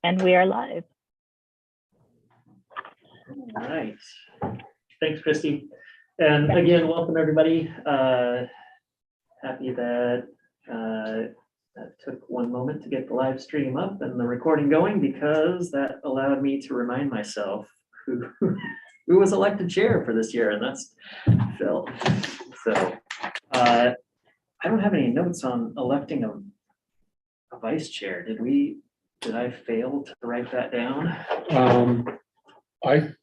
And we are live. All right. Thanks, Christy. And again, welcome everybody. Happy that that took one moment to get the live stream up and the recording going, because that allowed me to remind myself who was elected chair for this year, and that's Phil. So I don't have any notes on electing a vice chair. Did I fail to write that down? I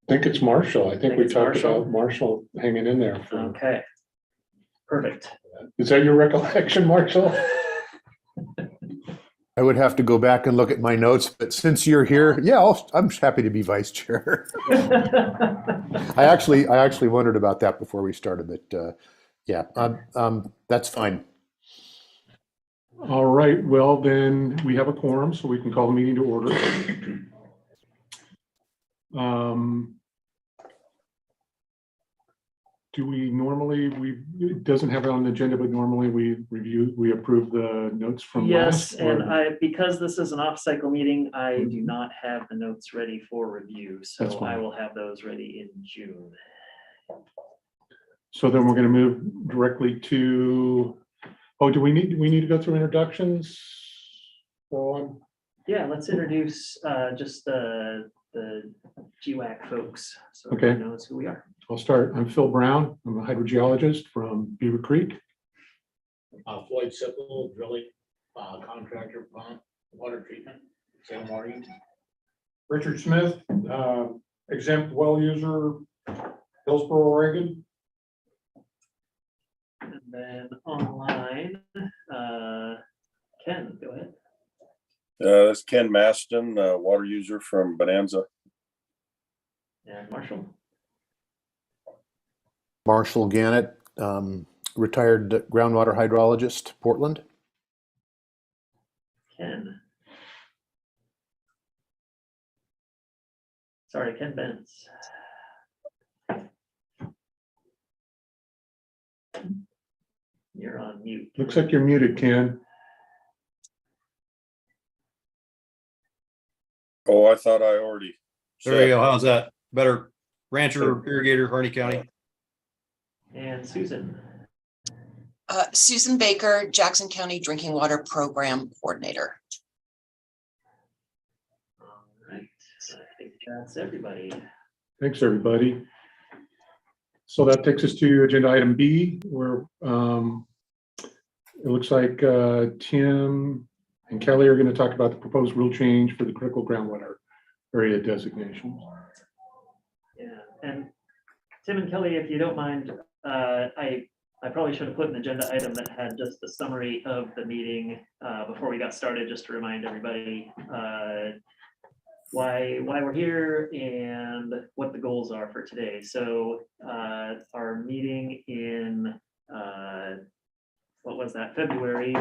think it's Marshall. I think we it's talked Marshall? about Marshall hanging in there. Okay, perfect. Is that your recollection, Marshall? I would have to go back and look at my notes, but since you're here, yeah, I'm happy to be vice chair. I actually wondered about that before we started, but yeah, that's fine. All right, well, then we have a quorum, so we can call the meeting to order. Do we normally, it doesn't have it on the agenda, but normally we approve the notes from Yes, last? and because this is an off-cycle meeting, I do not have the notes ready for review, That's so fine. I will have those ready in June. So then we're going to move directly to, do we need to go through introductions? Yeah, let's introduce just the GWAC folks, so Okay. everyone knows who we are. I'll start. I'm Phil Brown. I'm a hydrogeologist from Beaver Creek. Floyd Sippel, drilling contractor, pump, water treatment, San Maureen. Richard Smith, exempt well user, Hillsboro, Oregon. And then online, Ken, go ahead. That's Ken Maston, water user from Bonanza. And Marshall. Marshall Gannett, retired groundwater hydrologist, Portland. Ken. Sorry, Ken Benz. You're on mute. Looks like you're muted, Ken. Oh, I thought I already There you said. go. How's that? Better. Rancher, irrigator, Harney County. And Susan. Susan Baker, Jackson County Drinking Water Program Coordinator. All right, so I think that's everybody. Thanks, everybody. So that takes us to agenda item B, where it looks like Tim and Kelly are going to talk about the proposed rule change for the critical groundwater area designation. Yeah, and Tim and Kelly, if you don't mind, I probably should have put an agenda item that had just the summary of the meeting before we got started, just to remind everybody why we're here and what the goals are for today. So our meeting in what was that, February,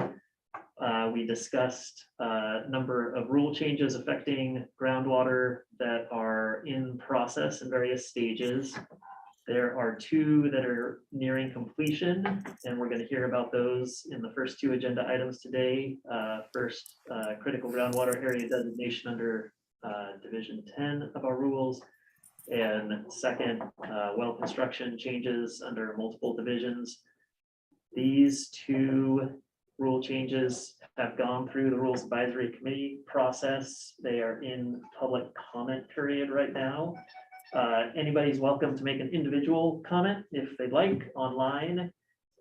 we discussed a number of rule changes affecting groundwater that are in process in various stages. There are two that are nearing completion, and we're going to hear about those in the first two agenda items today. First, critical groundwater area designation under Division 10 of our rules, and second, well construction changes under multiple divisions. These two rule changes have gone through the Rules Advisory Committee process. They are in public comment period right now. Anybody's welcome to make an individual comment if they'd like online.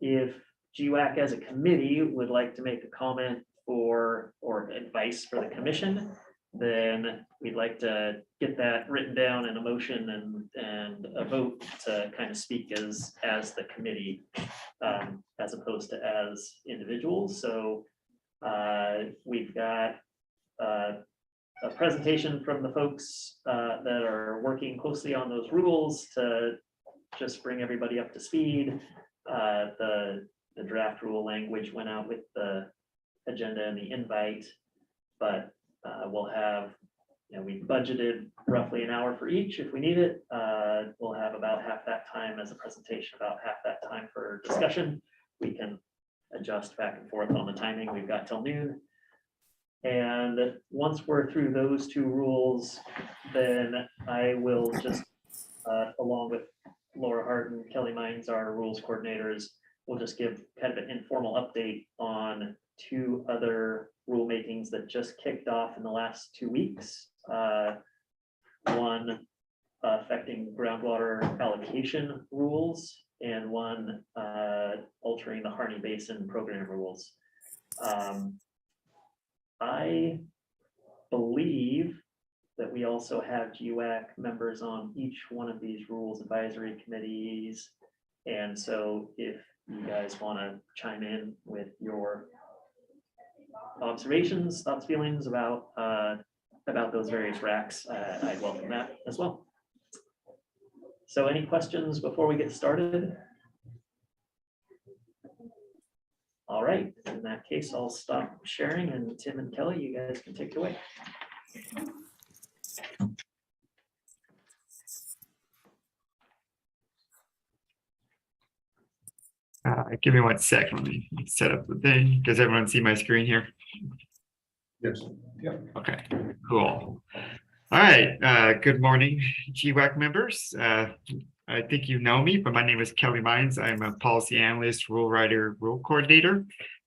If GWAC as a committee would like to make a comment or advice for the commission, then we'd like to get that written down in a motion and a vote to kind of speak as the committee as opposed to as individuals. So we've got a presentation from the folks that are working closely on those rules to just bring everybody up to speed. The draft rule language went out with the agenda and the invite, but we'll have, we budgeted roughly an hour for each if we need it. We'll have about half that time as a presentation, about half that time for discussion. We can adjust back and forth on the timing. We've got till noon. And once we're through those two rules, then I will just, along with Laura Hart and Kelly Mines, our rules coordinators, we'll just give kind of an informal update on two other rulemakings that just kicked off in the last 2 weeks. One affecting groundwater allocation rules, and one altering the Harney Basin program rules. I believe that we also have GWAC members on each one of these rules advisory committees. And so if you guys want to chime in with your observations, thoughts, feelings about those various racks, I'd welcome that as well. So any questions before we get started? All right, in that case, I'll stop sharing, and Tim and Kelly, you guys can take it away. Give me 1 sec. Let me set up the thing. Does everyone see my screen here? Yes. Okay, cool. All right. Good morning, GWAC members. I think you know me, but my name is Kelly Mines. I'm a policy analyst, rule writer, rule coordinator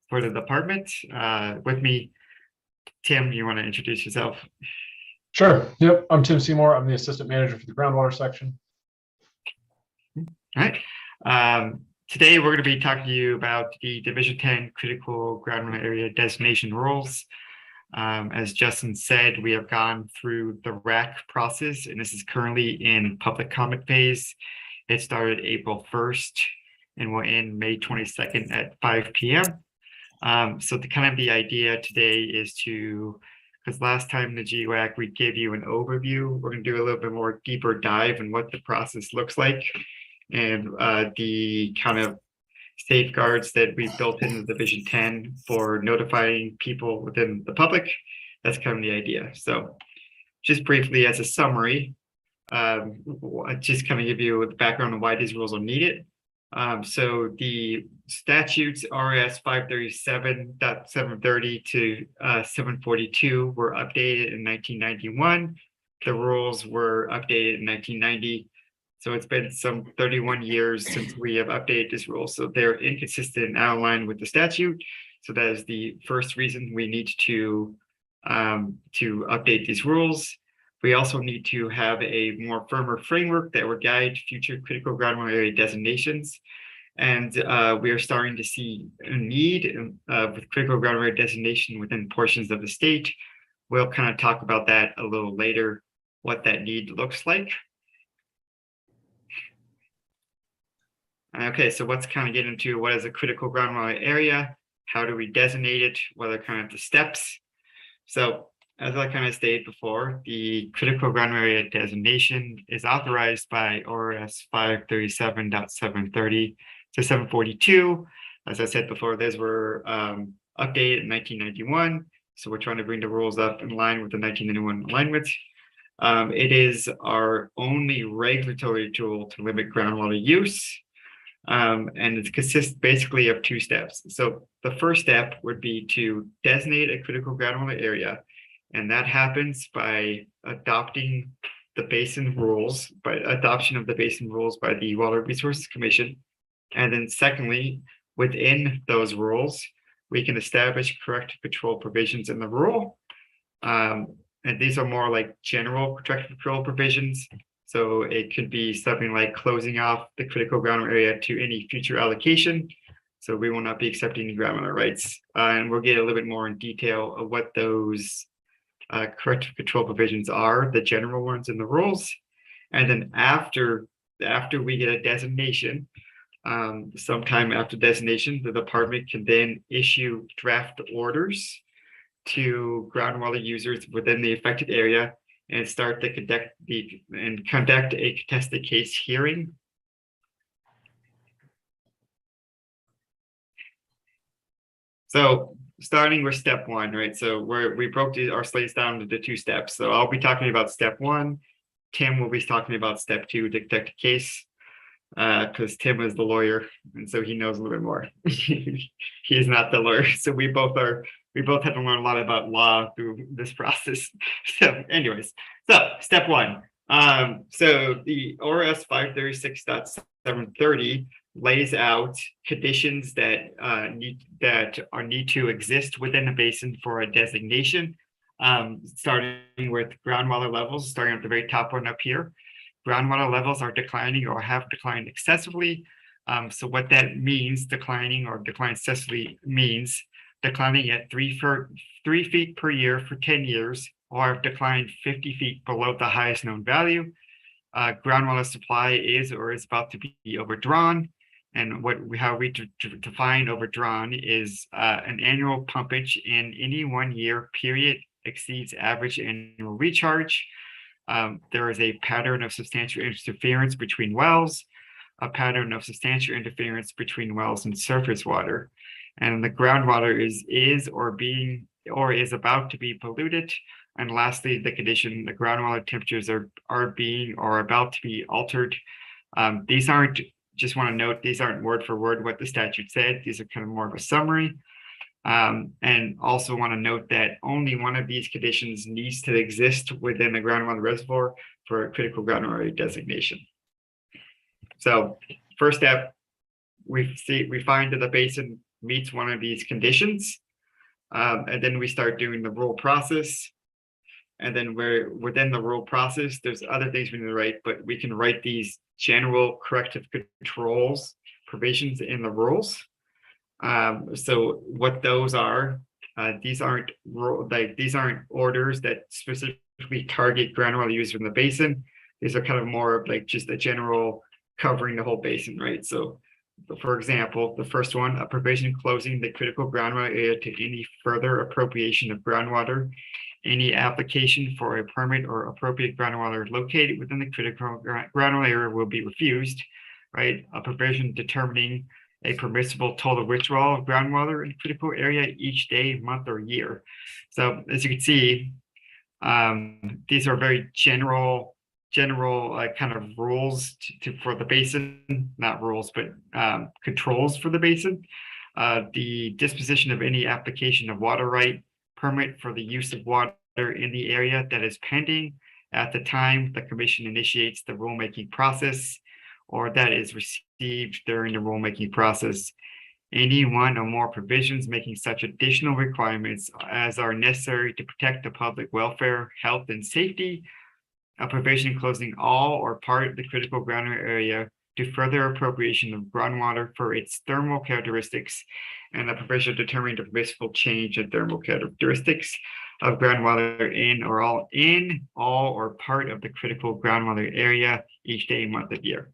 for the department. With me, Tim, you want to introduce yourself? Sure. Yep. I'm Tim Seymour. I'm the assistant manager for the groundwater section. All right. Today, we're going to be talking to you about the Division 10 critical groundwater area designation rules. As Justin said, we have gone through the RAC process, and this is currently in public comment phase. It started April 1st and will end May 22nd at 5 p.m. So the idea today is because last time the GWAC, we gave you an overview. We're going to do a little bit more deeper dive in what the process looks like and the kind of safeguards that we built into Division 10 for notifying people within the public. That's kind of the idea. So just briefly as a summary, just kind of give you the background on why these rules are needed. So the statutes RS 537.730 to 742 were updated in 1991. The rules were updated in 1990. So it's been some 31 years since we have updated this rule. So they're inconsistent and out of line with the statute. So that is the first reason we need to update these rules. We also need to have a more firmer framework that will guide future critical groundwater area designations. And we are starting to see a need with critical groundwater area designation within portions of the state. We'll kind of talk about that a little later, what that need looks like. Okay, so let's kind of get into what is a critical groundwater area, how do we designate it, what are kind of the steps. So as I kind of stated before, the critical groundwater area designation is authorized by ORS 537.730 to 742. As I said before, those were updated in 1991. So we're trying to bring the rules up in line with the 1991 alignment. It is our only regulatory tool to limit groundwater use. And it consists basically of 2 steps. So the first step would be to designate a critical groundwater area, and that happens by adopting the basin rules, by adoption of the basin rules by the Water Resources Commission. And then secondly, within those rules, we can establish corrective control provisions in the rule. And these are more like general corrective control provisions. So it could be something like closing off the critical groundwater area to any future allocation. So we will not be accepting any groundwater rights. And we'll get a little bit more in detail of what those corrective control provisions are, the general ones in the rules. And then after we get a designation, sometime after designation, the department can then issue draft orders to groundwater users within the affected area and start to conduct a contested case hearing. So starting with step 1, right? So we broke our slates down into 2 steps. So I'll be talking about step 1. Tim will be talking about step 2, to conduct a case, because Tim is the lawyer, and so he knows a little bit more. He is not the lawyer. So we both are we both had to learn a lot about law through this process. So anyways, so step one. So the ORS 536.730 lays out conditions that need to exist within a basin for a designation. Starting with groundwater levels, starting at the very top one up here. Groundwater levels are declining or have declined excessively. So what that means, declining or decline excessively, means declining at 3 feet per year for 10 years, or have declined 50 feet below the highest known value. Groundwater supply is or is about to be overdrawn. And how we define overdrawn is an annual pumpage in any 1 year period exceeds average annual recharge. There is a pattern of substantial interference between wells, a pattern of substantial interference between wells and surface water. And the groundwater is is about to be polluted. And lastly, the condition, the groundwater temperatures are being or about to be altered. These aren't, just want to note, these aren't word for word what the statute said. These are kind of more of a summary. And also want to note that only one of these conditions needs to exist within the groundwater reservoir for a critical groundwater area designation. So first step, we find that the basin meets one of these conditions, and then we start doing the rule process. And then within the rule process, there's other things we need to write, but we can write these general corrective controls provisions in the rules. So what those are, these aren't orders that specifically target groundwater users in the basin. These are kind of more of like just a general covering the whole basin, right? So for example, the first one, a provision closing the critical groundwater area to any further appropriation of groundwater. Any application for a permit or appropriate groundwater located within the critical groundwater area will be refused, right? A provision determining a permissible total withdrawal of groundwater in critical area each day, month, or year. So as you can see, these are very general kind of rules for the basin, not rules, but controls for the basin. The disposition of any application of water right permit for the use of water in the area that is pending at the time the commission initiates the rulemaking process, or that is received during the rulemaking process. Any one or more provisions making such additional requirements as are necessary to protect the public welfare, health, and safety. A provision closing all or part of the critical groundwater area to further appropriation of groundwater for its thermal characteristics, and a provision determining the permissible change in thermal characteristics of groundwater in all or part of the critical groundwater area each day, month, and year.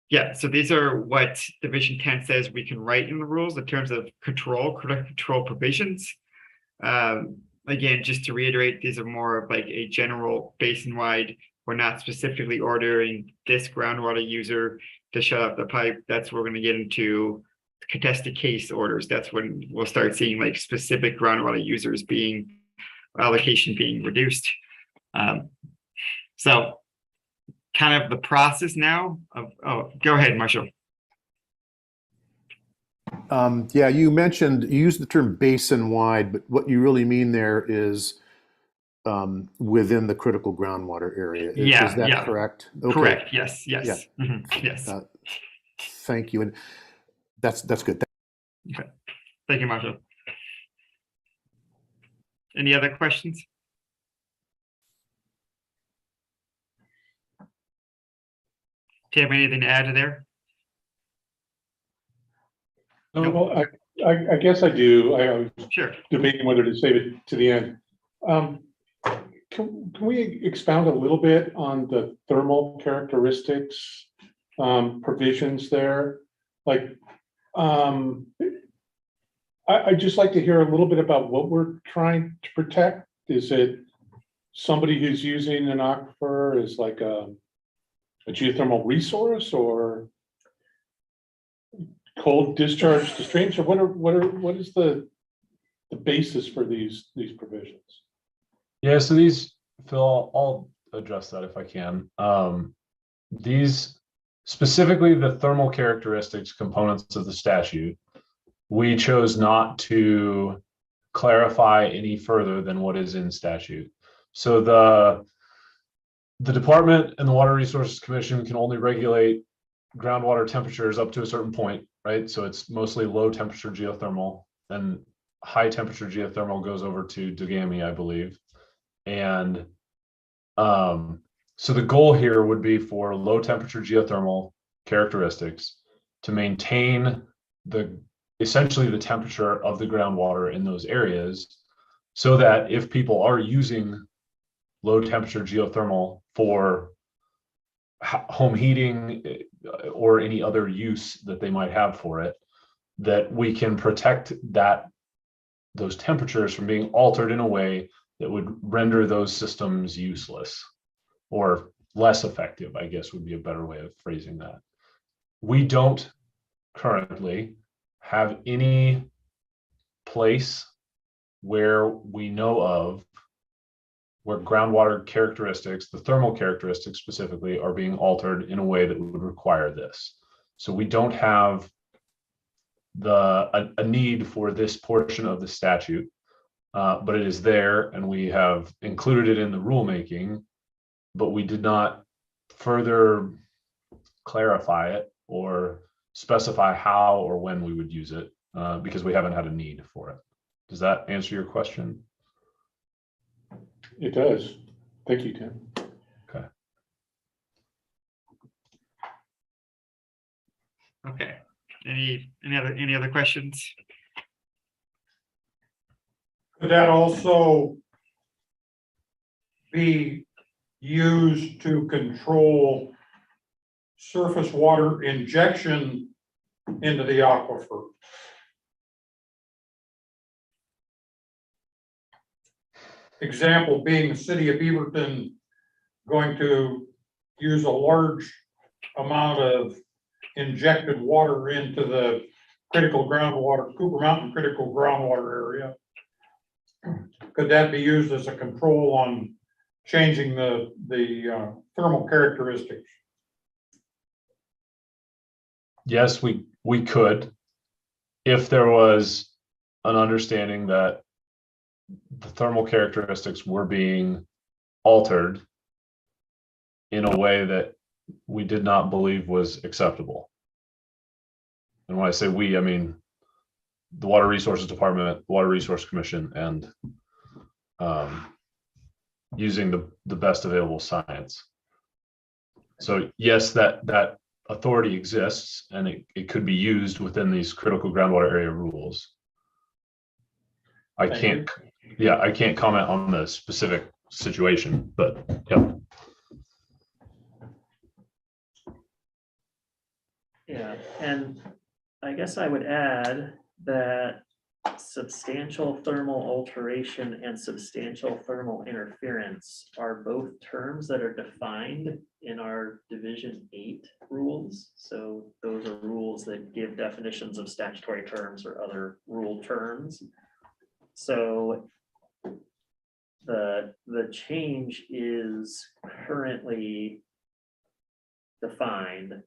Yeah, so these are what Division 10 says we can write in the rules in terms of correct control provisions. Again, just to reiterate, these are more of like a general basin-wide. We're not specifically ordering this groundwater user to shut off the pipe. That's where we're going to get into contested case orders. That's when we'll start seeing like specific groundwater users allocation being reduced. So kind of the process now of, go ahead, Marshall. Yeah, you used the term basin-wide, but what you really mean there is within the critical groundwater area. Is that correct? Okay. Correct. Yes. Yes. Yeah. Yes. Thank you. And that's good. Okay. Thank you, Marshall. Any other questions? Do you have anything to add to there? Well, I guess I do. I was Sure. debating whether to save it to the end. Can we expound a little bit on the thermal characteristics provisions there? Like, I'd just like to hear a little bit about what we're trying to protect. Is it somebody who's using an aquifer as like a geothermal resource, or cold discharge to streams, or what is the basis for these provisions? Yeah, so these, Phil, I'll address that if I can. These specifically the thermal characteristics components of the statute we chose not to clarify any further than what is in statute. So the department and the Water Resources Commission can only regulate groundwater temperatures up to a certain point, right? So it's mostly low temperature geothermal, and high temperature geothermal goes over to Dogami, I believe. And so the goal here would be for low temperature geothermal characteristics to maintain essentially the temperature of the groundwater in those areas, so that if people are using low temperature geothermal for home heating or any other use that they might have for it, that we can protect those temperatures from being altered in a way that would render those systems useless or less effective, I guess would be a better way of phrasing that. We don't currently have any place where we know of where groundwater characteristics, the thermal characteristics specifically, are being altered in a way that would require this. So we don't have a need for this portion of the statute, but it is there, and we have included it in the rulemaking, but we did not further clarify it or specify how or when we would use it, because we haven't had a need for it. Does that answer your question? It does. Thank you, Tim. Okay. Any other questions? Could that also be used to control surface water injection into the aquifer? Example being the city of Beaverton going to use a large amount of injected water into the critical groundwater, Cooper Mountain critical groundwater area. Could that be used as a control on changing the thermal characteristics? Yes, we could, if there was an understanding that the thermal characteristics were being altered in a way that we did not believe was acceptable. And when I say we, I mean the Water Resources Department, Water Resource Commission, and using the best available science. So yes, that authority exists, and it could be used within these critical groundwater area rules. I can't comment on the specific situation, but yeah. Yeah, and I guess I would add that substantial thermal alteration and substantial thermal interference are both terms that are defined in our Division 8 rules. So those are rules that give definitions of statutory terms or other rule terms. So the change is currently defined.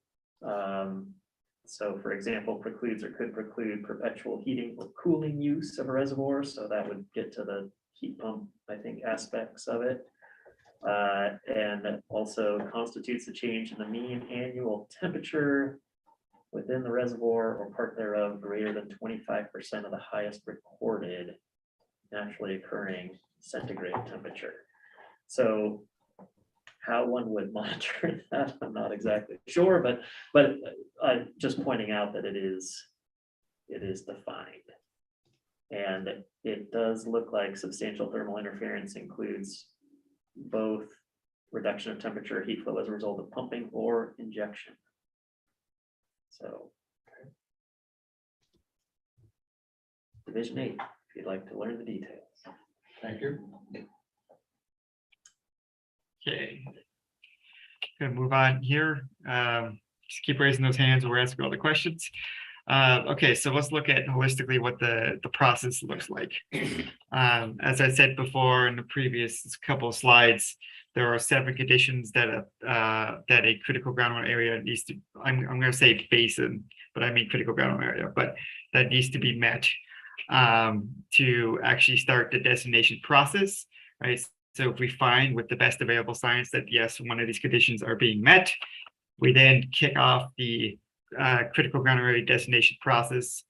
So for example, precludes or could preclude perpetual heating or cooling use of a reservoir. So that would get to the heat pump, I think, aspects of it. And also constitutes a change in the mean annual temperature within the reservoir or part thereof greater than 25% of the highest recorded naturally occurring centigrade temperature. So how one would monitor that, I'm not exactly sure, but I'm just pointing out that it is defined. And it does look like substantial thermal interference includes both reduction of temperature, heat flow as a result of pumping or injection. So Division 8, if you'd like to learn the details. Thank you. Okay. Gonna move on here. Just keep raising those hands when we're asking all the questions. Okay, so let's look at holistically what the process looks like. As I said before in the previous couple of slides, there are 7 conditions that a critical groundwater area needs to, I'm going to say basin, but but I mean critical groundwater area, but that needs to be met to actually start the designation process, right? So if we find with the best available science that yes, one of these conditions are being met, we then kick off the critical groundwater area designation process.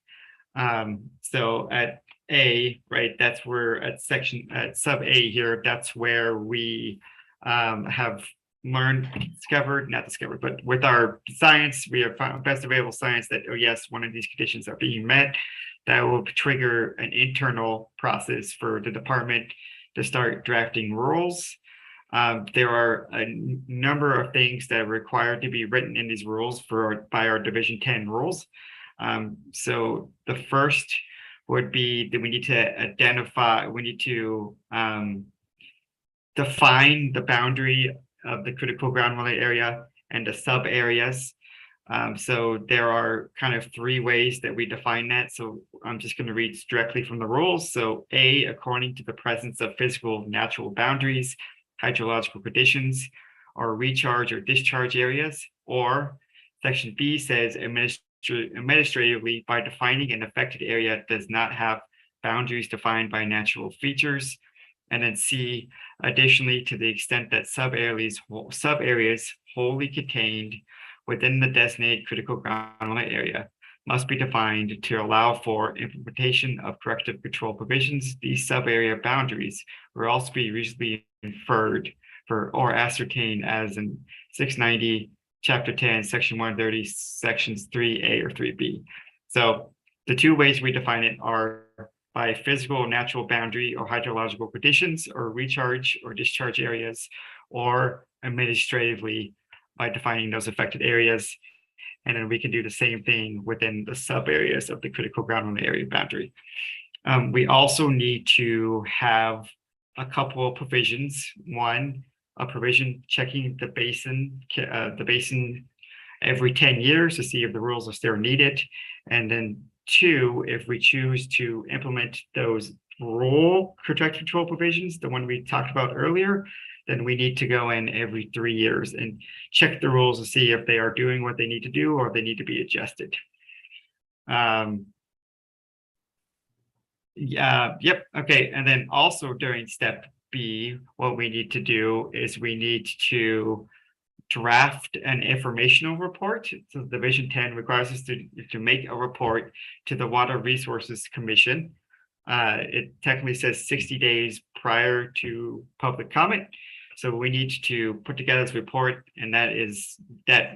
So at A, right, that's where at sub A here, that's where we have discovered, but with our science, we have found best available science that, oh yes, one of these conditions are being met. That will trigger an internal process for the department to start drafting rules. There are a number of things that are required to be written in these rules by our Division 10 rules. So the first would be that we need to define the boundary of the critical groundwater area and the sub areas. So there are kind of three ways that we define that. So I'm just going to read directly from the rules. So A, according to the presence of physical natural boundaries, hydrological conditions, or recharge or discharge areas. Or section B says administratively by defining an affected area does not have boundaries defined by natural features. And then C, additionally, to the extent that sub areas wholly contained within the designated critical groundwater area must be defined to allow for implementation of corrective control provisions. These sub-area boundaries will also be reasonably inferred or ascertained as in 690, Chapter 10, Section 130, Sections 3A or 3B. So the two ways we define it are by physical natural boundary or hydrological conditions or recharge or discharge areas, or administratively by defining those affected areas. And then we can do the same thing within the sub areas of the critical groundwater area boundary. We also need to have a couple of provisions. One, a provision checking the basin every 10 years to see if the rules are still needed. And then two, if we choose to implement those rule corrective control provisions, the one we talked about earlier, then we need to go in every 3 years and check the rules to see if they are doing what they need to do or if they need to be adjusted. Yep. Okay. And then also during step B, what we need to do is we need to draft an informational report. So Division 10 requires us to make a report to the Water Resources Commission. It technically says 60 days prior to public comment. So we need to put together this report, and that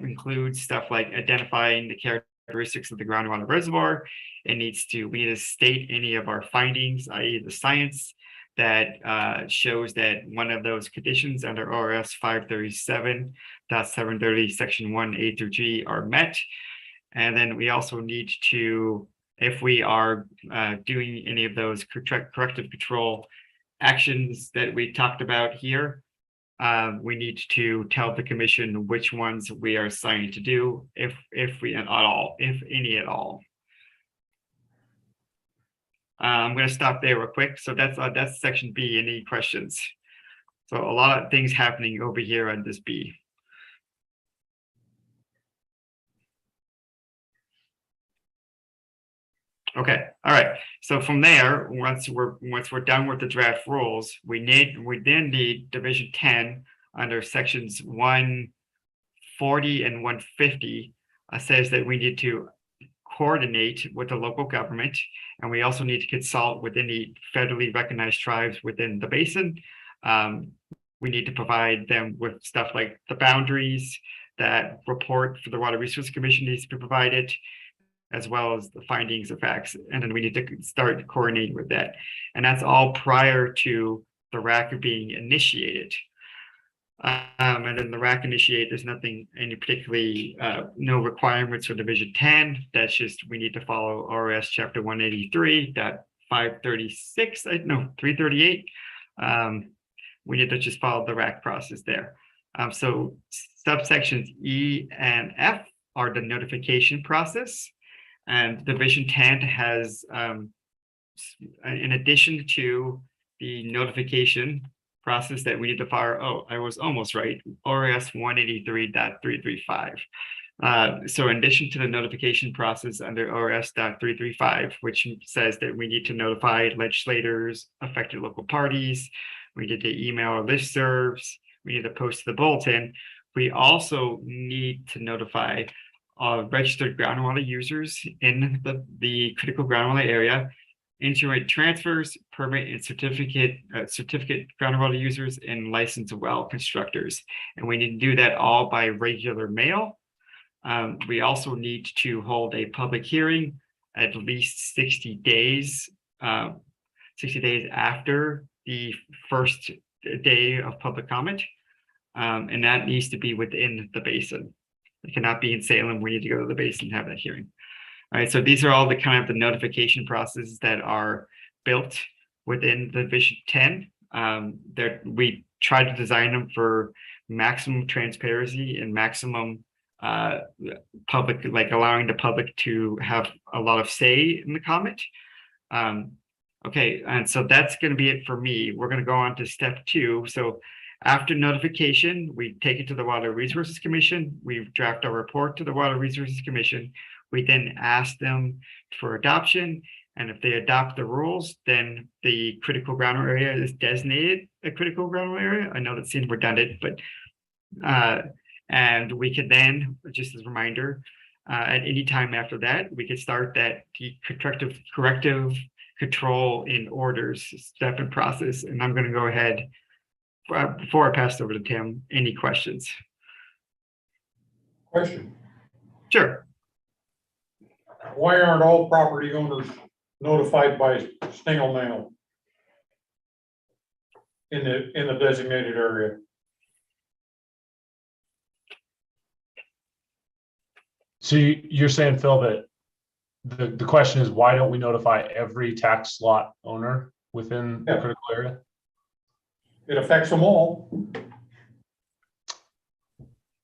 includes stuff like identifying the characteristics of the groundwater reservoir. We need to state any of our findings, i.e. the science that shows that one of those conditions under ORS 537.730 section 1A through G are met. And then we also need to, if we are doing any of those corrective control actions that we talked about here, we need to tell the commission which ones we are assigned to do, if any at all. I'm going to stop there real quick. So that's section B. Any questions? So a lot of things happening over here on this B. Okay, all right. So from there, once we're done with the draft rules, we then need Division 10 under sections 140 and 150 says that we need to coordinate with the local government, and we also need to consult with any federally recognized tribes within the basin. We need to provide them with stuff like the boundaries. That report for the Water Resources Commission needs to be provided, as well as the findings of facts. And then we need to start coordinating with that. And that's all prior to the RAC being initiated. And then the RAC initiate, there's nothing, any particularly, no requirements for Division 10. That's just, we need to follow ORS chapter 183.536, 338. We need to just follow the RAC process there. So subsections E and F are the notification process. And Division 10 has, in addition to the notification process that we need to fire, oh, I was almost right, ORS 183.335. So in addition to the notification process under ORS.335, which says that we need to notify legislators, affected local parties, we need to email our listservs, we need to post the bulletin, we also need to notify registered groundwater users in the critical groundwater area, integrate transfers, permit and certificate groundwater users, and licensed well constructors. And we need to do that all by regular mail. We also need to hold a public hearing at least 60 days after the first day of public comment. And that needs to be within the basin. It cannot be in Salem. We need to go to the basin and have that hearing. All right, so these are all the kind of the notification processes that are built within Division 10. That we try to design them for maximum transparency and maximum public, like allowing the public to have a lot of say in the comment. Okay, and so that's going to be it for me. We're going to go on to step 2. So after notification, we take it to the Water Resources Commission. We draft our report to the Water Resources Commission. We then ask them for adoption. And if they adopt the rules, then the critical groundwater area is designated a critical groundwater area. I know that seems redundant, but and we could then, just as a reminder, at any time after that, we could start that corrective control in orders step and process. And I'm going to go ahead. Before I pass it over to Tim, any questions? Question, Sure. why aren't all property owners notified by snail mail in the designated area? So you're saying, Phil, that the question is, why don't we notify every tax lot owner within the critical area? It affects them all.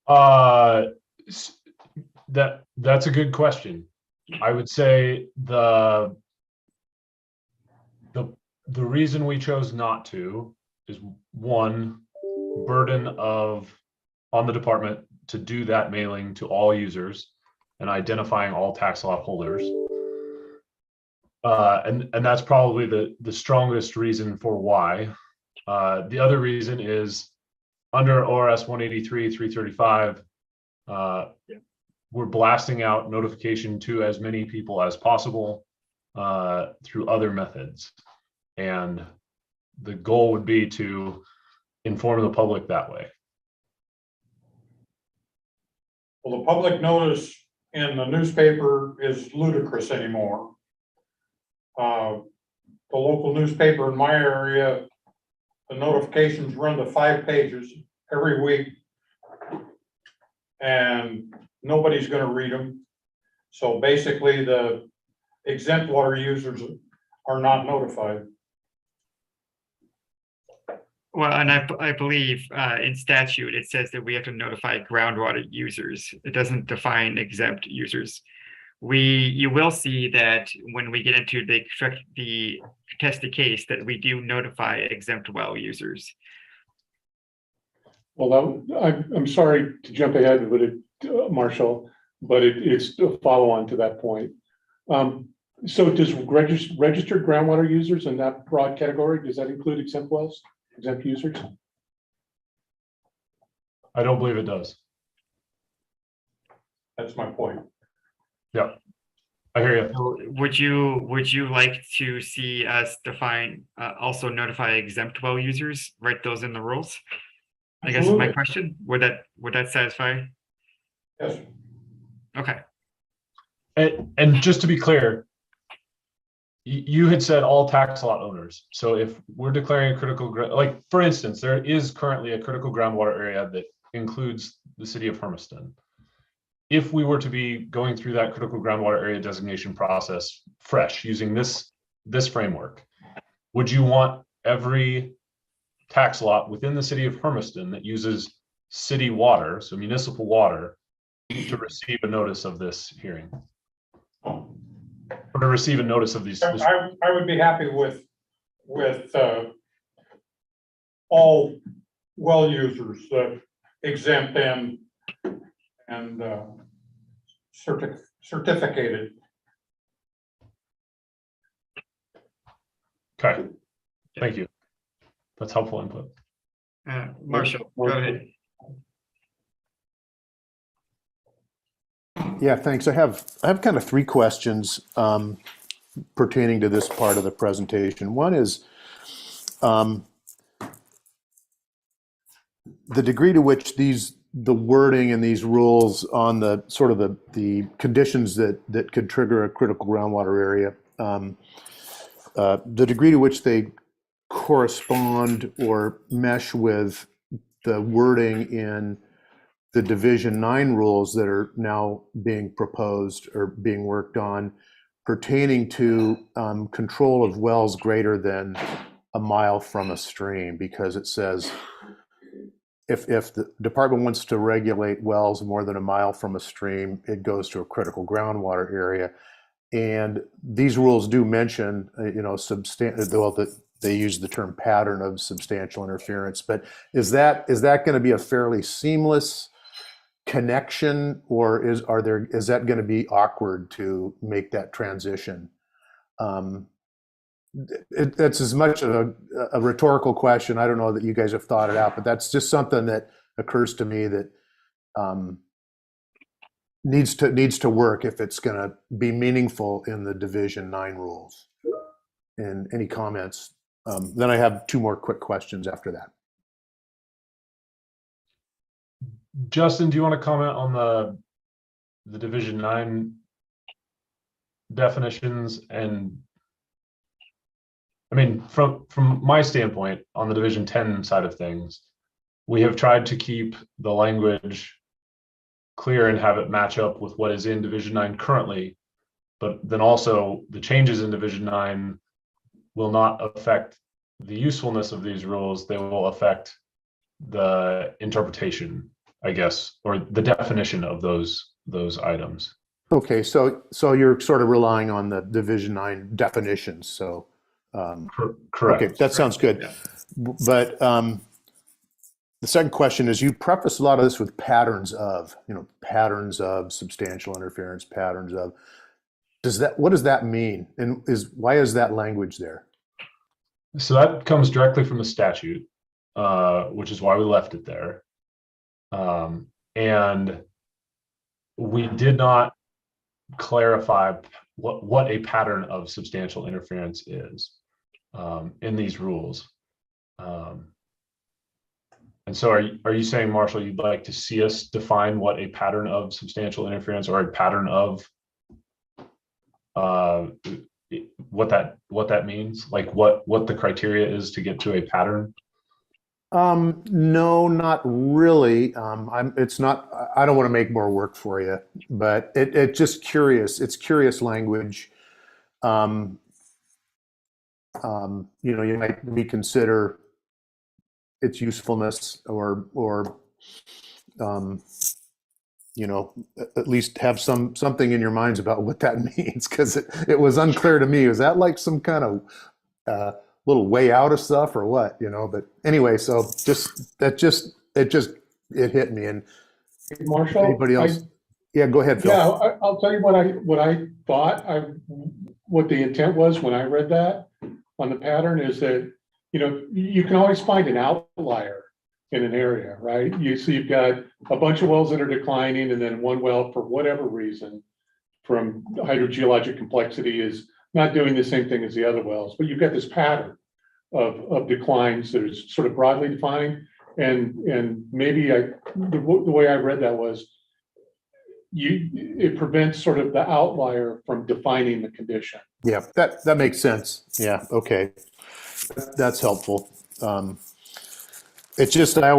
That's a good question. I would say the reason we chose not to is, one, burden on the department to do that mailing to all users and identifying all tax lot holders. And that's probably the strongest reason for why. The other reason is under ORS 183-335, we're blasting out notification to as many people as possible through other methods. And the goal would be to inform the public that way. Well, the public notice in the newspaper is ludicrous anymore. The local newspaper in my area, the notifications run to 5 pages every week, and nobody's going to read them. So basically, the exempt water users are not notified. Well, and I believe in statute, it says that we have to notify groundwater users. It doesn't define exempt users. You will see that when we get into the contested case, that we do notify exempt well users. Well, I'm sorry to jump ahead, but Marshall, but it's a follow-on to that point. So does registered groundwater users in that broad category, does that include exempt wells, exempt users? I don't believe it does. That's my point. Yeah, I hear you. So would you like to see us define also notify exempt well users? Write those in the rules. I guess is my question. Would that satisfy? Yes. Okay. And just to be clear, you had said all tax lot owners. So if we're declaring a critical, like for instance, there is currently a critical groundwater area that includes the city of Hermiston. If we were to be going through that critical groundwater area designation process fresh using this framework, would you want every tax lot within the city of Hermiston that uses city water, so municipal water, to receive a notice of this hearing? Or to receive a notice of these? I would be happy with all well users exempt and certificated. Okay, thank you. That's helpful input. Marshall, go ahead. Yeah, thanks. I have kind of three questions pertaining to this part of the presentation. One is the degree to which the wording in these rules on the sort of the conditions that could trigger a critical groundwater area, the degree to which they correspond or mesh with the wording in the Division 9 rules that are now being proposed or being worked on pertaining to control of wells greater than a mile from a stream, because it says if the department wants to regulate wells more than a mile from a stream, it goes to a critical groundwater area. And these rules do mention, well, that they use the term pattern of substantial interference, but is that going to be a fairly seamless connection, or is that going to be awkward to make that transition? That's as much of a rhetorical question. I don't know that you guys have thought it out, but that's just something that occurs to me that needs to work if it's going to be meaningful in the Division 9 rules. And any comments? Then I have two more quick questions after that. Justin, do you want to comment on the Division 9 definitions? And I mean, from my standpoint on the Division 10 side of things, we have tried to keep the language clear and have it match up with what is in Division 9 currently, but then also the changes in Division 9 will not affect the usefulness of these rules. They will affect the interpretation, I guess, or the definition of those items. Okay, so you're sort of relying on the Division 9 definitions. So correct. Okay, that sounds good. Yeah. But the second question is, you preface a lot of this with patterns of substantial interference, patterns of. What does that mean? And why is that language there? So that comes directly from the statute, which is why we left it there. And we did not clarify what a pattern of substantial interference is in these rules. And so are you saying, Marshall, you'd like to see us define what a pattern of substantial interference or a pattern of what that means? Like what the criteria is to get to a pattern? No, not really. It's not. I don't want to make more work for you, but it's just curious. It's curious language. You might reconsider its usefulness, or at least have something in your minds about what that means, because it was unclear to me. Is that like some kind of little way out of stuff or what? But anyway, so it hit me. And Marshall, anybody else? Yeah, go ahead, Phil. Yeah, I'll tell you what I thought. What the intent was when I read that on the pattern is that you can always find an outlier in an area, right? So you've got a bunch of wells that are declining, and then one well, for whatever reason, from hydrogeologic complexity, is not doing the same thing as the other wells. But you've got this pattern of declines that is sort of broadly defined, and maybe the way I read that was it prevents sort of the outlier from defining the condition. Yeah, that makes sense. Yeah, okay, that's helpful. It's just I'm a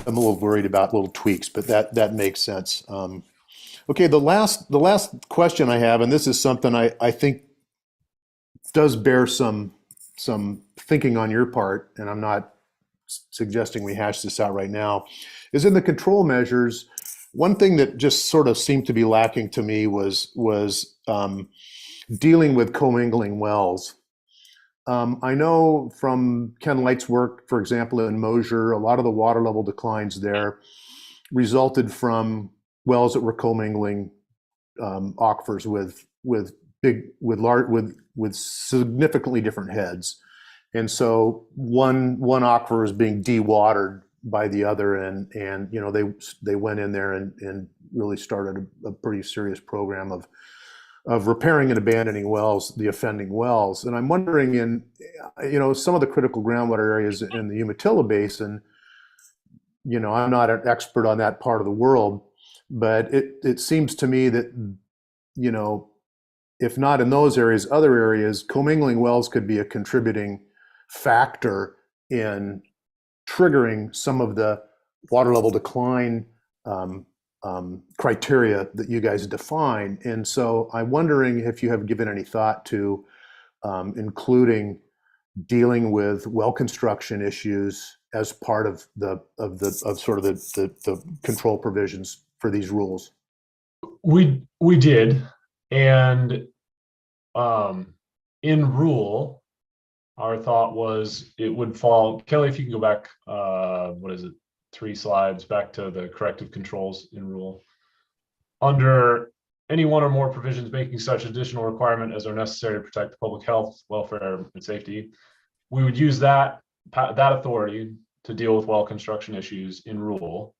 little worried about little tweaks, but that makes sense. Okay, the last question I have, and this is something I think does bear some thinking on your part, and I'm not suggesting we hash this out right now, is in the control measures. One thing that just sort of seemed to be lacking to me was dealing with commingling wells. I know from Ken Light's work, for example, in Mosier, a lot of the water level declines there resulted from wells that were commingling aquifers with significantly different heads. And so one aquifer is being dewatered by the other, and you know, they went in there and really started a pretty serious program of repairing and abandoning wells, the offending wells. And I'm wondering, in you know, some of the critical groundwater areas in the Umatilla Basin, you know, I'm not an expert on that part of the world, but it seems to me that, you know, if not in those areas, other areas, commingling wells could be a contributing factor in triggering some of the water level decline criteria that you guys define. And so I'm wondering if you have given any thought to including dealing with well construction issues as part of the control provisions for these rules. We did, and in rule, our thought was it would fall. Kelly, if you can go back, what is it, 3 slides back to the corrective controls in rule. Under any one or more provisions making such additional requirement as are necessary to protect the public health, welfare, and safety, we would use that authority to deal with well construction issues in rule.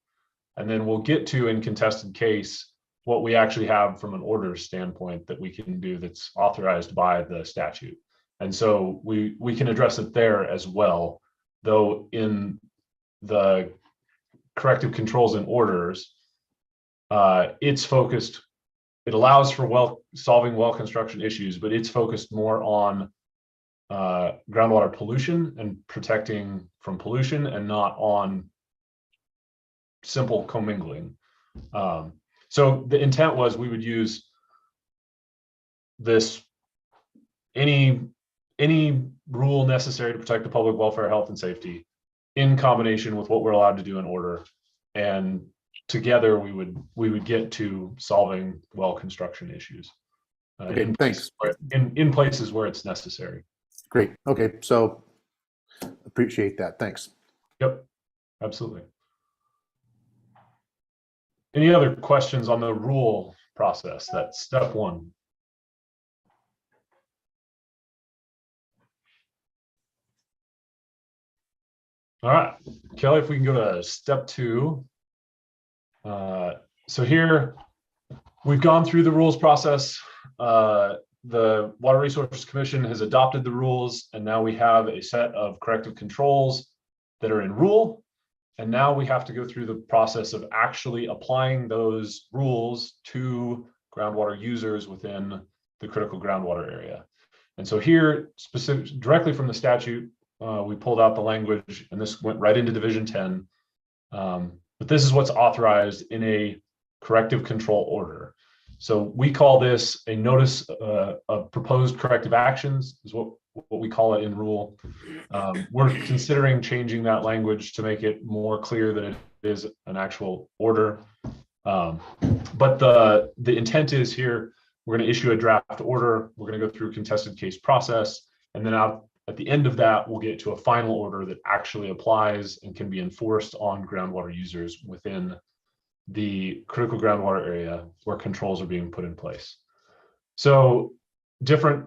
And then we'll get to, in contested case, what we actually have from an order standpoint that we can do that's authorized by the statute. And so we can address it there as well, though in the corrective controls and orders, it's focused, it allows for solving well construction issues, but it's focused more on groundwater pollution and protecting from pollution, and not on simple commingling. So the intent was we would use this, any rule necessary to protect the public welfare, health, and safety, in combination with what we're allowed to do in order, and together we would get to solving well construction issues. Okay, thanks. In places where it's necessary. Great. Okay, so appreciate that. Thanks. Yep, absolutely. Any other questions on the rule process? That's step 1. All right, Kelly, if we can go to step 2. So here we've gone through the rules process. The Water Resources Commission has adopted the rules, and now we have a set of corrective controls that are in rule. And now we have to go through the process of actually applying those rules to groundwater users within the critical groundwater area. And so here, directly from the statute, we pulled out the language, and this went right into Division 10. But this is what's authorized in a corrective control order. So we call this a notice of proposed corrective actions, is what we call it in rule. We're considering changing that language to make it more clear that it is an actual order. But the intent is here, we're going to issue a draft order. We're going to go through a contested case process. And then at the end of that, we'll get to a final order that actually applies and can be enforced on groundwater users within the critical groundwater area where controls are being put in place. So different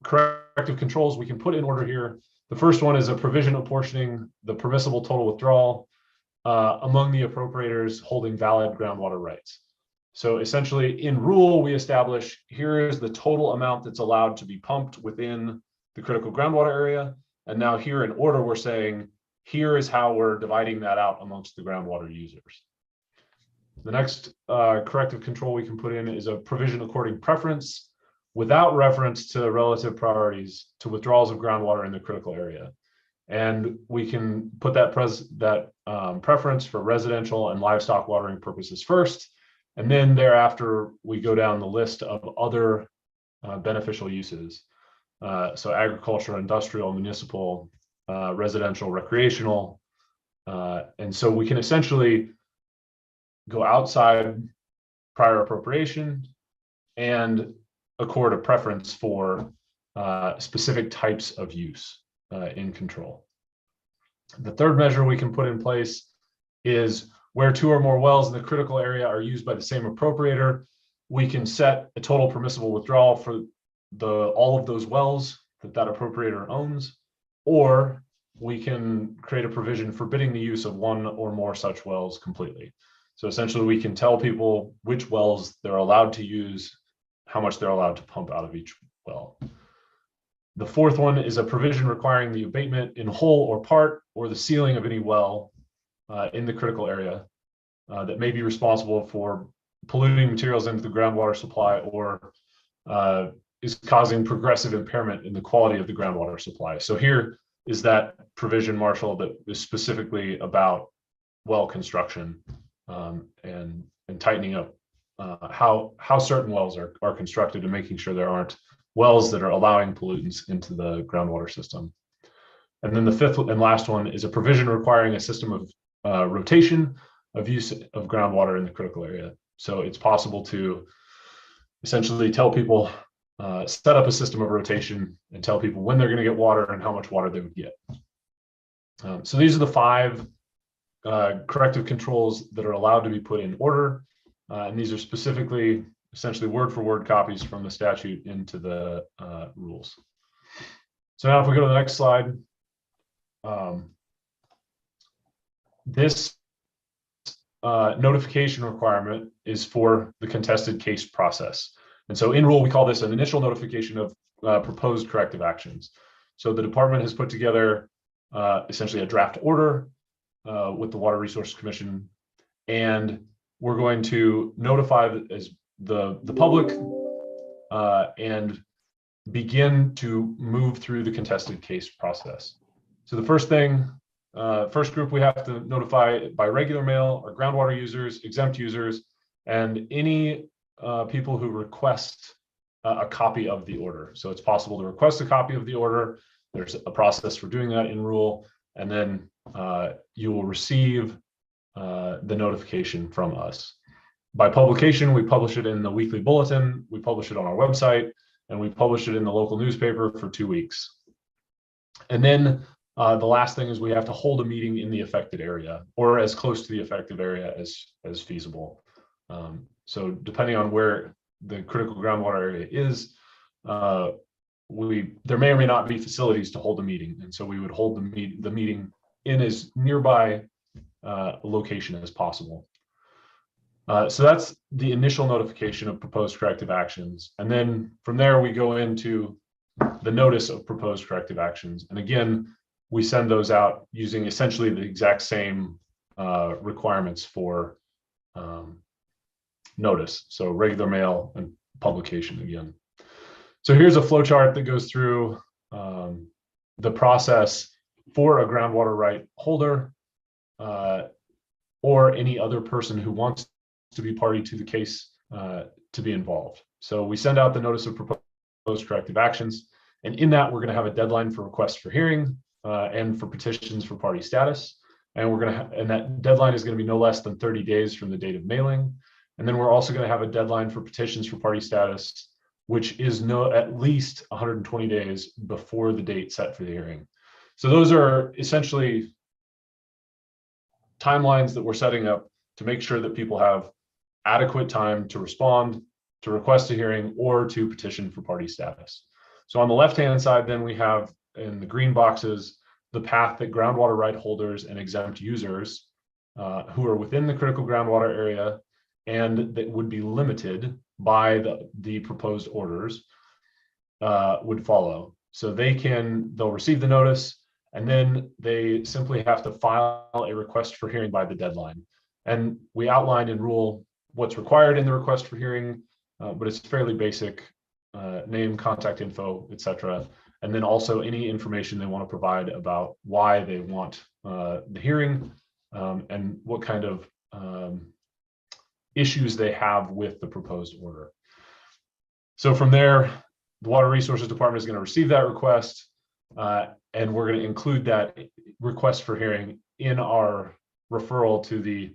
corrective controls we can put in order here. The first one is a provision apportioning the permissible total withdrawal among the appropriators holding valid groundwater rights. So essentially in rule, we establish here is the total amount that's allowed to be pumped within the critical groundwater area. And now here in order, we're saying, here is how we're dividing that out amongst the groundwater users. The next corrective control we can put in is a provision according preference without reference to relative priorities to withdrawals of groundwater in the critical area. And we can put that preference for residential and livestock watering purposes first. And then thereafter, we go down the list of other beneficial uses. So agricultural, industrial, municipal, residential, recreational. And so we can essentially go outside prior appropriation and accord a preference for specific types of use in control. The third measure we can put in place is where 2 or more wells in the critical area are used by the same appropriator, we can set a total permissible withdrawal for all of those wells that appropriator owns, or we can create a provision forbidding the use of 1 or more such wells completely. So essentially we can tell people which wells they're allowed to use, how much they're allowed to pump out of each well. The 4th one is a provision requiring the abatement in whole or part, or the sealing of any well in the critical area that may be responsible for polluting materials into the groundwater supply or is causing progressive impairment in the quality of the groundwater supply. So here is that provision, Marshall, that is specifically about well construction and tightening up how certain wells are constructed and making sure there aren't wells that are allowing pollutants into the groundwater system. And then the 5th and last one is a provision requiring a system of rotation of use of groundwater in the critical area. So it's possible to essentially tell people, set up a system of rotation and tell people when they're going to get water and how much water they would get. So these are the 5 corrective controls that are allowed to be put in order. And these are specifically, essentially word for word copies from the statute into the rules. So now if we go to the next slide, this notification requirement is for the contested case process. And so in rule, we call this an initial notification of proposed corrective actions. So the department has put together essentially a draft order with the Water Resources Commission, and we're going to notify the public and begin to move through the contested case process. So the first thing, first group we have to notify by regular mail are groundwater users, exempt users, and any people who request a copy of the order. So it's possible to request a copy of the order. There's a process for doing that in rule, and then you will receive the notification from us. By publication, we publish it in the weekly bulletin, we publish it on our website, and we publish it in the local newspaper for 2 weeks. And then the last thing is we have to hold a meeting in the affected area or as close to the affected area as feasible. So depending on where the critical groundwater area is, there may or may not be facilities to hold a meeting. And so we would hold the meeting in as nearby location as possible. So that's the initial notification of proposed corrective actions. And then from there, we go into the notice of proposed corrective actions. And again, we send those out using essentially the exact same requirements for notice. So regular mail and publication again. So here's a flow chart that goes through the process for a groundwater right holder or any other person who wants to be party to the case to be involved. So we send out the notice of proposed corrective actions, and in that we're going to have a deadline for requests for hearing and for petitions for party status. And and that deadline is going to be no less than 30 days from the date of mailing. And then we're also going to have a deadline for petitions for party status, which is at least 120 days before the date set for the hearing. So those are essentially timelines that we're setting up to make sure that people have adequate time to respond, to request a hearing, or to petition for party status. So on the left-hand side, then we have in the green boxes, the path that groundwater right holders and exempt users who are within the critical groundwater area and that would be limited by the proposed orders would follow. So they'll receive the notice, and then they simply have to file a request for hearing by the deadline. And we outlined in rule what's required in the request for hearing, but it's fairly basic, name, contact info, etc. And then also any information they want to provide about why they want the hearing and what kind of issues they have with the proposed order. So from there, the Water Resources Department is going to receive that request, and we're going to include that request for hearing in our referral to the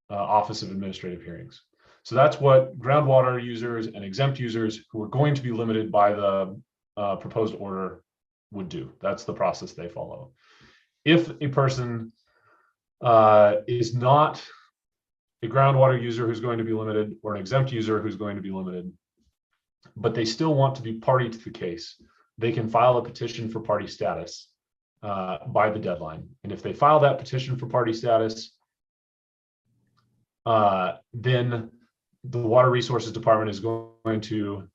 Office of Administrative Hearings. So that's what groundwater users and exempt users who are going to be limited by the proposed order would do. That's the process they follow. If a person is not a groundwater user who's going to be limited or an exempt user who's going to be limited, but they still want to be party to the case, they can file a petition for party status by the deadline. And if they file that petition for party status, then the Water Resources Department is going to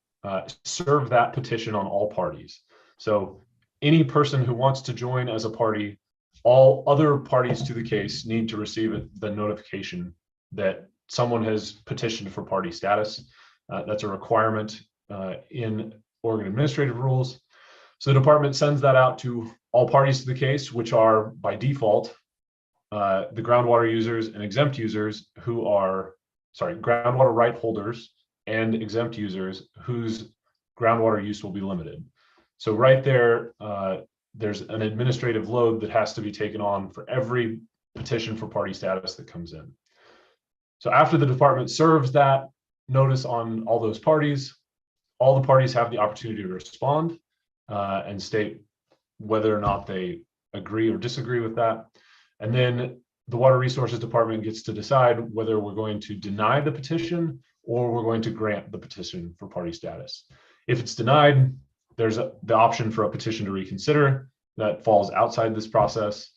serve that petition on all parties. So any person who wants to join as a party, all other parties to the case need to receive the notification that someone has petitioned for party status. That's a requirement in Oregon administrative rules. So the department sends that out to all parties to the case, which are by default the groundwater users and exempt users who are, groundwater right holders and exempt users whose groundwater use will be limited. So right there, there's an administrative load that has to be taken on for every petition for party status that comes in. So after the department serves that notice on all those parties, all the parties have the opportunity to respond and state whether or not they agree or disagree with that. And then the Water Resources Department gets to decide whether we're going to deny the petition or we're going to grant the petition for party status. If it's denied, there's the option for a petition to reconsider that falls outside this process.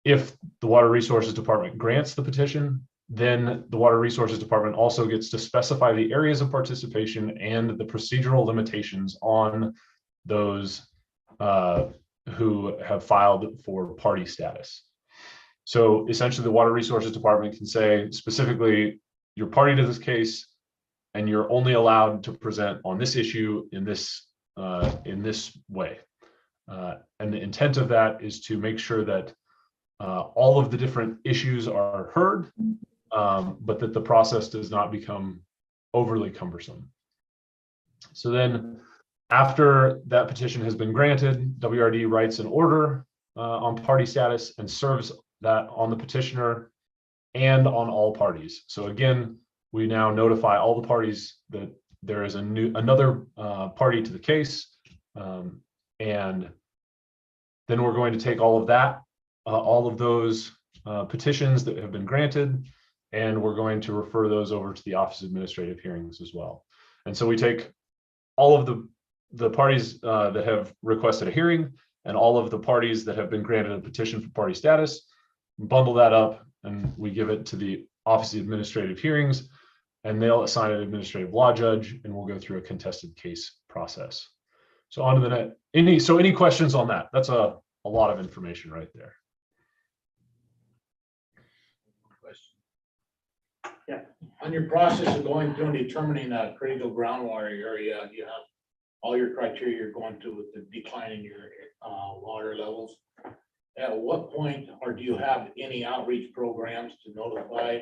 If the Water Resources Department grants the petition, then the Water Resources Department also gets to specify the areas of participation and the procedural limitations on those who have filed for party status. So essentially the Water Resources Department can say specifically, you're party to this case and you're only allowed to present on this issue in this way. And the intent of that is to make sure that all of the different issues are heard, but that the process does not become overly cumbersome. So then after that petition has been granted, WRD writes an order on party status and serves that on the petitioner and on all parties. So again, we now notify all the parties that there is another party to the case. And then we're going to take all of that, all of those petitions that have been granted, and we're going to refer those over to the Office of Administrative Hearings as well. And so we take all of the parties that have requested a hearing and all of the parties that have been granted a petition for party status, bundle that up, and we give it to the Office of Administrative Hearings, and they'll assign an administrative law judge, and we'll go through a contested case process. So on to the net. Any questions on that? That's a lot of information right there. Yeah. On your process of going through and determining a critical groundwater area, you have all your criteria you're going through with the decline in your water levels. At what point, or do you have any outreach programs to notify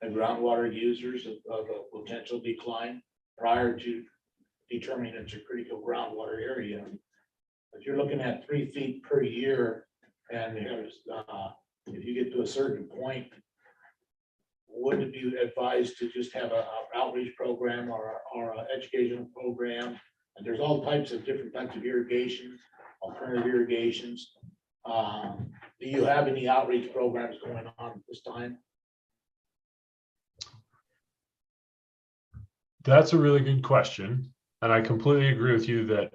the groundwater users of a potential decline prior to determining it's a critical groundwater area? If you're looking at 3 feet per year, and there's, if you get to a certain point, would it be advised to just have an outreach program or an educational program? And there's all types of different types of irrigation, alternative irrigations. Do you have any outreach programs going on at this time? That's a really good question. And I completely agree with you that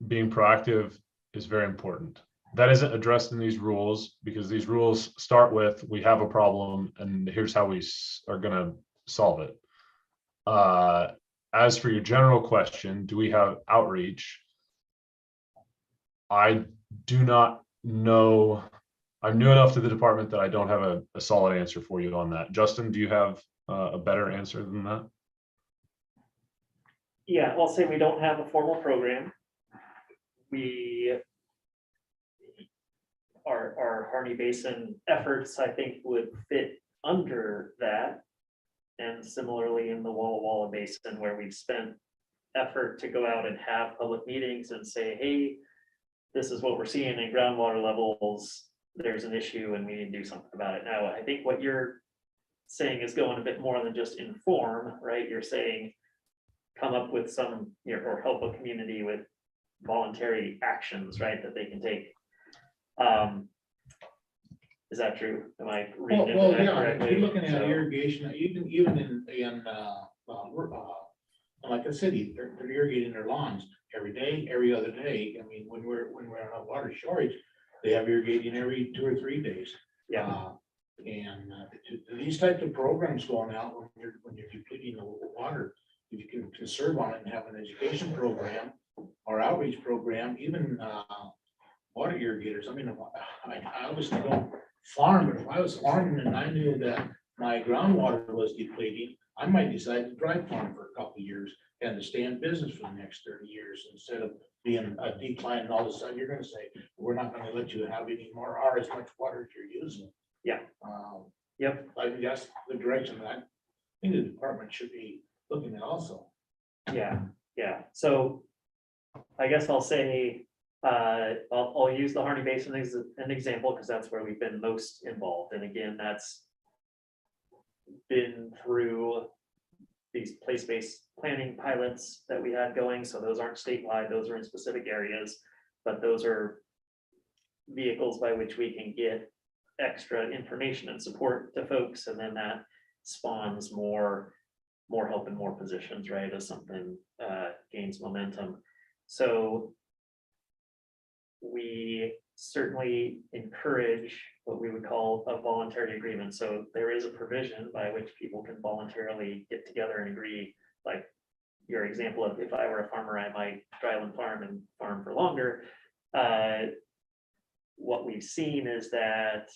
being proactive is very important. That isn't addressed in these rules because these rules start with, we have a problem and here's how we are going to solve it. As for your general question, do we have outreach? I do not know. I'm new enough to the department that I don't have a solid answer for you on that. Justin, do you have a better answer than that? Yeah, I'll say we don't have a formal program. Our Harney Basin efforts, I think, would fit under that. And similarly in the Walla Walla Basin, where we've spent effort to go out and have public meetings and say, hey, this is what we're seeing in groundwater levels. There's an issue and we need to do something about it. Now, I think what you're saying is going a bit more than just inform, right? You're saying come up with some, or help a community with voluntary actions, right, that they can take. Is that true? Am I Well, reading well, into that yeah, correctly? you're looking at So- irrigation, even like a city, they're irrigating their lawns every day, every other day. I mean, when we're on a water shortage, they have irrigating every 2 or 3 days. Yeah, These types of programs going out when you're depleting the water, if you can conserve on it and have an education program or outreach program, even water irrigators. I mean, I obviously don't farm, but if I was farming and I knew that my groundwater was depleting, I might decide to dry farm for a couple of years and to stay in business for the next 30 years instead of being a decline and all of a sudden you're gonna say, we're not gonna let you have any more or as much water as you're using. Yeah. Yep. I think that's the direction that I think the department should be looking at also. yeah. So I guess I'll say, I'll use the Harney Basin as an example, because that's where we've been most involved. And again, that's been through these place-based planning pilots that we had going. So those aren't statewide, those are in specific areas, but those are vehicles by which we can get extra information and support to folks. And then that spawns more help in more positions, right? As something gains momentum. So we certainly encourage what we would call a voluntary agreement. So there is a provision by which people can voluntarily get together and agree, like your example of if I were a farmer, I might dryland farm and farm for longer. What we've seen is that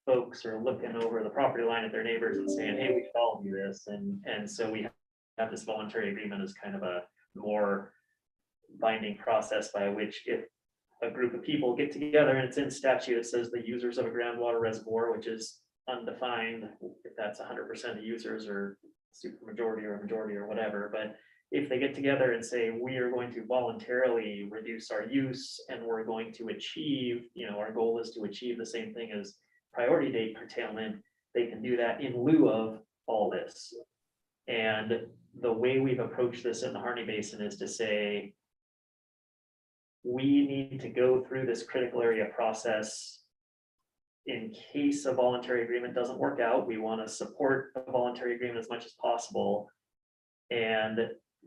folks are looking over the property line at their neighbors and saying, hey, we should all do this. And so we have this voluntary agreement as kind of a more binding process by which if a group of people get together and it's in statute, it says the users of a groundwater reservoir, which is undefined, if that's 100% of users or super majority or a majority or whatever. But if they get together and say, we are going to voluntarily reduce our use and we're going to achieve, our goal is to achieve the same thing as priority date curtailment, they can do that in lieu of all this. And the way we've approached this in the Harney Basin is to say, we need to go through this critical area process. In case a voluntary agreement doesn't work out, we want to support a voluntary agreement as much as possible. And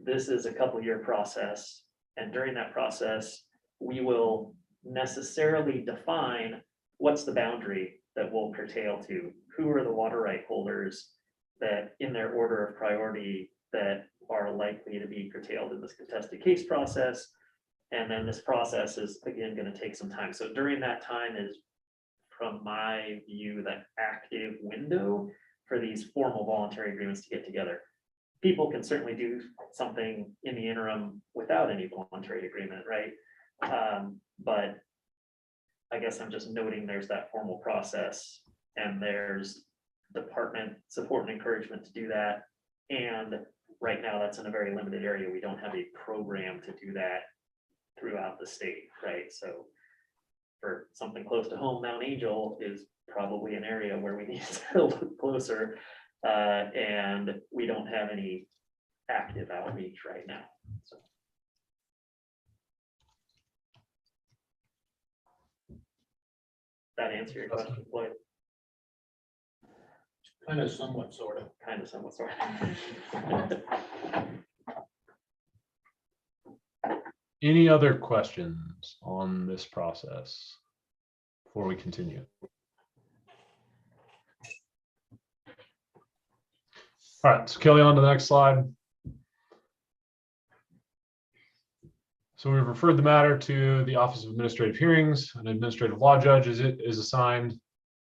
this is a couple-year process. And during that process, we will necessarily define what's the boundary that we'll curtail to, who are the water right holders that in their order of priority that are likely to be curtailed in this contested case process. And then this process is again going to take some time. So during that time is, from my view, that active window for these formal voluntary agreements to get together. People can certainly do something in the interim without any voluntary agreement, right? But I guess I'm just noting there's that formal process and there's department support and encouragement to do that. And right now that's in a very limited area. We don't have a program to do that throughout the state, right? So for something close to home, Mount Angel is probably an area where we need to look closer. And we don't have any active outreach right now. So. That answer your question, Floyd? Kind of somewhat, sort of. Kind of somewhat, sort of. Any other questions on this process before we continue? All right, so Kelly, on to the next slide. So we've referred the matter to the Office of Administrative Hearings. An administrative law judge is assigned,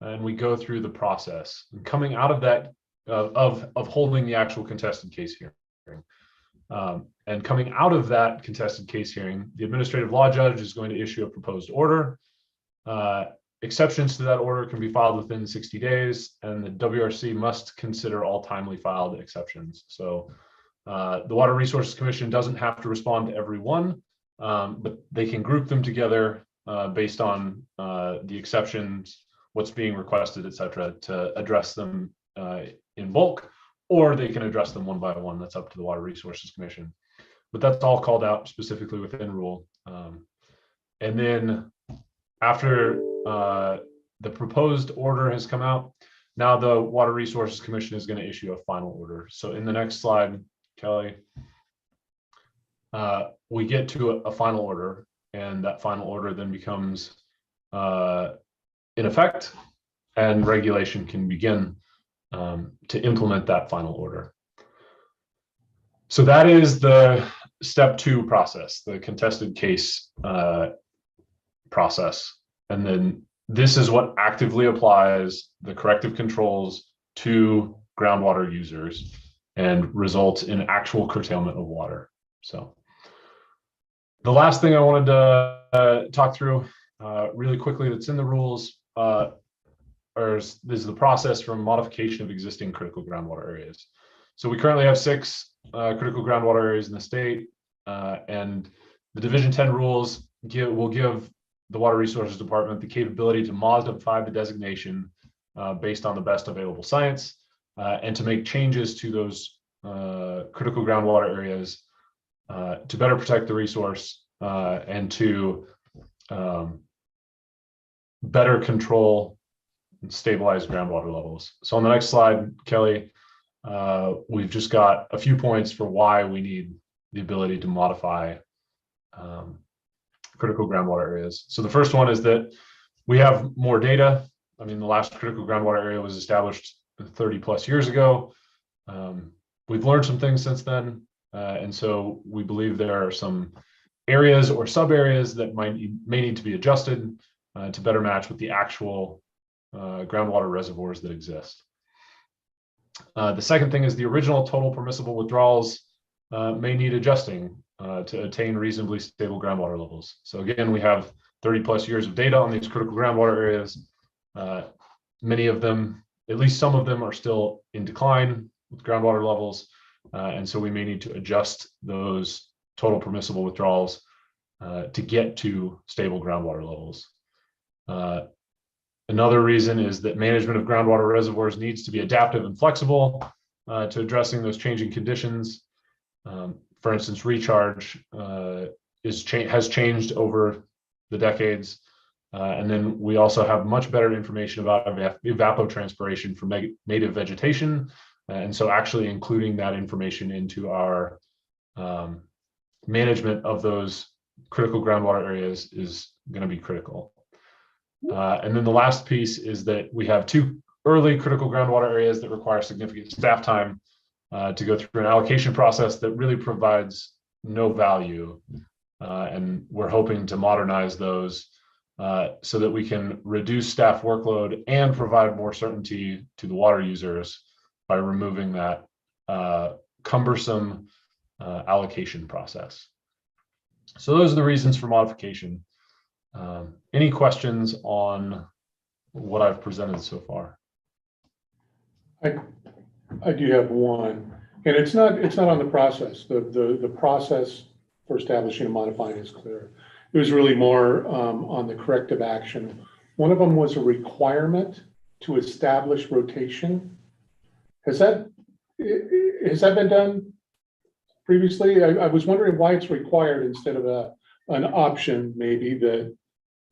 and we go through the process. And coming out of that, of holding the actual contested case hearing. And coming out of that contested case hearing, the administrative law judge is going to issue a proposed order. Exceptions to that order can be filed within 60 days, and the WRC must consider all timely filed exceptions. So the Water Resources Commission doesn't have to respond to every one, but they can group them together based on the exceptions, what's being requested, et cetera, to address them in bulk, or they can address them one by one. That's up to the Water Resources Commission. But that's all called out specifically within rule. And then after the proposed order has come out. Now the Water Resources Commission is going to issue a final order. So in the next slide, Kelly, we get to a final order, and that final order then becomes in effect, and regulation can begin to implement that final order. So that is the step 2 process, the contested case process. And then this is what actively applies the corrective controls to groundwater users and results in actual curtailment of water. So the last thing I wanted to talk through really quickly that's in the rules is the process from modification of existing critical groundwater areas. So we currently have 6 critical groundwater areas in the state, and the Division 10 rules will give the Water Resources Department the capability to modify the designation based on the best available science, and to make changes to those critical groundwater areas to better protect the resource and to better control and stabilize groundwater levels. So on the next slide, Kelly, we've just got a few points for why we need the ability to modify critical groundwater areas. So the first one is that we have more data. I mean, the last critical groundwater area was established 30 plus years ago. We've learned some things since then. And so we believe there are some areas or sub areas that may need to be adjusted to better match with the actual groundwater reservoirs that exist. The second thing is the original total permissible withdrawals may need adjusting to attain reasonably stable groundwater levels. So again, we have 30 plus years of data on these critical groundwater areas. Many of them, at least some of them, are still in decline with groundwater levels. And so we may need to adjust those total permissible withdrawals to get to stable groundwater levels. Another reason is that management of groundwater reservoirs needs to be adaptive and flexible to addressing those changing conditions. For instance, recharge has changed over the decades. And then we also have much better information about evapotranspiration from native vegetation. And so actually including that information into our management of those critical groundwater areas is going to be critical. And then the last piece is that we have 2 early critical groundwater areas that require significant staff time to go through an allocation process that really provides no value. And we're hoping to modernize those so that we can reduce staff workload and provide more certainty to the water users by removing that cumbersome allocation process. So those are the reasons for modification. Any questions on what I've presented so far? I do have one, and it's not on the process. The process for establishing and modifying is clear. It was really more on the corrective action. One of them was a requirement to establish rotation. Has that been done previously? I was wondering why it's required instead of an option, maybe that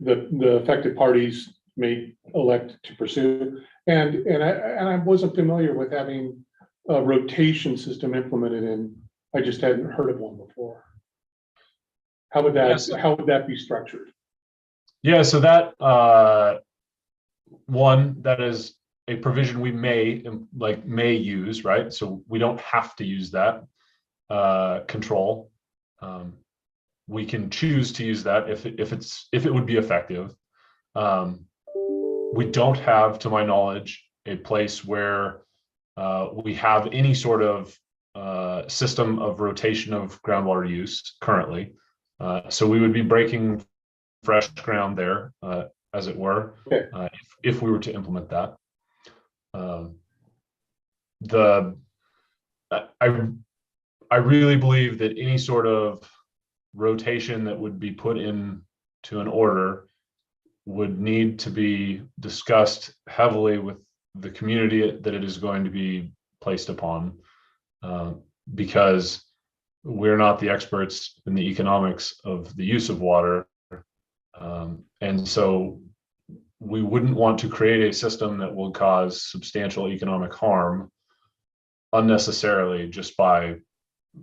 the affected parties may elect to pursue. And I wasn't familiar with having a rotation system implemented in. I just hadn't heard of one before. How would that be structured? Yeah, so that that is a provision we may use, right? So we don't have to use that control. We can choose to use that if it would be effective. We don't have, to my knowledge, a place where we have any sort of system of rotation of groundwater use currently. So we would be breaking fresh ground there, as it were, okay. If we were to implement that. I really believe that any sort of rotation that would be put into an order would need to be discussed heavily with the community that it is going to be placed upon, because we're not the experts in the economics of the use of water. And so we wouldn't want to create a system that will cause substantial economic harm unnecessarily just by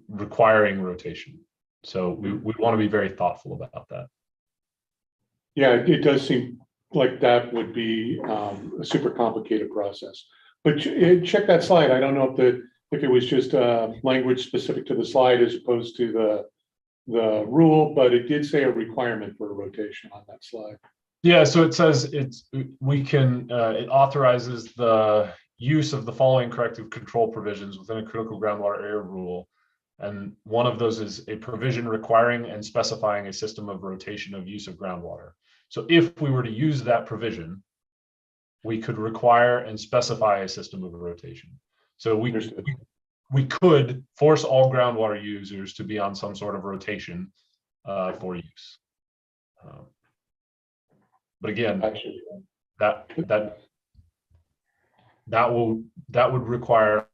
requiring rotation. So we want to be very thoughtful about that. Yeah, it does seem like that would be a super complicated process. But check that slide. I don't know if it was just language specific to the slide as opposed to the rule, but it did say a requirement for a rotation on that slide. Yeah, so it says it authorizes the use of the following corrective control provisions within a critical groundwater area rule. And one of those is a provision requiring and specifying a system of rotation of use of groundwater. So if we were to use that provision, we could require and specify a system of rotation. So we could force all groundwater users to be on some sort of rotation for use. But again, that would require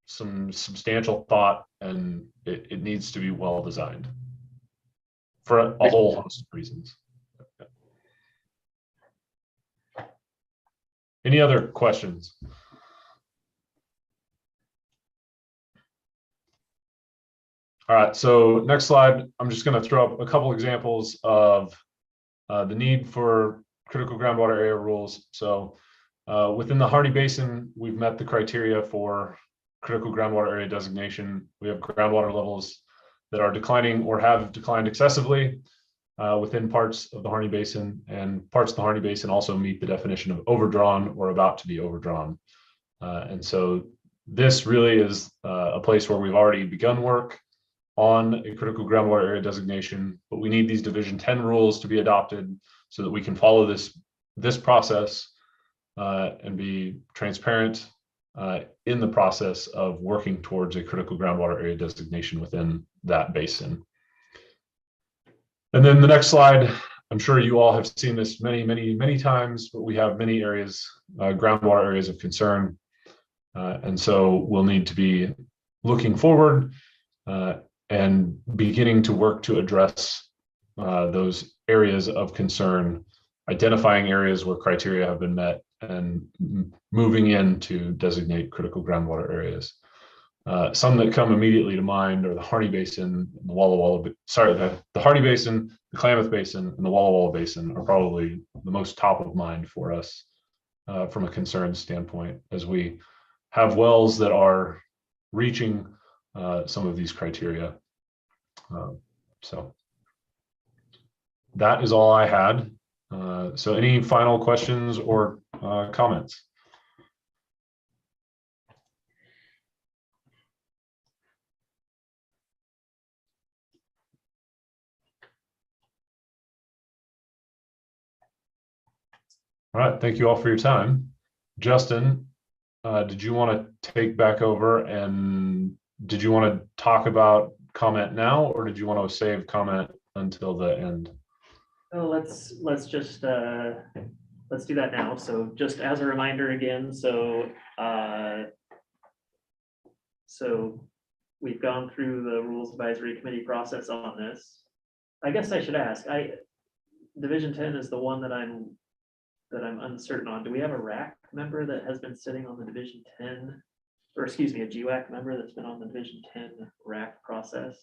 some substantial thought, and it needs to be well designed for a whole host of reasons. Any other questions? All right, so next slide, I'm just going to throw up a couple examples of the need for critical groundwater area rules. So within the Harney Basin, we've met the criteria for critical groundwater area designation. We have groundwater levels that are declining or have declined excessively within parts of the Harney Basin, and parts of the Harney Basin also meet the definition of overdrawn or about to be overdrawn. And so this really is a place where we've already begun work on a critical groundwater area designation, but we need these Division 10 rules to be adopted so that we can follow this process and be transparent in the process of working towards a critical groundwater area designation within that basin. And then the next slide, I'm sure you all have seen this many times, but we have many areas, groundwater areas of concern. And so we'll need to be looking forward and beginning to work to address those areas of concern, identifying areas where criteria have been met, and moving in to designate critical groundwater areas. Some that come immediately to mind are the Harney Basin, the the Harney Basin, the Klamath Basin, and the Walla Walla Basin are probably the most top of mind for us from a concern standpoint, as we have wells that are reaching some of these criteria. So that is all I had. So any final questions or comments? All right, thank you all for your time. Justin, did you want to take back over, and did you want to talk about comment now, or did you want to save comment until the end? Oh, let's just let's do that now. So just as a reminder again, so we've gone through the Rules Advisory Committee process on this. I guess I should ask, Division 10 is the one that I'm uncertain on. Do we have a RAC member that has been sitting on the Division 10, or excuse me, a GWAC member that's been on the Division 10 RAC process?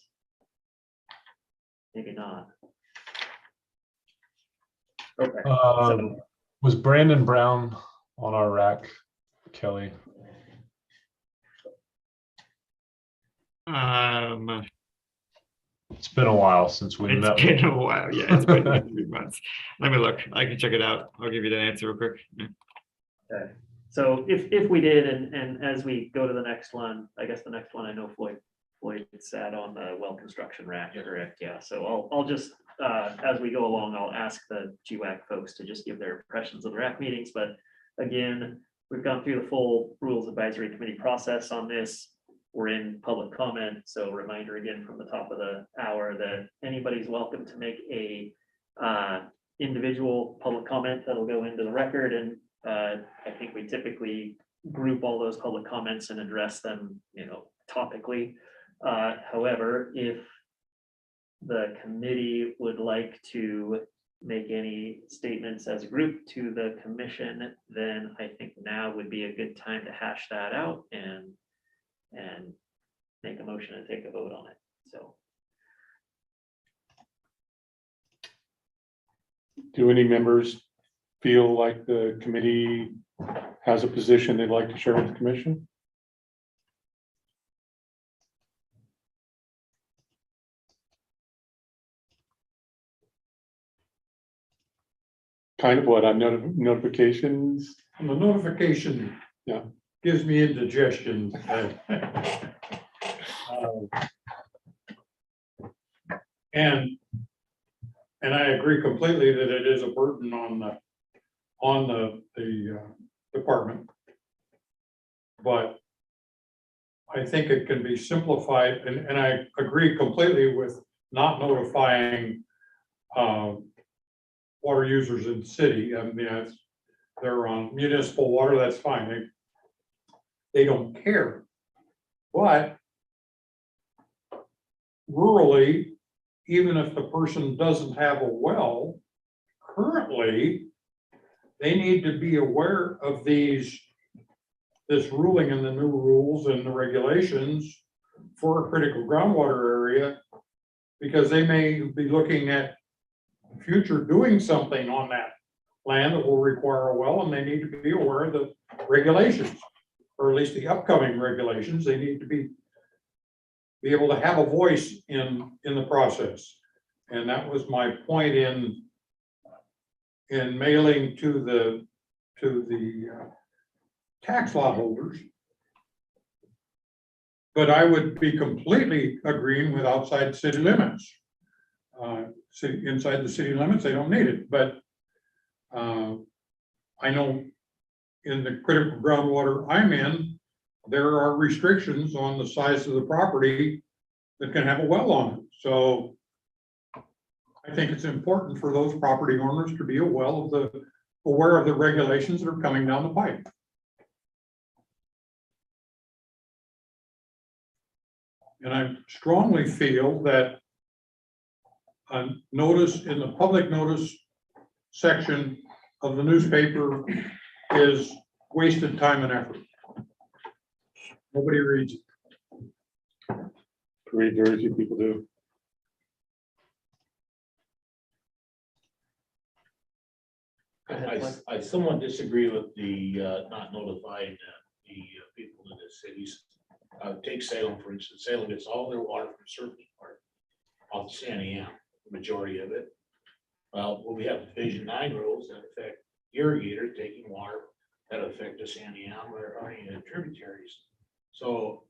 Maybe not. Okay. So, Was Brandon Brown on our RAC, Kelly? It's been a while since we met. It's been a while. Yeah, it's been like 3 months. Let me look. I can check it out. I'll give you the answer real quick. okay. So if we did, and as we go to the next one, I guess the next one, I know Floyd sat on the well construction rack, correct? Yeah. So I'll just as we go along, I'll ask the GWAC folks to just give their impressions of the RAC meetings. But again, we've gone through the full Rules Advisory Committee process on this. We're in public comment. So reminder again from the top of the hour that anybody's welcome to make a individual public comment that'll go into the record. And I think we typically group all those public comments and address them, topically. However, if the committee would like to make any statements as a group to the commission, then I think now would be a good time to hash that out and make a motion and take a vote on it. So Do any members feel like the committee has a position they'd like to share with the commission? Kind of what, on notifications? And the notification. Yeah. Gives me indigestion. And I agree completely that it is a burden on the department. But I think it can be simplified, and I agree completely with not notifying water users in the city. I mean, if they're on municipal water, that's fine. They don't care. But rurally, even if the person doesn't have a well, currently, they need to be aware of this ruling and the new rules and the regulations for a critical groundwater area, because they may be looking at future doing something on that land that will require a well, and they need to be aware of the regulations, or at least the upcoming regulations. They need to be able to have a voice in the process. And that was my point in mailing to the tax law holders. But I would be completely agreeing with outside city limits. Inside the city limits, they don't need it, but I know in the critical groundwater I'm in, there are restrictions on the size of the property that can have a well on it. So I think it's important for those property owners to be aware of the regulations that are coming down the pipe. And I strongly feel that a notice in the public notice section of the newspaper is wasted time and effort. Nobody reads it. Very few people do. I somewhat disagree with the not notifying the people in the cities. Take Salem, for instance. Salem gets all their water from surface water off the San Am, the majority of it. Well, we have Division 9 rules that affect irrigators taking water that affect the San Am or any of the tributaries. So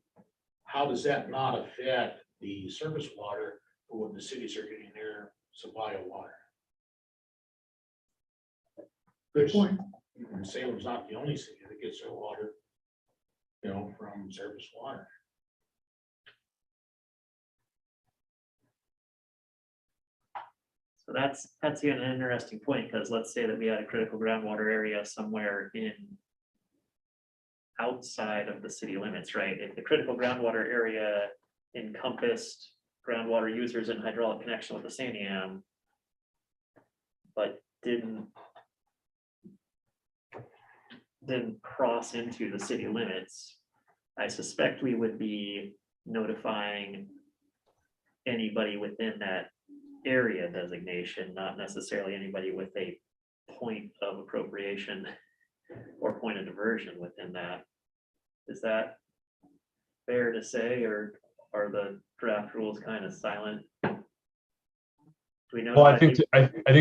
how does that not affect the surface water for when the cities are getting their supply of water? Good point. And Salem's not the only city that gets their water, from surface water. So that's an interesting point, because let's say that we had a critical groundwater area somewhere outside of the city limits, right? If the critical groundwater area encompassed groundwater users in hydraulic connection with the San Am, but didn't cross into the city limits, I suspect we would be notifying anybody within that area designation, not necessarily anybody with a point of appropriation or point of diversion within that. Is that fair to say, or are the draft rules kind of silent? Do we know? Well, I think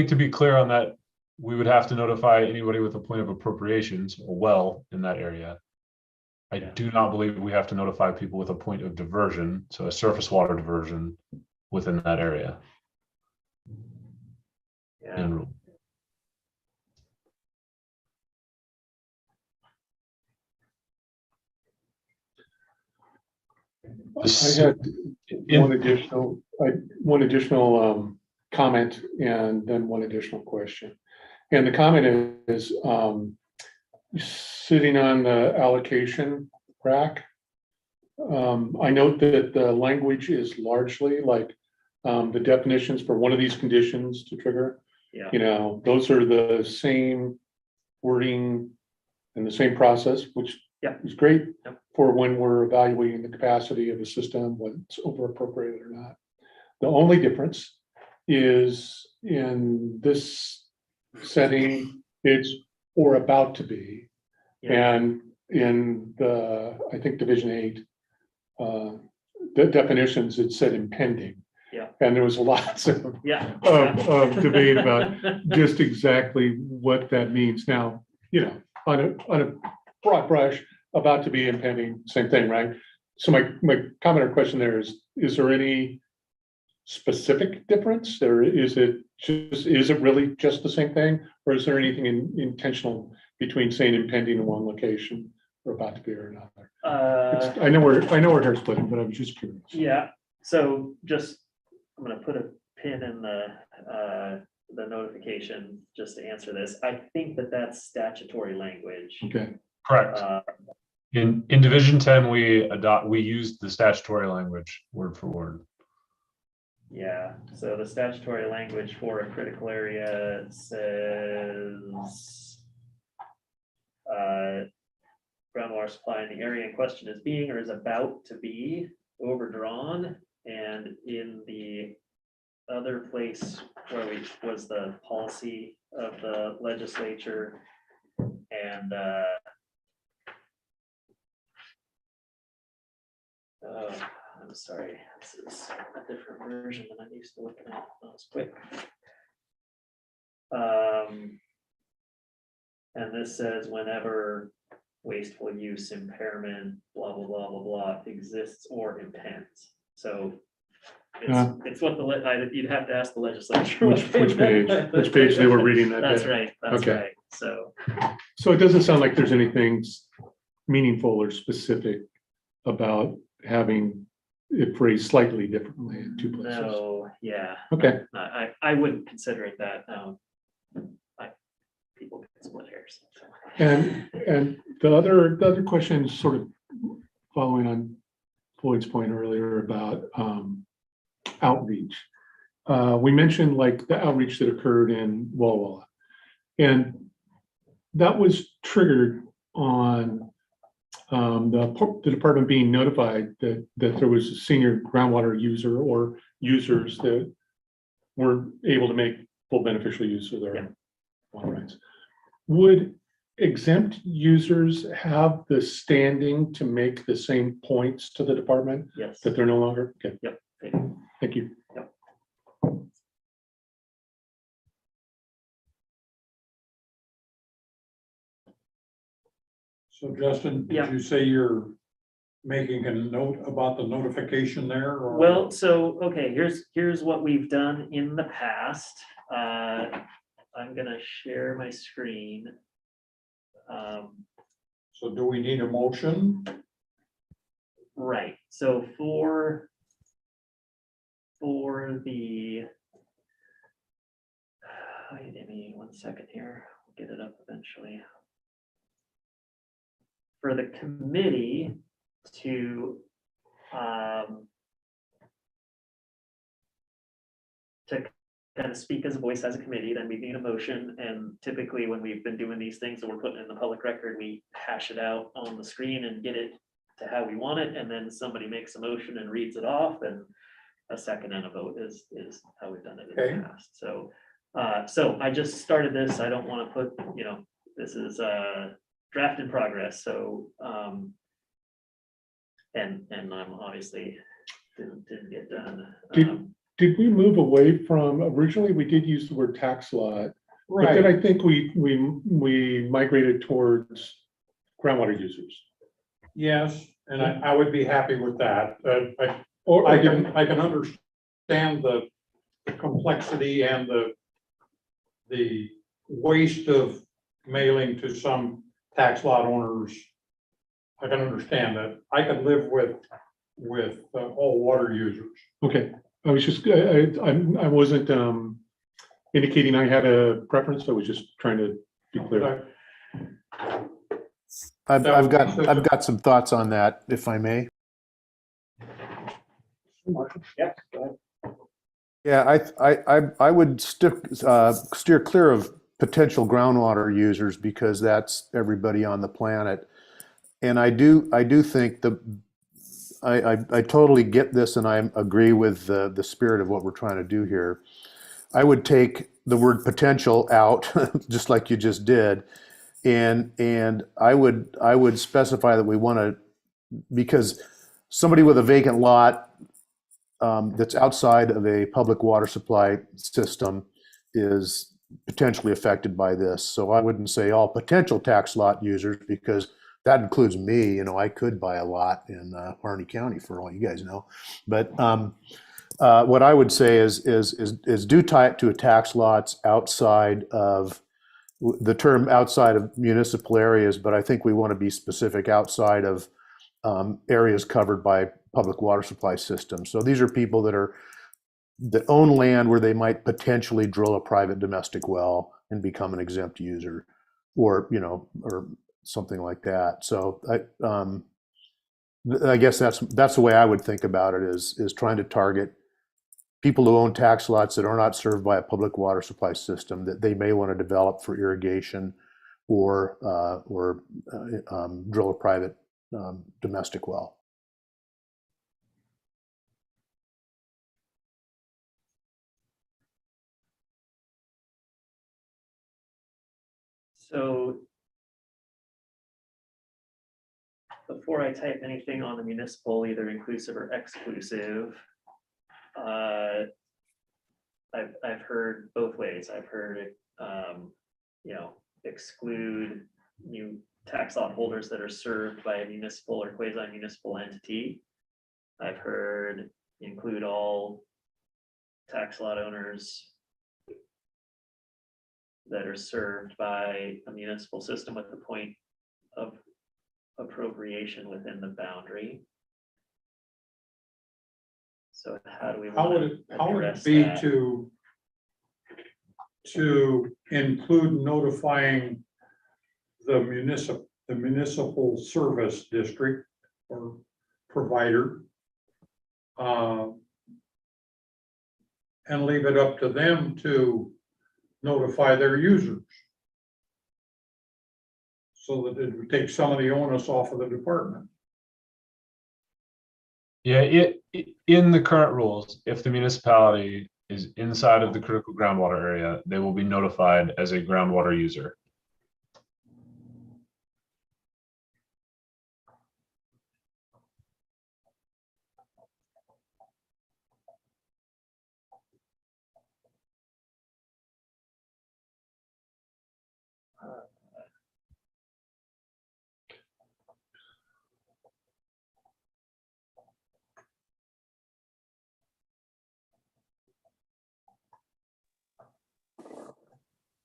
to be clear on that, we would have to notify anybody with a point of appropriations, a well in that area. I do not believe we have to notify people with a point of diversion, so a surface water diversion within that area. Yeah. In rule. I had one additional comment and then one additional question. And the comment is sitting on the allocation rack. I note that the language is largely like the definitions for one of these conditions to trigger Yeah. You know, those are the same wording and the same process, which Yeah. is great Yep. for when we're evaluating the capacity of a system, whether it's over appropriated or not. The only difference is in this setting, it's or about to be. Yeah. And in the, I think Division 8, the definitions, it said impending. Yeah. And there was lots of Yeah. of debate about just exactly what that means. Now, you know, on a broad brush, about to be impending, same thing, right? So my comment or question there is there any specific difference, or is it really just the same thing? Or is there anything intentional between saying impending in one location or about to be or another? I know we're hair splitting, but I was just curious. Yeah, so just, I'm gonna put a pin in the notification just to answer this. I think that that's statutory language. Okay, Correct. In Division 10, we used the statutory language word for word. Yeah, so the statutory language for a critical area says groundwater supply in the area in question is being or is about to be overdrawn. And in the other place where was the policy of the legislature, and I'm sorry, this is a different version than I'm used to looking at. That was quick. And this says whenever wasteful use, impairment, blah, blah, blah, blah, blah, exists or impends. So it's what you'd have to ask the legislature. which page they were reading that That's day. right, that's Okay. right. So it doesn't sound like there's anything meaningful or specific about having it phrased slightly differently in two places. No, yeah, Okay, I wouldn't consider it that. People can split hairs. So. and the other question is sort of following on Floyd's point earlier about outreach. We mentioned like the outreach that occurred in Walla Walla, and that was triggered on the department being notified that there was a senior groundwater user or users that were able to make full beneficial use of their water rights. Would exempt users have the standing to make the same points to the department Yes. that they're no longer? Okay. Yep. Thank you. Yep. So Justin, Yeah. did you say you're making a note about the notification there? Or? Well, so, okay, here's what we've done in the past. I'm gonna share my screen. So do we need a motion? Right, so for the, give me 1 second here, we'll get it up eventually. For the committee to kind of speak as a voice as a committee, then we need a motion. And typically when we've been doing these things that we're putting in the public record, we hash it out on the screen and get it to how we want it. And then somebody makes a motion and reads it off, and a second and a vote is how we've done it in the past. So so I just started this. I don't want to put, this is a draft in progress. So and I'm obviously didn't get done. Did we move away from, originally we did use the word tax lot, but then I think we migrated towards groundwater users. Yes, and I would be happy with that. Or I didn't, can understand the complexity and the waste of mailing to some tax lot owners. I can understand that. I could live with all water users. okay, I was just, I wasn't indicating I had a preference, I was just trying to be clear. I've got some thoughts on that, if I may. Yeah, go ahead. Yeah, I would steer clear of potential groundwater users because that's everybody on the planet. And I do think I totally get this, and I agree with the spirit of what we're trying to do here. I would take the word potential out, just like you just did, and I would specify that we want to, because somebody with a vacant lot that's outside of a public water supply system is potentially affected by this. So I wouldn't say all potential tax lot users, because that includes me. You know, I could buy a lot in Harney County for all you guys know. But what I would say is do tie it to a tax lots outside of the term outside of municipal areas, but I think we want to be specific outside of areas covered by public water supply systems. So these are people that own land where they might potentially drill a private domestic well and become an exempt user, or or something like that. So I guess that's the way I would think about it, is trying to target people who own tax lots that are not served by a public water supply system that they may want to develop for irrigation or drill a private domestic well. So before I type anything on the municipal, either inclusive or exclusive, I've heard both ways. I've heard, exclude new tax lot holders that are served by a municipal or quasi-municipal entity. I've heard include all tax lot owners that are served by a municipal system with the point of appropriation within the boundary. So how do we How want would to how would it address be that? to include notifying the municipal service district or provider, and leave it up to them to notify their users, so that it would take some of the onus off of the department? Yeah, in the current rules, if the municipality is inside of the critical groundwater area, they will be notified as a groundwater user.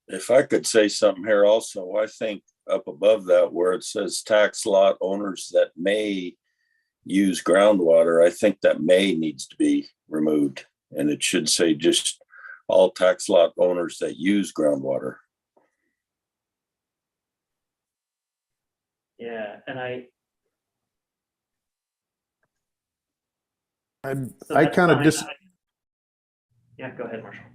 If I could say something here also, I think up above that where it says tax lot owners that may use groundwater, I think that may needs to be removed. And it should say just all tax lot owners that use groundwater. Yeah, and I that's kind of fine. Yeah, go ahead, Marshall.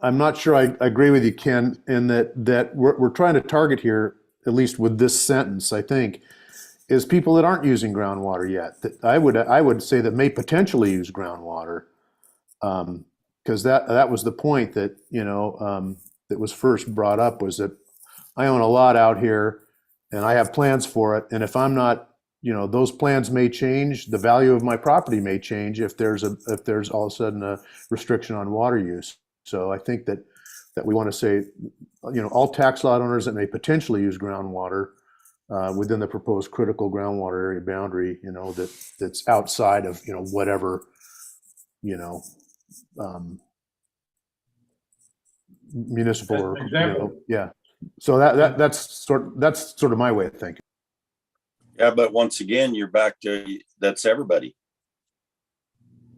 I'm not sure I agree with you, Ken, in that we're trying to target here, at least with this sentence, I think, is people that aren't using groundwater yet. That I would say that may potentially use groundwater, because that was the point that that was first brought up, was that I own a lot out here and I have plans for it, and if I'm not, those plans may change, the value of my property may change if there's all of a sudden a restriction on water use. So I think that we want to say, all tax lot owners that may potentially use groundwater within the proposed critical groundwater area boundary, that's outside of, whatever, municipal As or, an example. yeah. So that's sort of my way of thinking. Yeah, but once again, you're back to, that's everybody.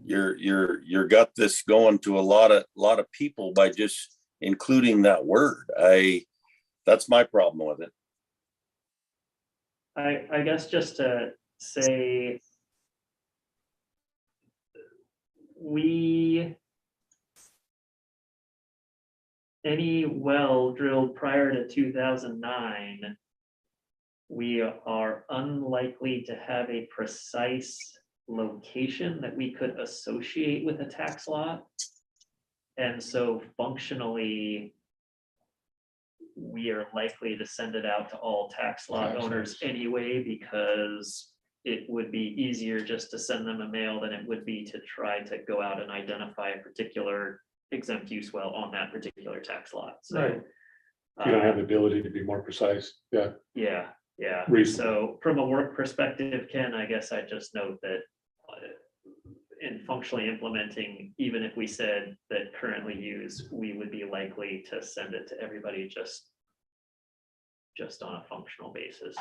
You're got this going to a lot of people by just including that word. That's my problem with it. I guess just to say any well drilled prior to 2009, we are unlikely to have a precise location that we could associate with a tax lot. And so functionally, we are likely to send it out to all tax lot owners anyway, because it would be easier just to send them a mail than it would be to try to go out and identify a particular exempt use well on that particular tax lot. So Right. You don't have the ability to be more precise. Yeah. Yeah. Reason. So from a work perspective, Ken, I guess I just note that in functionally implementing, even if we said that currently use, we would be likely to send it to everybody just on a functional basis.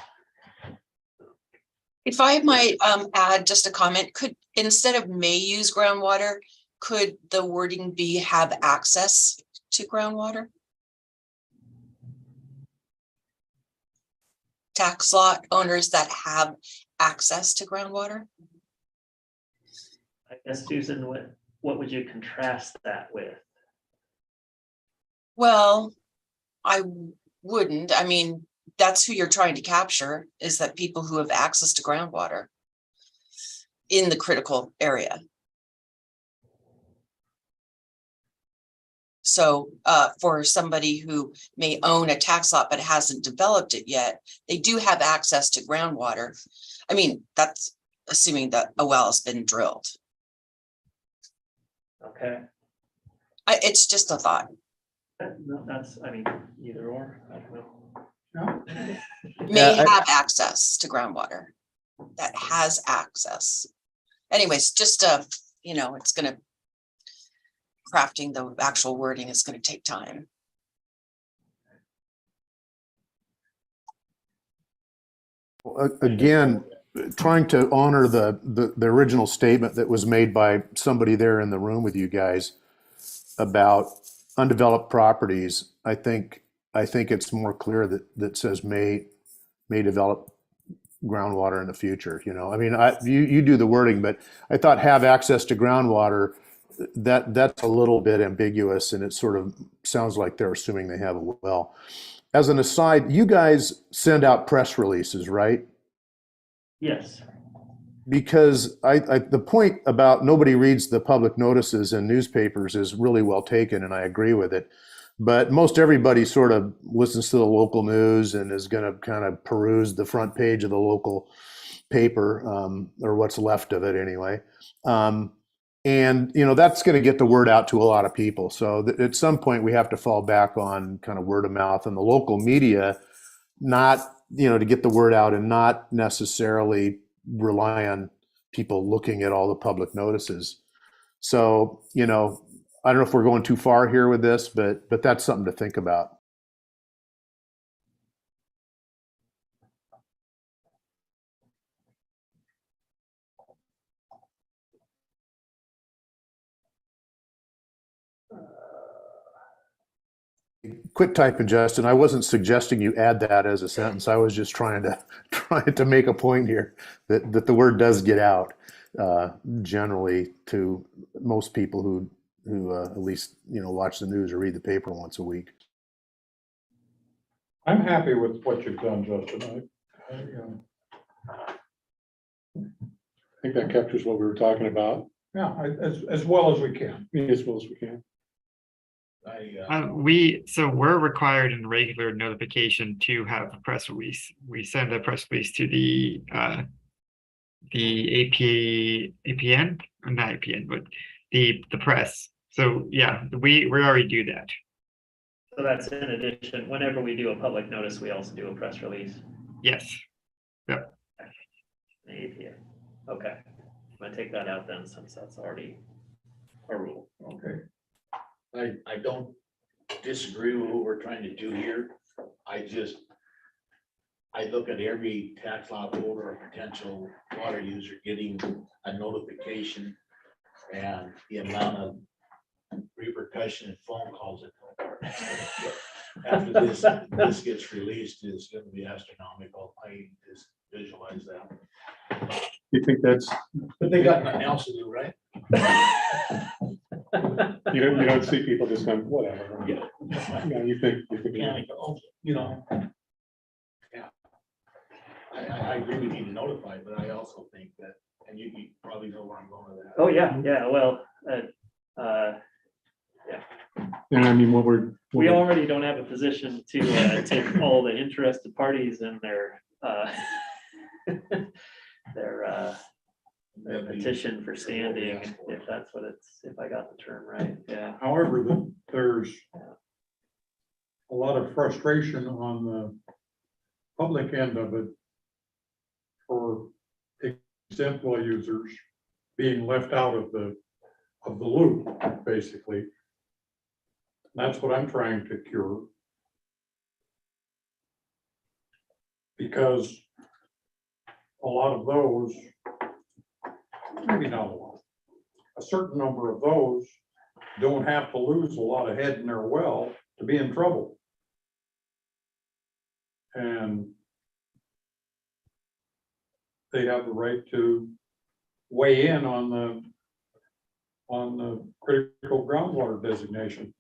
If I might add just a comment, could, instead of may use groundwater, could the wording be have access to groundwater? Tax lot owners that have access to groundwater? I guess, Susan, what would you contrast that with? Well, I wouldn't. I mean, that's who you're trying to capture, is that people who have access to groundwater in the critical area. So for somebody who may own a tax lot but hasn't developed it yet, they do have access to groundwater. I mean, that's assuming that a well has been drilled. Okay, It's just a thought. no, that's, I mean, either or, I don't know. May have access to groundwater, that has access. Anyways, just you know, it's gonna, crafting the actual wording is gonna take time. Again, trying to honor the original statement that was made by somebody there in the room with you guys about undeveloped properties. I think it's more clear that says may develop groundwater in the future. You know, I mean, you do the wording, but I thought have access to groundwater, that's a little bit ambiguous, and it sort of sounds like they're assuming they have a well. As an aside, you guys send out press releases, right? Yes. Because the point about nobody reads the public notices in newspapers is really well taken, and I agree with it. But most everybody sort of listens to the local news and is going to kind of peruse the front page of the local paper, or what's left of it anyway. And, you know, that's going to get the word out to a lot of people. So at some point we have to fall back on kind of word of mouth and the local media, not, you know, to get the word out and not necessarily rely on people looking at all the public notices. So, you know, I don't know if we're going too far here with this, but that's something to think about. Quit typing, Justin. I wasn't suggesting you add that as a sentence. I was just trying to make a point here that the word does get out generally to most people who at least, you know, watch the news or read the paper once a week. I'm happy with what you've done, Justin. I think that captures what we were talking about. Yeah, as well as we can. As well as we can. We're required in regular notification to have a press release. We send a press release to the APN, or not APN, but the press. So yeah, we already do that. So that's in addition, whenever we do a public notice, we also do a press release. Yes. Yep. APN. Okay, I'm gonna take that out then, since that's already a rule. Okay. I don't disagree with what we're trying to do here. I look at every tax lot holder or potential water user getting a notification, and the amount of repercussion and phone calls after this gets released is going to be astronomical. I just visualize that. You think that's, But they got nothing else to do, right? You don't see people just going, whatever. Yeah. Yeah, you think, Yeah, oh, you know. Yeah. I agree we need to notify, but I also think that, and you probably know where I'm going with that. Oh, yeah, yeah, well, and I mean, what we already don't have a position to take all the interested parties and their their petition for standing, if that's what it's, if I got the term right, yeah. However, there's a lot of frustration on the public end of it for exempt well users being left out of the loop, basically. That's what I'm trying to cure. Because a lot of those, maybe not a lot, a certain number of those don't have to lose a lot of head in their well to be in trouble. And they have the right to weigh in on the critical groundwater designation.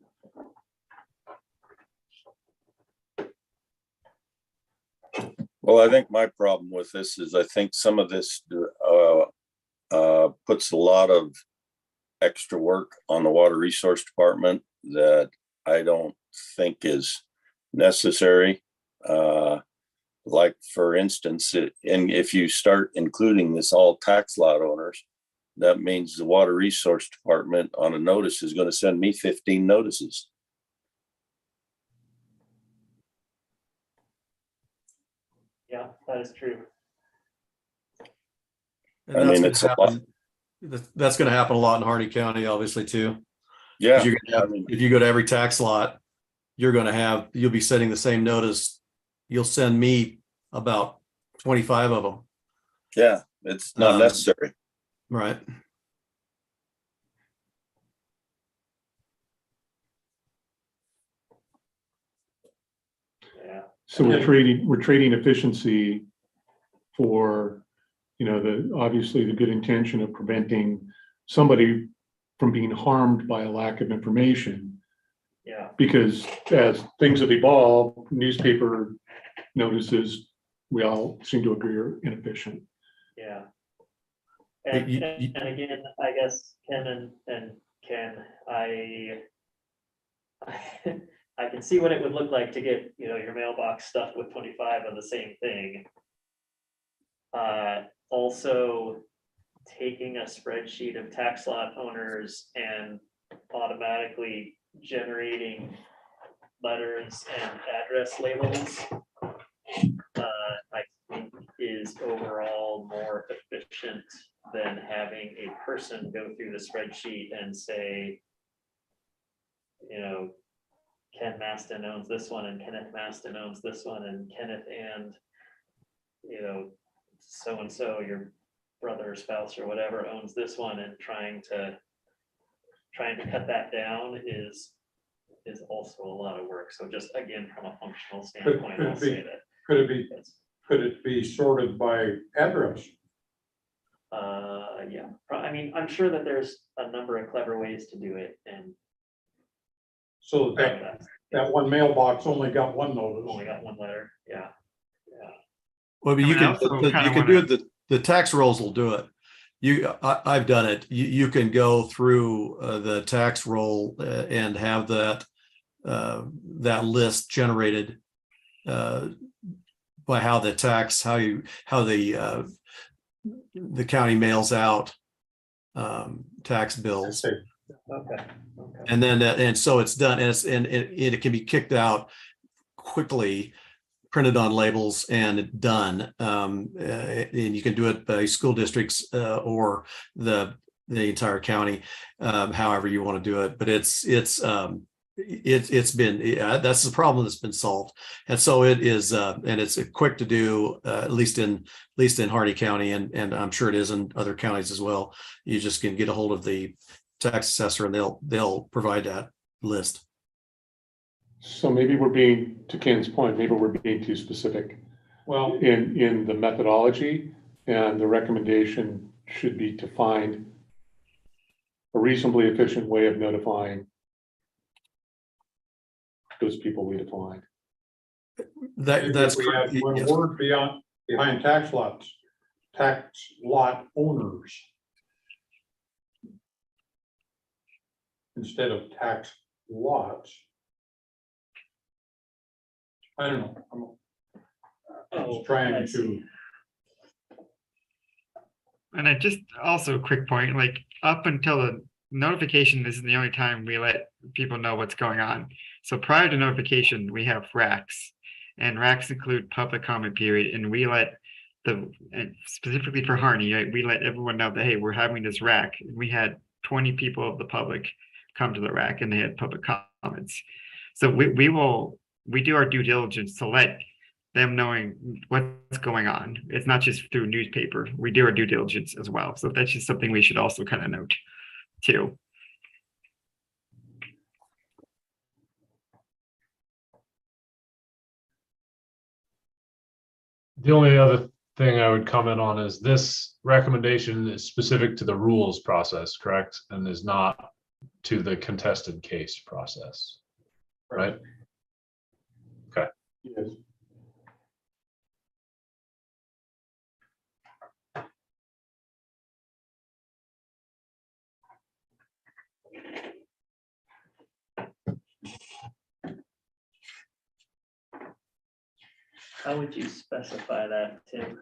Well, I think my problem with this is I think some of this puts a lot of extra work on the water resource department that I don't think is necessary. Like for instance, and if you start including this all tax lot owners, that means the water resource department on a notice is going to send me 15 notices. Yeah, that is true. And I that's mean, gonna it's a lot. happen. That's gonna happen a lot in Harney County, obviously, too. 'Cause Yeah, you're gonna have- I mean, if you go to every tax lot, you'll be sending the same notice. You'll send me about 25 of them. yeah, it's not Um, necessary. Right. Yeah, So we're trading efficiency for, obviously the good intention of preventing somebody from being harmed by a lack of information. yeah, Because as things have evolved, newspaper notices, we all seem to agree are inefficient. yeah. And, You- and again, I guess Ken and Ken, I can see what it would look like to get, your mailbox stuffed with 25 of the same thing. Also taking a spreadsheet of tax lot owners and automatically generating letters and address labels, I think is overall more efficient than having a person go through the spreadsheet and say, Ken Maston owns this one and Kenneth Maston owns this one and Kenneth and, so-and-so, your brother or spouse or whatever owns this one, and trying to cut that down is also a lot of work. So just again, from a functional standpoint, I'll say that. Could it be sorted by address? Yeah, I mean, I'm sure that there's a number of clever ways to do it, and So that one mailbox only got one notice. only got one letter, yeah. Well, but I you mean, I can, also you kinda can do wanna- it, the tax rolls will do it. I've done it. You can go through the tax roll and have that list generated by how the county mails out tax bills. Okay. And then, and so it's done, and it can be kicked out quickly, printed on labels and done. And you can do it by school districts or the entire county, however you want to do it. But it's been, that's the problem that's been solved. And so it is, and it's quick to do, at least in Harney County, and I'm sure it is in other counties as well. You just can get a hold of the tax assessor and they'll provide that list. So maybe we're being, to Ken's point, maybe we're being too specific Well, in the methodology, and the recommendation should be to find a reasonably efficient way of notifying those people we defined. That's We correct. have one Yes. word behind tax lot owners. Instead of tax lots. I don't know. I'm just trying I to, see. And I just also a quick point, like up until the notification, this is the only time we let people know what's going on. So prior to notification, we have racks, and racks include public comment period, and we let and specifically for Harney, right, we let everyone know that, hey, we're having this rack. And we had 20 people of the public come to the rack and they had public comments. So we do our due diligence to let them knowing what's going on. It's not just through newspaper. We do our due diligence as well. So that's just something we should also kind of note too. The only other thing I would comment on is this recommendation is specific to the rules process, correct? And is not to the contested case process, right? Yes. How would you specify that, Tim?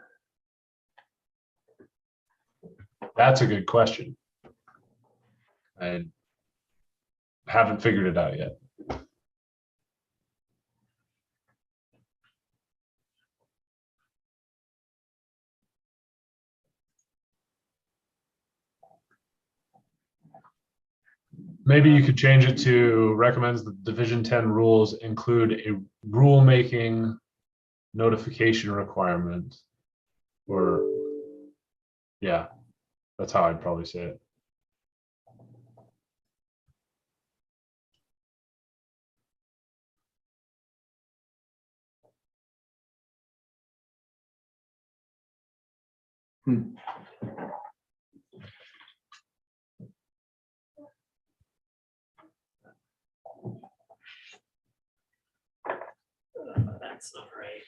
That's a good question. I haven't figured it out yet. Maybe you could change it to recommends the Division 10 rules include a rulemaking notification requirement. Or, yeah, that's how I'd probably say it. That's not right.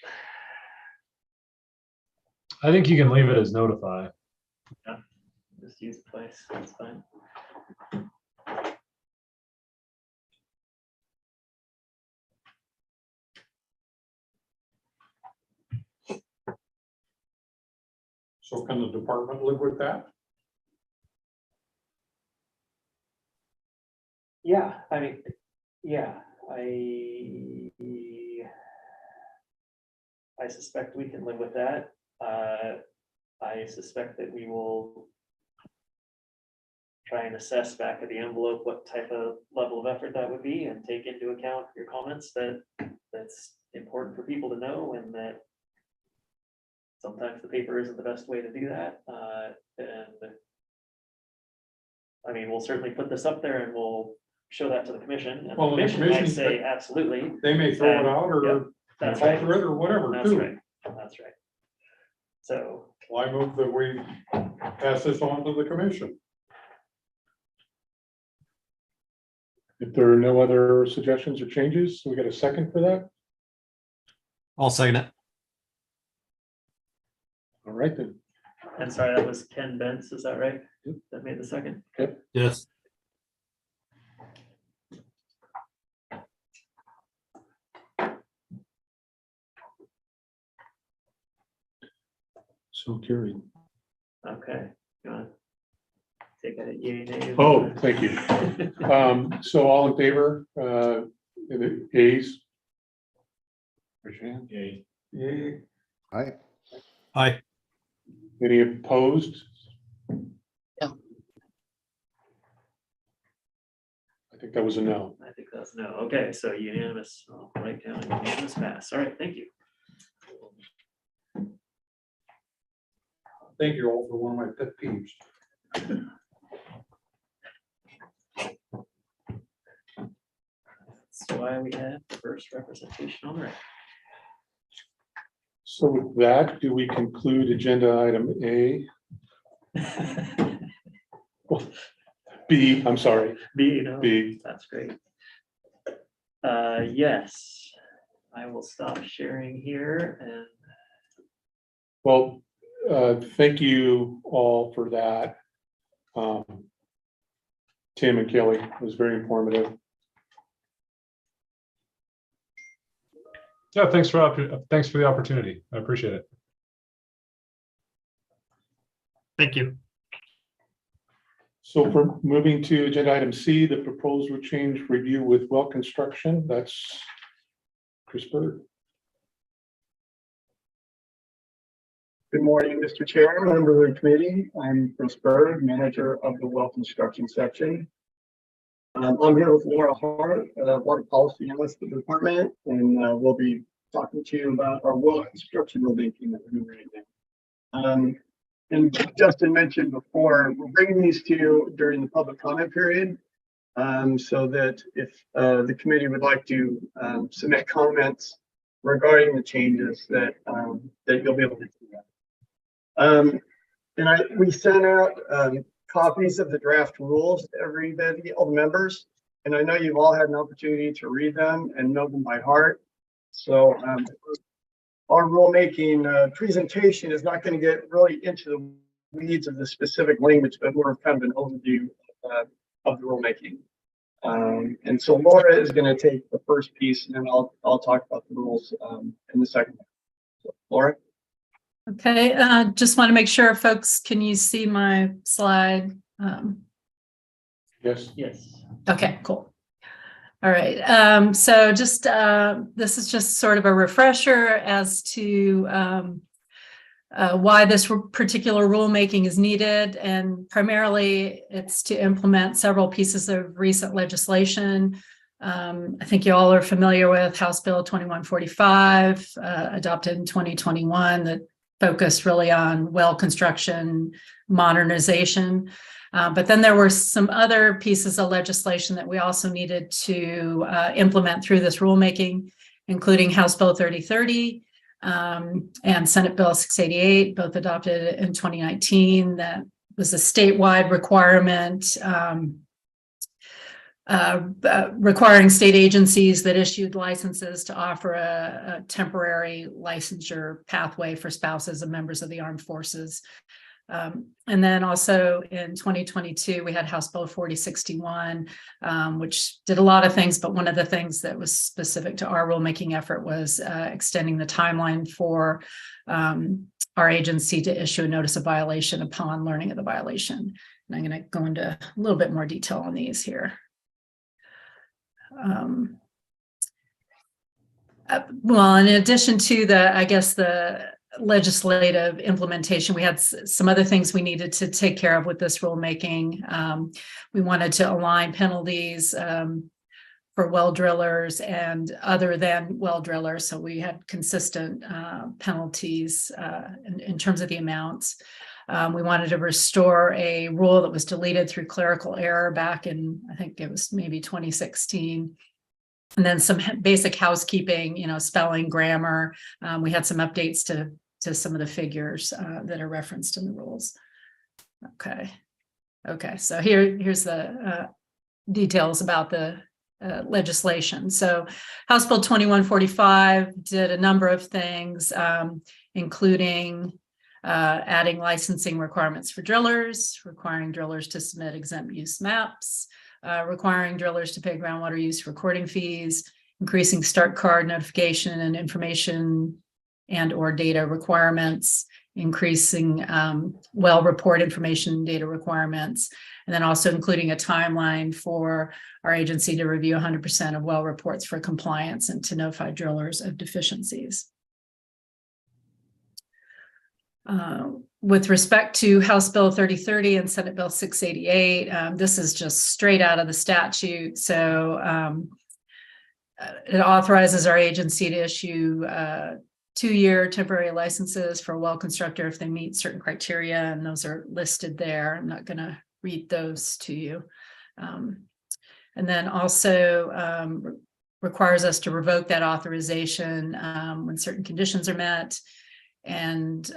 I think you can leave it as notify. Just use place, that's fine. so can the department live with that? Yeah, I mean, yeah, I suspect we can live with that. I suspect that we will try and assess back at the envelope what type of level of effort that would be and take into account your comments that's important for people to know, and that sometimes the paper isn't the best way to do that. And I mean, we'll certainly put this up there and we'll show that to the commission. And the Well, the commission might commission- say, absolutely, They may throw it out Yep, or that's right, alter it or whatever that's too. right, that's right. So, Well, I move that we pass this on to the commission. If there are no other suggestions or changes, we got a second for that? I'll second it. All right then. and sorry, that was Ken Bentz, is that right? That made the second? Yes. So carried. Okay. You wanna take a yay, nay? Oh, thank you. So all in favor, the ayes? Raise your hand. Yay. Yay. Aye. Aye. Any opposed? No. I think that was a no. I think that's no. Okay, so unanimous, I'll write down unanimous pass. All right, thank you. Thank you all for one of my pet peeves. That's why we had first representation on the right. So with that, do we conclude agenda item A? B, I'm sorry, B, no, B. that's great. Yes, I will stop sharing here and Well, thank you all for that. Tim and Kelly, it was very informative. Yeah, thanks for the opportunity. I appreciate it. Thank you. So for moving to agenda item C, the proposed route change review with well construction, that's Chris Bird. Good morning, Mr. Chair, member of the committee. I'm Chris Bird, manager of the well construction section. I'm here with Laura Hart, water policy analyst at the department, and we'll be talking to you about our well construction rulemaking that we're doing right now. And Justin mentioned before, we're bringing these to you during the public comment period, so that if the committee would like to submit comments regarding the changes that you'll be able to do that. We sent out copies of the draft rules to everybody, all the members, and I know you've all had an opportunity to read them and know them by heart. So our rulemaking presentation is not going to get really into the weeds of the specific language, but more of kind of an overview of the rulemaking. And so Laura is going to take the first piece, and then I'll talk about the rules in the second. So, Laura. Okay, just want to make sure, folks, can you see my slide? Yes. yes. Okay, cool. All right, so just this is just sort of a refresher as to why this particular rulemaking is needed, and primarily it's to implement several pieces of recent legislation. I think you all are familiar with House Bill 2145, adopted in 2021, that focused really on well construction modernization. But then there were some other pieces of legislation that we also needed to implement through this rulemaking, including House Bill 3030 and Senate Bill 688, both adopted in 2019. That was a statewide requirement requiring state agencies that issued licenses to offer a temporary licensure pathway for spouses of members of the armed forces. And then also in 2022, we had House Bill 4061, which did a lot of things, but one of the things that was specific to our rulemaking effort was extending the timeline for our agency to issue a notice of violation upon learning of the violation. And I'm going to go into a little bit more detail on these here. Well, in addition to the legislative implementation, we had some other things we needed to take care of with this rulemaking. We wanted to align penalties for well drillers and other than well drillers, so we had consistent penalties in terms of the amounts. We wanted to restore a rule that was deleted through clerical error back in, I think it was maybe 2016. And then some basic housekeeping, spelling, grammar. We had some updates to some of the figures that are referenced in the rules. Okay, so here's the details about the legislation. So House Bill 2145 did a number of things, including adding licensing requirements for drillers, requiring drillers to submit exempt use maps, requiring drillers to pay groundwater use recording fees, increasing start card notification and information and/or data requirements, increasing well report information and data requirements, and then also including a timeline for our agency to review 100% of well reports for compliance and to notify drillers of deficiencies. With respect to House Bill 3030 and Senate Bill 688, this is just straight out of the statute. So it authorizes our agency to issue 2-year temporary licenses for a well constructor if they meet certain criteria, and those are listed there. I'm not going to read those to you. And then also requires us to revoke that authorization when certain conditions are met, and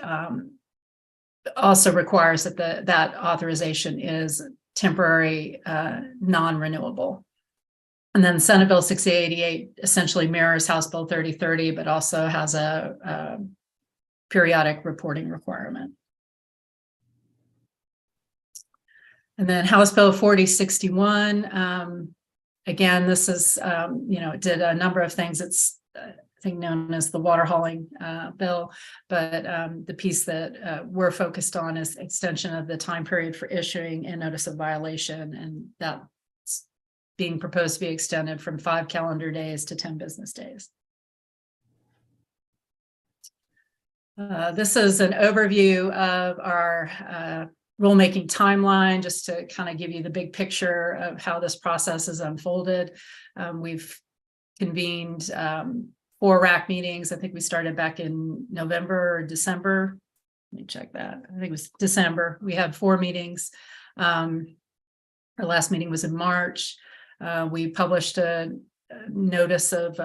also requires that that authorization is temporary non-renewable. And then Senate Bill 6088 essentially mirrors House Bill 3030, but also has a periodic reporting requirement. And then House Bill 4061, again, this is, it did a number of things. It's, I think, known as the water hauling bill, but the piece that we're focused on is extension of the time period for issuing a notice of violation, and that's being proposed to be extended from 5 calendar days to 10 business days. This is an overview of our rulemaking timeline, just to kind of give you the big picture of how this process is unfolded. We've convened 4 RAC meetings. I think we started back in November or December. Let me check that. I think it was December. We had 4 meetings. Our last meeting was in March. We published a notice of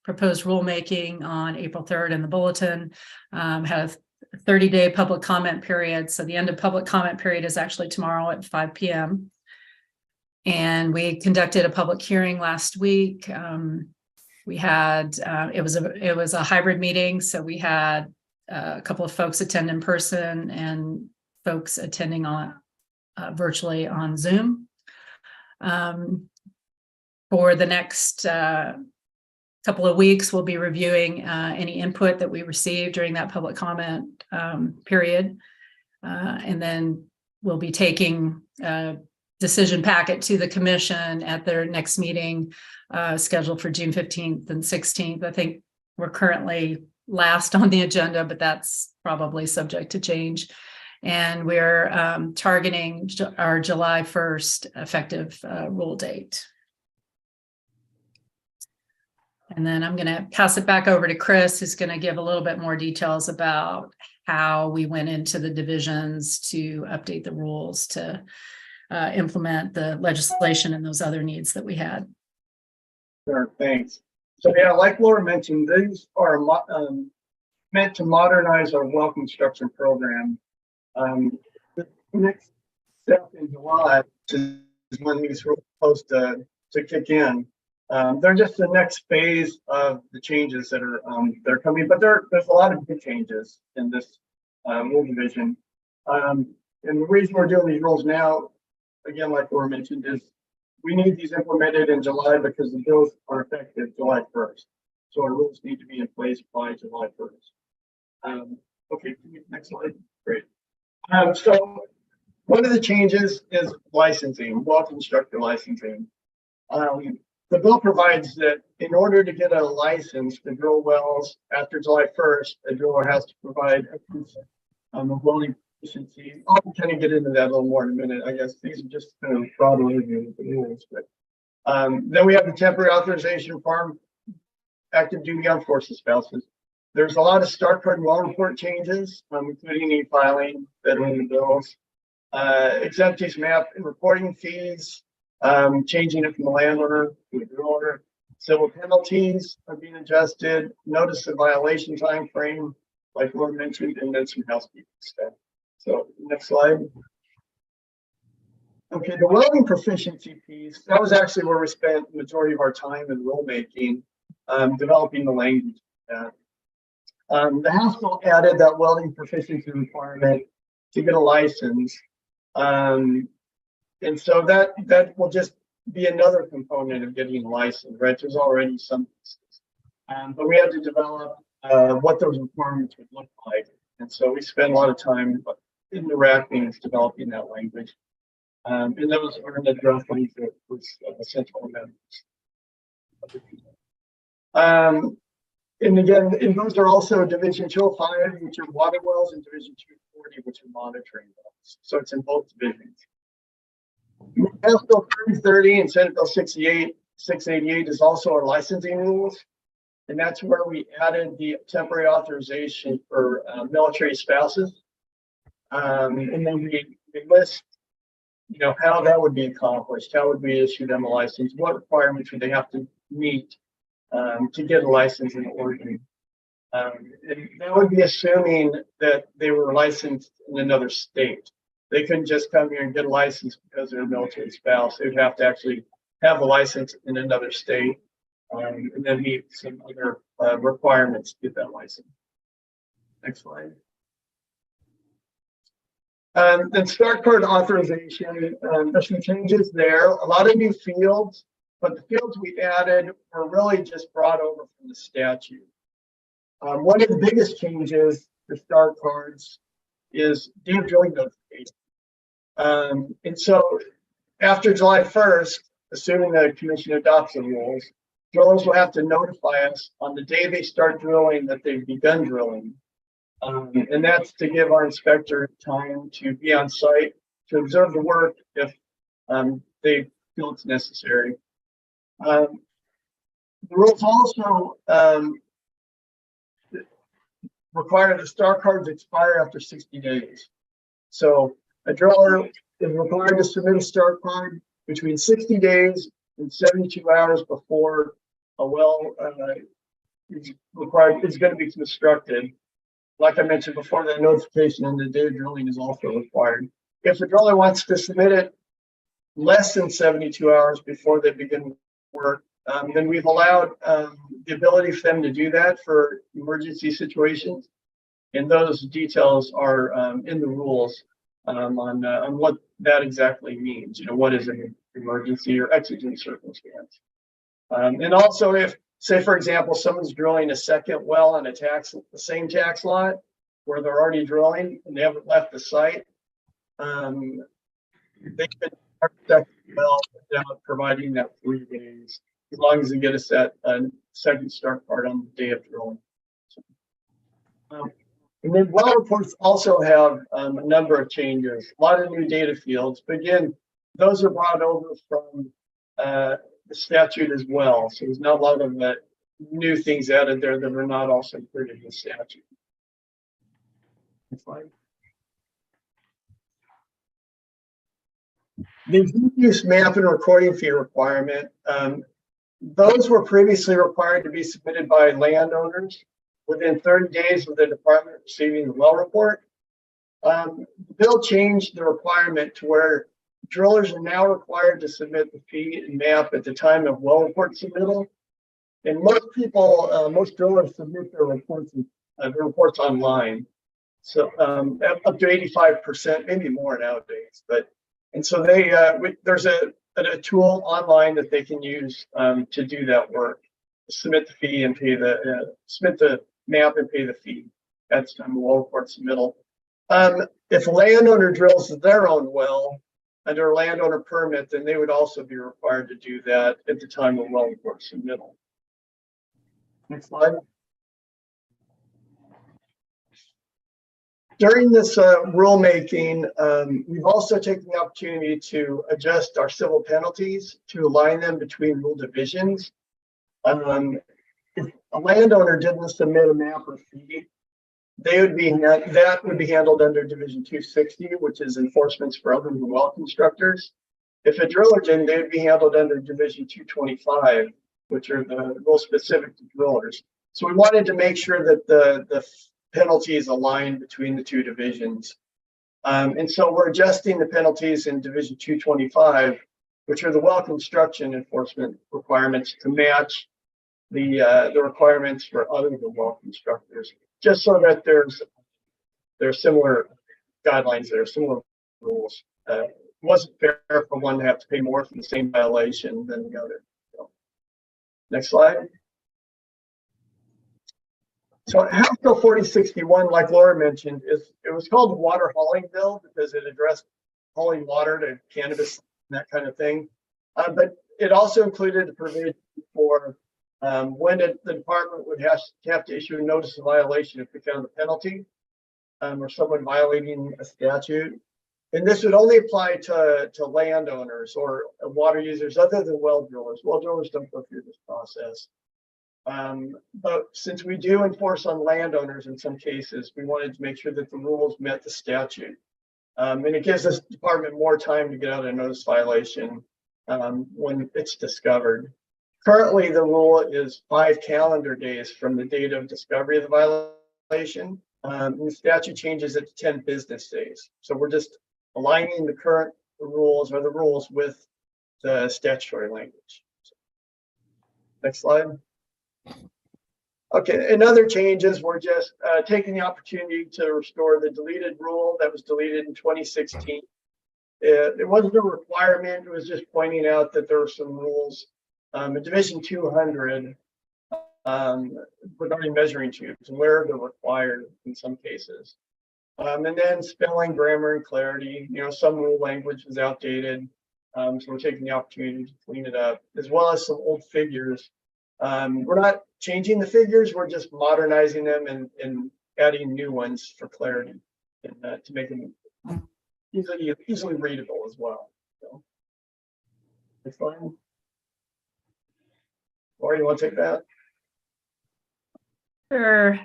proposed rulemaking on April 3rd in the bulletin, had a 30-day public comment period. So the end of public comment period is actually tomorrow at 5 p.m. And we conducted a public hearing last week. We had, it was a hybrid meeting. So we had a couple of folks attend in person and folks attending on virtually on Zoom. For the next couple of weeks, we'll be reviewing any input that we received during that public comment period. And then we'll be taking a decision packet to the commission at their next meeting scheduled for June 15th and 16th. I think we're currently last on the agenda, but that's probably subject to change. And we're targeting our July 1st effective rule date. And then I'm going to pass it back over to Chris, who's going to give a little bit more details about how we went into the divisions to update the rules to implement the legislation and those other needs that we had. Sure, thanks. So yeah, like Laura mentioned, these are meant to modernize our well construction program. The next step in July is when these rules are supposed to kick in. They're just the next phase of the changes that are coming, but there's a lot of big changes in this rule division. And the reason we're doing these rules now, again, like Laura mentioned, is we need these implemented in July because the bills are effective July 1st. So our rules need to be in place by July 1st. Okay, next slide. Great. So one of the changes is licensing, well constructor licensing. The bill provides that in order to get a license to drill wells after July 1st, a driller has to provide a welding proficiency. I'll kind of get into that a little more in a minute. I guess these are just kind of broad overview of the rules. But then we have the temporary authorization farm active duty armed forces spouses. There's a lot of start card well report changes, including e-filing that are in the bills. Exemptees map and reporting fees. Changing it from the landowner to the driller. Civil penalties are being adjusted. Notice of violation time frame, like Laura mentioned, and then some housekeeping stuff. So next slide. Okay, the welding proficiency piece, that was actually where we spent the majority of our time in rulemaking, developing the language. The House bill added that welding proficiency requirement to get a license. And so that will just be another component of getting licensed, right? There's already some pieces. But we had to develop what those requirements would look like. And so we spent a lot of time in the RAC meetings developing that language. And those are the draft language that was central amendments. And again, and those are also Division 205, which are water wells, and Division 240, which are monitoring wells. So it's in both divisions. House Bill 3030 and Senate Bill 688 is also our licensing rules. And that's where we added the temporary authorization for military spouses. And then we list, how that would be accomplished. How would we issue them a license? What requirements would they have to meet to get a license in Oregon? And that would be assuming that they were licensed in another state. They couldn't just come here and get a license because they're a military spouse. They'd have to actually have a license in another state, and then meet some other requirements to get that license. Next slide. Then start card authorization, there's some changes there. A lot of new fields, but the fields we added were really just brought over from the statute. One of the biggest changes for start cards is date of drilling notification. And so after July 1st, assuming the commission adopts the rules, drillers will have to notify us on the day they start drilling that they've begun drilling. And that's to give our inspector time to be on site to observe the work if they feel it's necessary. The rules also require the star cards expire after 60 days. So a driller is required to submit a star card between 60 days and 72 hours before a well is going to be constructed. Like I mentioned before, that notification on the day of drilling is also required. If the driller wants to submit it less than 72 hours before they begin work, then we've allowed the ability for them to do that for emergency situations. And those details are in the rules on what that exactly means. You know, what is an emergency or exigent circumstance? And also, if, say, for example, someone's drilling a second well on the same tax lot where they're already drilling and they haven't left the site, they could start the second well without providing that 3 days, as long as they get a second start part on the day of drilling. And then well reports also have a number of changes, a lot of new data fields, but again, those are brought over from the statute as well. So there's not a lot of new things added there that are not also included in the statute. Next slide. The use map and recording fee requirement, those were previously required to be submitted by landowners within 30 days of the department receiving the well report. The bill changed the requirement to where drillers are now required to submit the fee and map at the time of well report submittal. And most people, most drillers submit their reports online. So up to 85%, maybe more nowadays. And so there's a tool online that they can use to do that work, submit the fee and pay submit the map and pay the fee. That's time of well report submittal. If a landowner drills their own well under a landowner permit, then they would also be required to do that at the time of well report submittal. Next slide. During this rulemaking, we've also taken the opportunity to adjust our civil penalties to align them between rule divisions. If a landowner didn't submit a map or fee, that would be handled under Division 260, which is enforcements for other than well constructors. If a driller didn't, they would be handled under Division 225, which are the rules specific to drillers. So we wanted to make sure that the penalties aligned between the two divisions. And so we're adjusting the penalties in Division 225, which are the well construction enforcement requirements, to match the requirements for other than well constructors, just so that there's similar guidelines there, similar rules. It wasn't fair for one to have to pay more for the same violation than the other. So, next slide. So House Bill 4061, like Laura mentioned, it was called the Water Hauling Bill because it addressed hauling water to cannabis and that kind of thing. But it also included a provision for when the department would have to issue a notice of violation if they found a penalty or someone violating a statute. And this would only apply to landowners or water users other than well drillers. Well drillers don't go through this process. But since we do enforce on landowners in some cases, we wanted to make sure that the rules met the statute. And it gives this department more time to get out a notice violation when it's discovered. Currently, the rule is 5 calendar days from the date of discovery of the violation. The statute changes it to 10 business days. So we're just aligning the current rules or the rules with the statutory language. Next slide. Okay, and other changes, we're just taking the opportunity to restore the deleted rule that was deleted in 2016. It wasn't a requirement, it was just pointing out that there were some rules in Division 200 regarding measuring tubes and where they're required in some cases. And then spelling, grammar, and clarity. You know, some rule language is outdated, so we're taking the opportunity to clean it up, as well as some old figures. We're not changing the figures, we're just modernizing them and adding new ones for clarity and to make them easily readable as well. So, next slide. Laura, you want to take that? Sure.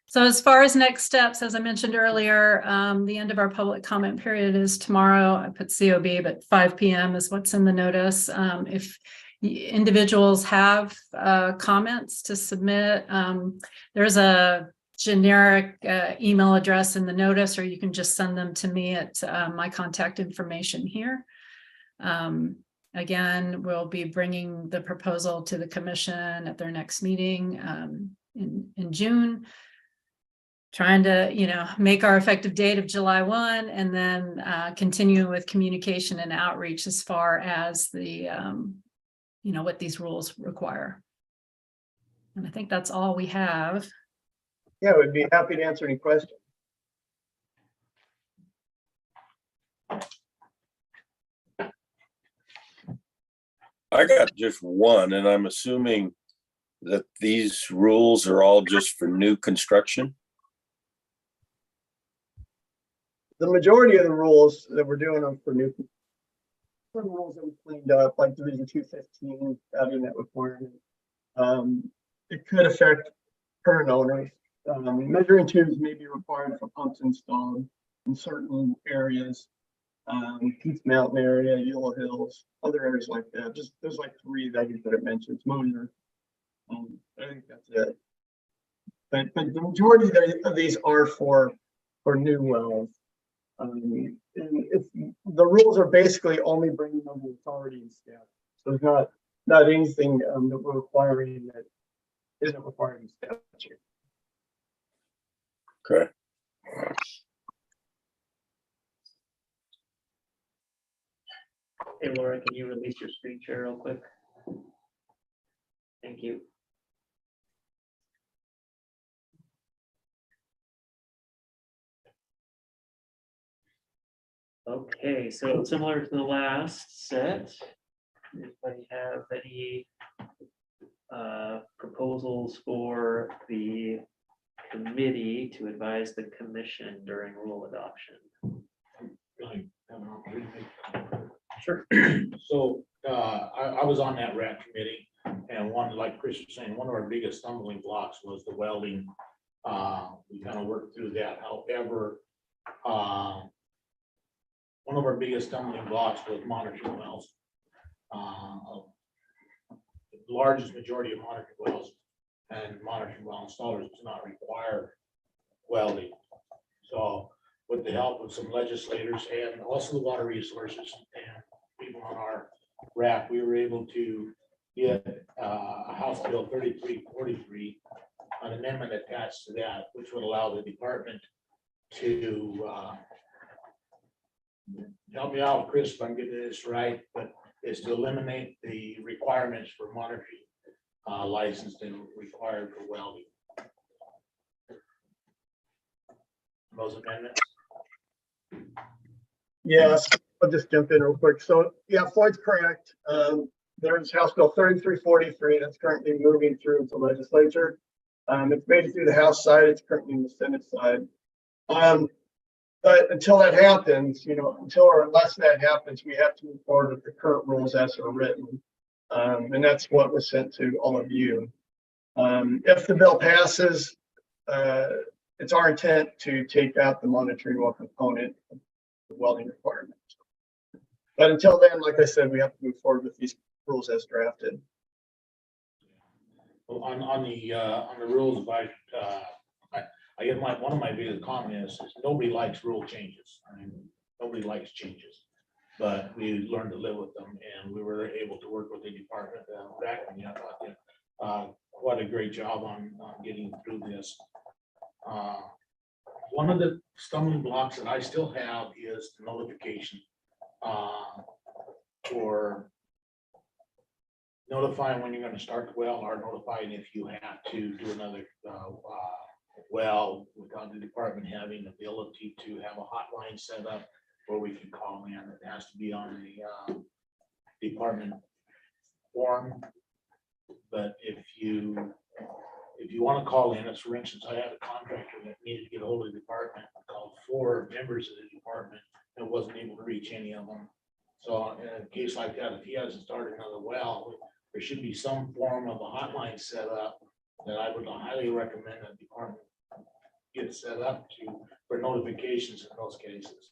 So as far as next steps, as I mentioned earlier, the end of our public comment period is tomorrow. I put COB, but 5 p.m. is what's in the notice. If individuals have comments to submit, there's a generic email address in the notice, or you can just send them to me at my contact information here. Again, we'll be bringing the proposal to the commission at their next meeting in June, trying to, make our effective date of July 1, and then continue with communication and outreach as far as the, what these rules require. And I think that's all we have. Yeah, we'd be happy to answer any questions. I got just one, and I'm assuming that these rules are all just for new construction. The majority of the rules that we're doing are for new. Some rules that we cleaned up, like Division 215, adding that requirement. It could affect current owners. Measuring tubes may be required for pumps installed in certain areas. Peaks Mountain area, Yellow Hills, other areas like that. Just there's like 3 that it mentions. Moser. I think that's it. But the majority of these are for new wells. And it's the rules are basically only bringing them to authority and staff. So it's not anything that we're requiring that isn't required in statute. Okay. Hey, Laura, can you release your screen share real quick? Thank you. Okay, so similar to the last set, anybody have any proposals for the committee to advise the commission during rule adoption? Sure. So I was on that RAC committee, and like Chris was saying, one of our biggest stumbling blocks was the welding. We kind of worked through that. However, one of our biggest stumbling blocks was monitoring wells. The largest majority of monitoring wells and monitoring well installers does not require welding. So with the help of some legislators and also the water resources and people on our RAC, we were able to get a House Bill 3343, an amendment attached to that, which would allow the department to help me out, Chris, if I'm getting this right, but is to eliminate the requirements for monitoring licensed and required for welding. Those amendments. Yes, I'll just jump in real quick. So yeah, Floyd's correct. There's House Bill 3343 that's currently moving through the legislature. It's made it through the House side. It's currently in the Senate side. But until that happens, until or unless that happens, we have to move forward with the current rules as they're written. And that's what was sent to all of you. If the bill passes, it's our intent to take out the monitoring well component of the welding requirement. But until then, like I said, we have to move forward with these rules as drafted. Well, on the rules, I guess one of my biggest comments is nobody likes rule changes. I mean, nobody likes changes. But we learned to live with them, and we were able to work with the department. Back when I thought did quite a great job on getting through this. One of the stumbling blocks that I still have is the notification for notifying when you're going to start the well, or notifying if you have to do another well, without the department having the ability to have a hotline set up where we can call in. It has to be on a department form. But if you want to call in, as for instance, I had a contractor that needed to get a hold of the department, called 4 members of the department, and wasn't able to reach any of them. So in a case like that, if he hasn't started another well, there should be some form of a hotline set up that I would highly recommend that the department get set up for notifications in those cases.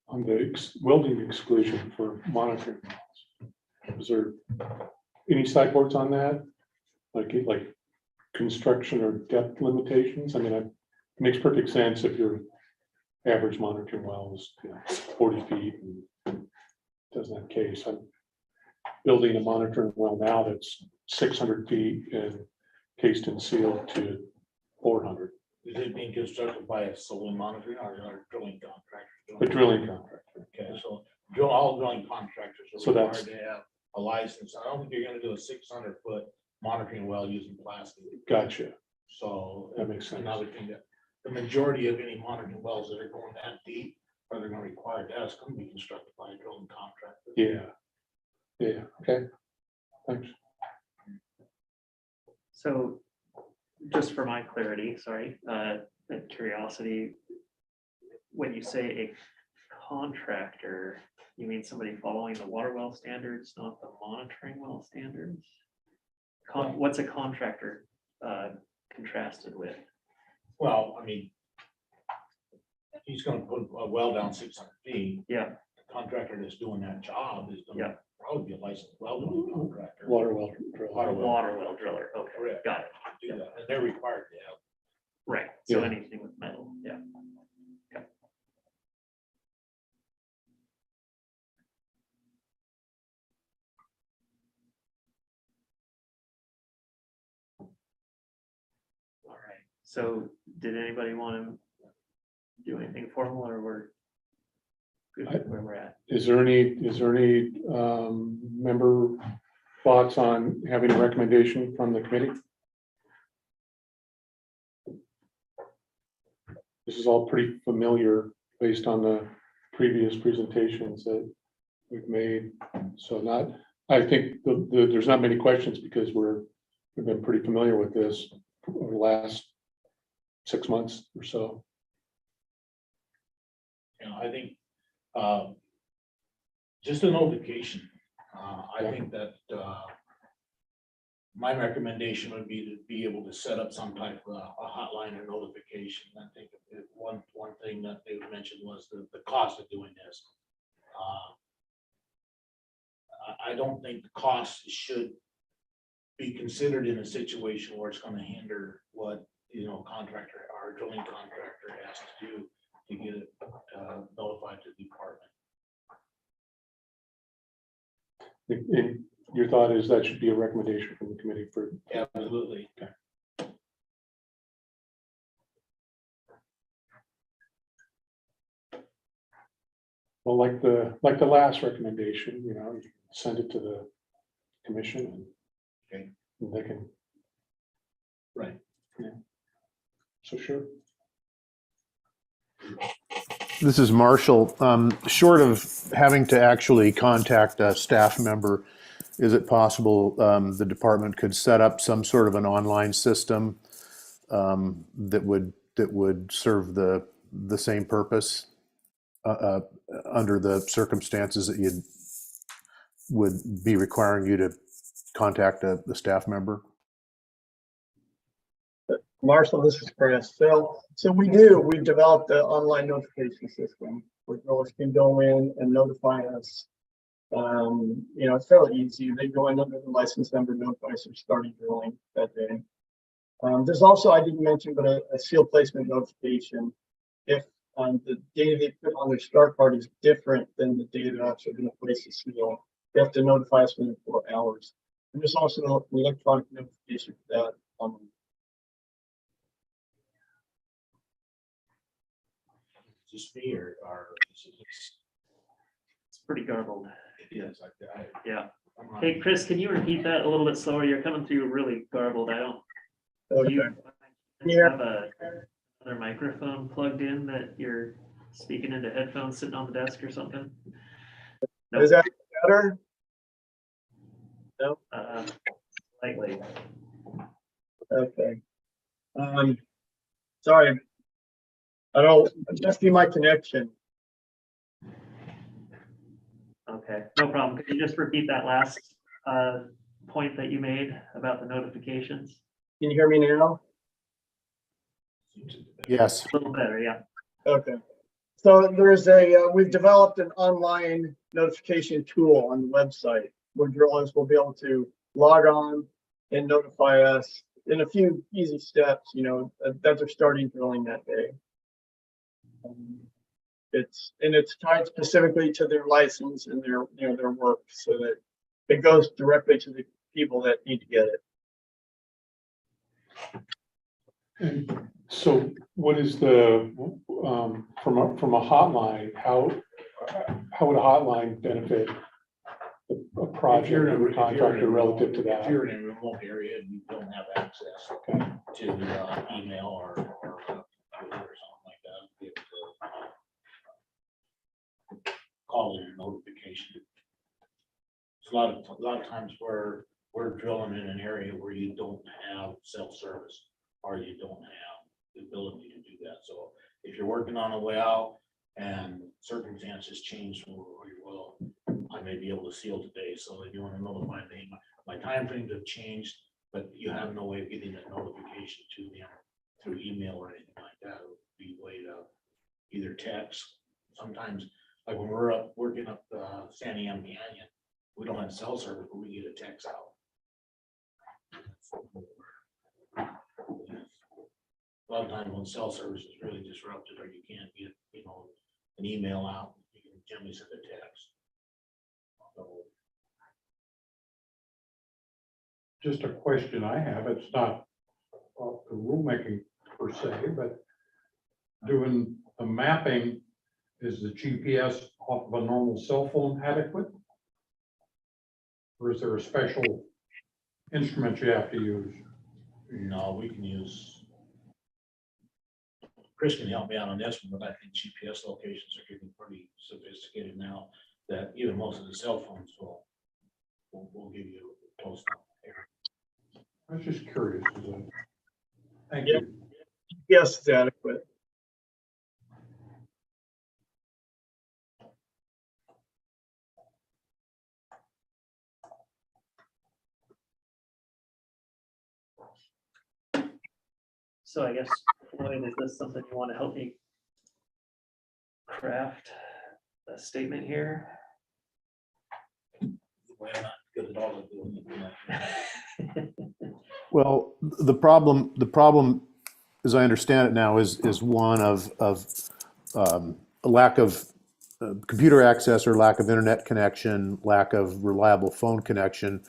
On the welding exclusion for monitoring wells, is there any sideboards on that? Like construction or depth limitations? I mean, it makes perfect sense if your average monitoring well is 40 feet and doesn't have case. I'm building a monitoring well now that's 600 feet and cased and sealed to 400. Is it being constructed by a solely monitoring or a drilling contractor? A drilling contractor. Okay, so all drilling contractors So are that's- required to have a license. I don't think you're gonna do a 600-foot monitoring well using plastic. Gotcha. So That makes sense. another thing that the majority of any monitoring wells that are going that deep, are they're gonna require that, it's gonna be constructed by a drilling contractor. Yeah. Yeah. Okay. Thanks. So just for my clarity, sorry, and curiosity, when you say a contractor, you mean somebody following the water well standards, not the monitoring well standards? What's a contractor contrasted with? Well, I mean, he's gonna put a well down 600 feet. Yeah, The contractor that's doing that job is Yeah. gonna probably be a licensed well drilling contractor. Water well drill. Water well. water well driller, okay, Correct. got it, Do that, and they're required to have. right, so Yeah. anything with metal, yeah. All right, so did anybody want to do anything formal, or we're good with where we're at? Is there any member thoughts on having a recommendation from the committee? This is all pretty familiar based on the previous presentations that we've made. So I think there's not many questions because we've been pretty familiar with this over the last 6 months or so. I think just a notification. I think that my recommendation would be to be able to set up some type of a hotline or notification. I think one thing that they mentioned was the cost of doing this. I don't think the cost should be considered in a situation where it's going to hinder what contractor or drilling contractor has to do to get it notified to the department. And your thought is that should be a recommendation from the committee for. Absolutely. Okay. Well, like the last recommendation, you can send it to the commission Okay. and they can. Right. Yeah. So sure. This is Marshall. Short of having to actually contact a staff member, is it possible the department could set up some sort of an online system that would serve the same purpose? under the circumstances that you would be requiring you to contact a staff member? Marshall, this is Chris. So we've developed an online notification system where growers can go in and notify us. It's fairly easy. They go in under the license number, notify us they're starting drilling that day. There's also, I didn't mention, but a seal placement notification. If the data they put on their start card is different than the data they're actually going to place the seal, they have to notify us within 4 hours. And there's also an electronic notification for that. Just me or It's pretty garbled. yes, Yeah. I'm not- Hey, Chris, can you repeat that a little bit slower? You're coming through really garbled. I don't, do you Yeah. have another microphone plugged in that you're speaking into headphones sitting on the desk or something? No. Is that better? Slightly. Okay. Sorry. I don't, it must be my connection. Okay, no problem. Could you just repeat that last point that you made about the notifications? Can you hear me now? Yes. A little better, yeah. Okay. So we've developed an online notification tool on the website where drillers will be able to log on and notify us in a few easy steps, that they're starting drilling that day. It's tied specifically to their license and their work, so that it goes directly to the people that need to get it. And so what is the, from a hotline, how would a hotline benefit a project or a contractor relative to that? If you're in a remote area and you don't have access to email or something like that, be able to call in a notification. It's a lot of times where we're drilling in an area where you don't have self-service or you don't have the ability to do that. So if you're working on a well and circumstances change from where your well, I may be able to seal today. So if you want to notify me, my timeframes have changed, but you have no way of getting that notification to them through email or anything like that. It would be a way to either text. Sometimes, like when we're up working up the Sandy M Canyon, we don't have cell service, but we get a text out. A lot of times when cell service is really disrupted or you can't get, an email out, you can generally send a text. So, Just a question I have, it's not the rulemaking per se, but doing the mapping, is the GPS off of a normal cell phone adequate? Or is there a special instrument you have to use? no, we can use. Chris can help me out on this one, but I think GPS locations are getting pretty sophisticated now that even most of the cell phones will give you a post on there. I was just curious. Thank you. Yes, it's adequate. So I guess, Lloyd, is this something you want to help me craft a statement here? Well, not good at all at doing it. Well, the problem, as I understand it now, is one of a lack of computer access or lack of internet connection, lack of reliable phone connection.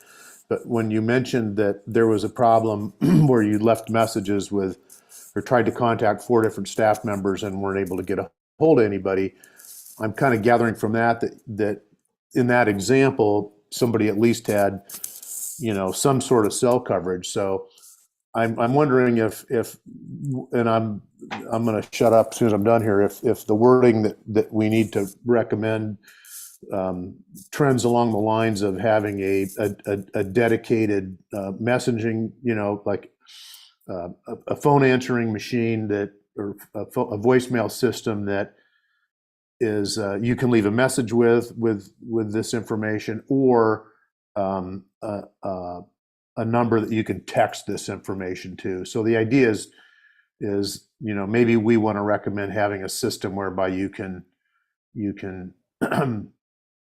But when you mentioned that there was a problem where you left messages with, or tried to contact 4 different staff members and weren't able to get a hold of anybody, I'm kind of gathering from that in that example, somebody at least had, some sort of cell coverage. So I'm wondering if, and I'm going to shut up as soon as I'm done here. If the wording that we need to recommend trends along the lines of having a dedicated messaging, like a phone answering machine or a voicemail system that you can leave a message with this information, or a number that you can text this information to. So the idea is maybe we want to recommend having a system whereby you can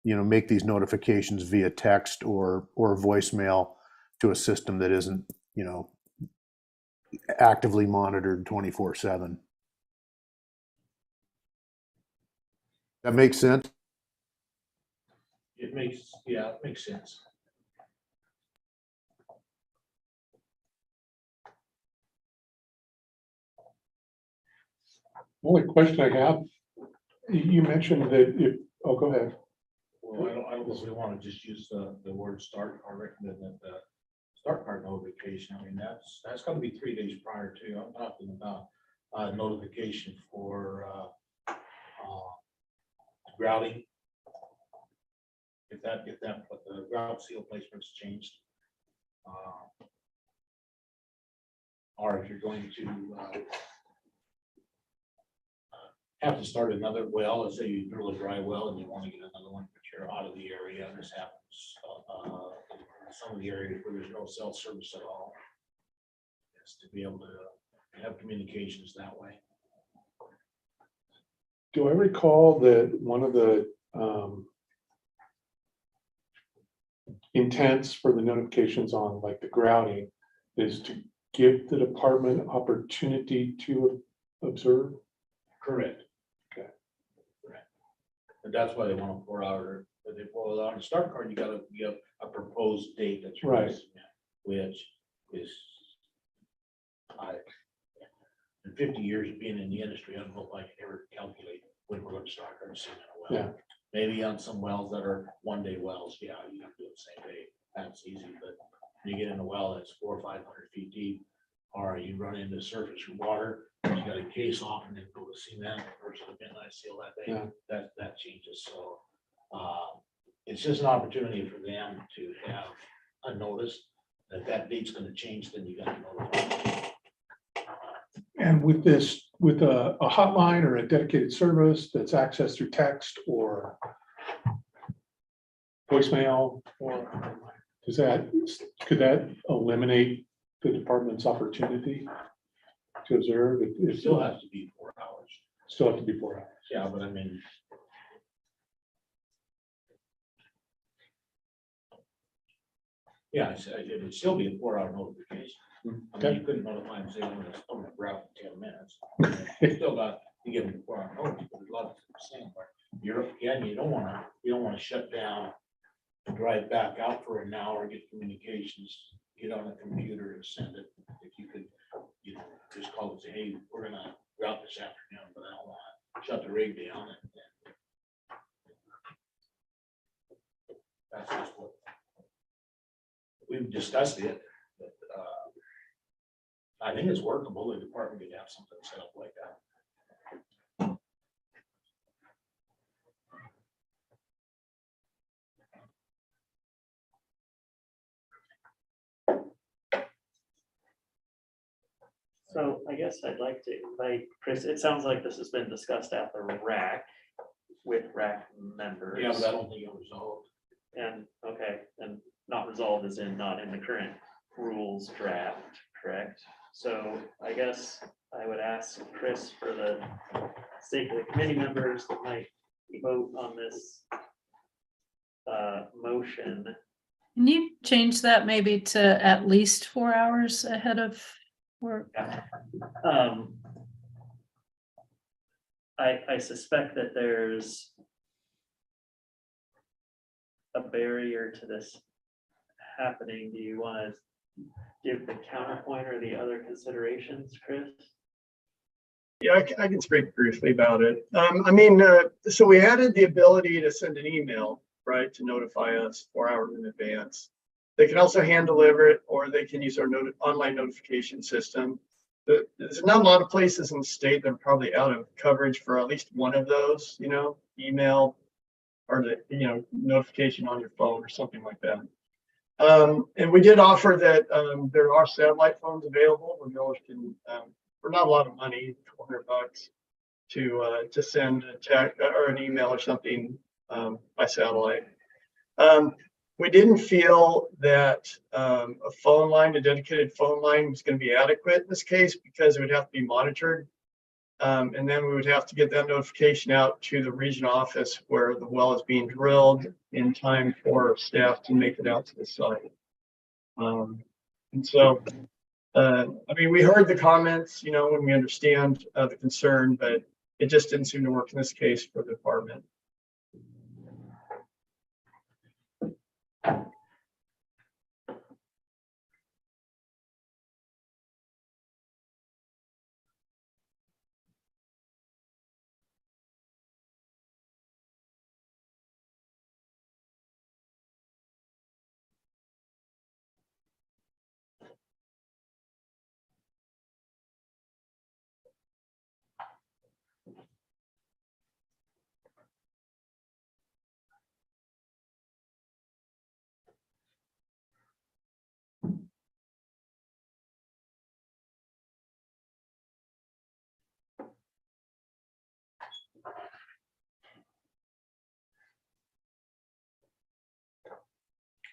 make these notifications via text or voicemail to a system that isn't actively monitored 24/7. That makes sense? It makes sense. Only question I have, you mentioned that if, oh, go ahead. Well, I don't know if we want to just use the word start or recommend that the start card notification. I mean, that's got to be 3 days prior to. I'm talking about notification for grouting. If the grout seal placement's changed, or if you're going to have to start another well, let's say you drill a dry well and you want to get another one, but you're out of the area, and this happens in some of the areas where there's no cell service at all. Is to be able to have communications that way. Do I recall that one of the intents for the notifications on like the grouting is to give the department opportunity to observe? Correct. Okay. Correct. And that's why they want a 4-hour, but on the start card, you gotta give a proposed date that's right, which is in 50 years of being in the industry, I don't know if I can ever calculate when we're going to start our seeing in a well. Yeah. Maybe on some wells that are 1-day wells, yeah, you can do it the same day. That's easy, but you get in a well that's 400 or 500 feet deep, or you run into surface water, you got to case off and then go to cement versus a midnight seal that day. Yeah. That changes. So it's just an opportunity for them to have a notice that date's going to change. Then you got to notify. And with this, with a hotline or a dedicated service that's accessed through text or voicemail, or could that eliminate the department's opportunity to observe? It still has to be 4 hours. Still have to be 4 hours. Yeah, but I mean, yeah, it would still be a 4-hour notification. I mean, you couldn't notify them, say, I'm gonna route in 10 minutes. You still got to give them 4-hour notice, but there's a lot of people saying, but you don't wanna shut down, drive back out for an hour, get communications, get on a computer and send it. If you could, just call and say, hey, we're gonna route this afternoon, but I don't wanna shut the rig down. And that's just what we've discussed it. But, I think it's workable. The department could have something set up like that. So I guess I'd like to invite Chris. It sounds like this has been discussed at the RAC with RAC members. Yeah, but I don't think it resolved. And, okay, and not resolved as in not in the current rules draft, correct? So I guess I would ask Chris, for the sake of the committee members that might vote on this motion. Can you change that maybe to at least 4 hours ahead of work? I suspect that there's a barrier to this happening. Do you want to give the counterpoint or the other considerations, Chris? Yeah, I can speak briefly about it. So we added the ability to send an email, right, to notify us 4 hours in advance. They can also hand deliver it, or they can use our online notification system. There's not a lot of places in the state that are probably out of coverage for at least one of those, email or notification on your phone or something like that. And we did offer that there are satellite phones available where viewers can, for not a lot of money, $200, to send a text or an email or something by satellite. We didn't feel that a phone line, a dedicated phone line, was going to be adequate in this case because it would have to be monitored. And then we would have to get that notification out to the region office where the well is being drilled in time for staff to make it out to the site. And so, I mean, we heard the comments, you know, when we understand the concern, but it just didn't seem to work in this case for the department.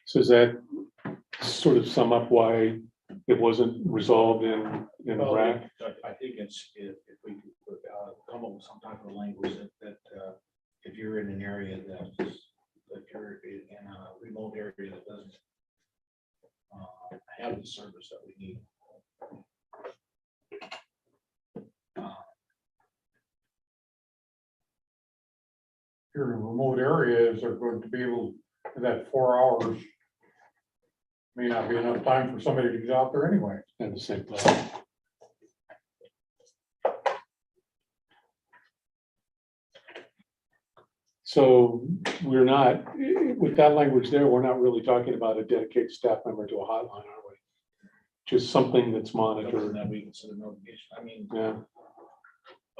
So does that sort of sum up why it wasn't resolved in Well, RAC? I think it's, if we could come up with some type of language that if you're in an area that you're in a remote area that doesn't have the service that we need. If you're in remote areas, they're going to be able, in that 4 hours, may not be enough time for somebody to get out there anyway. At the same place. So we're not, with that language there, we're not really talking about a dedicated staff member to a hotline, are we? Just something that's Something monitored. that we consider notification. I mean, Yeah,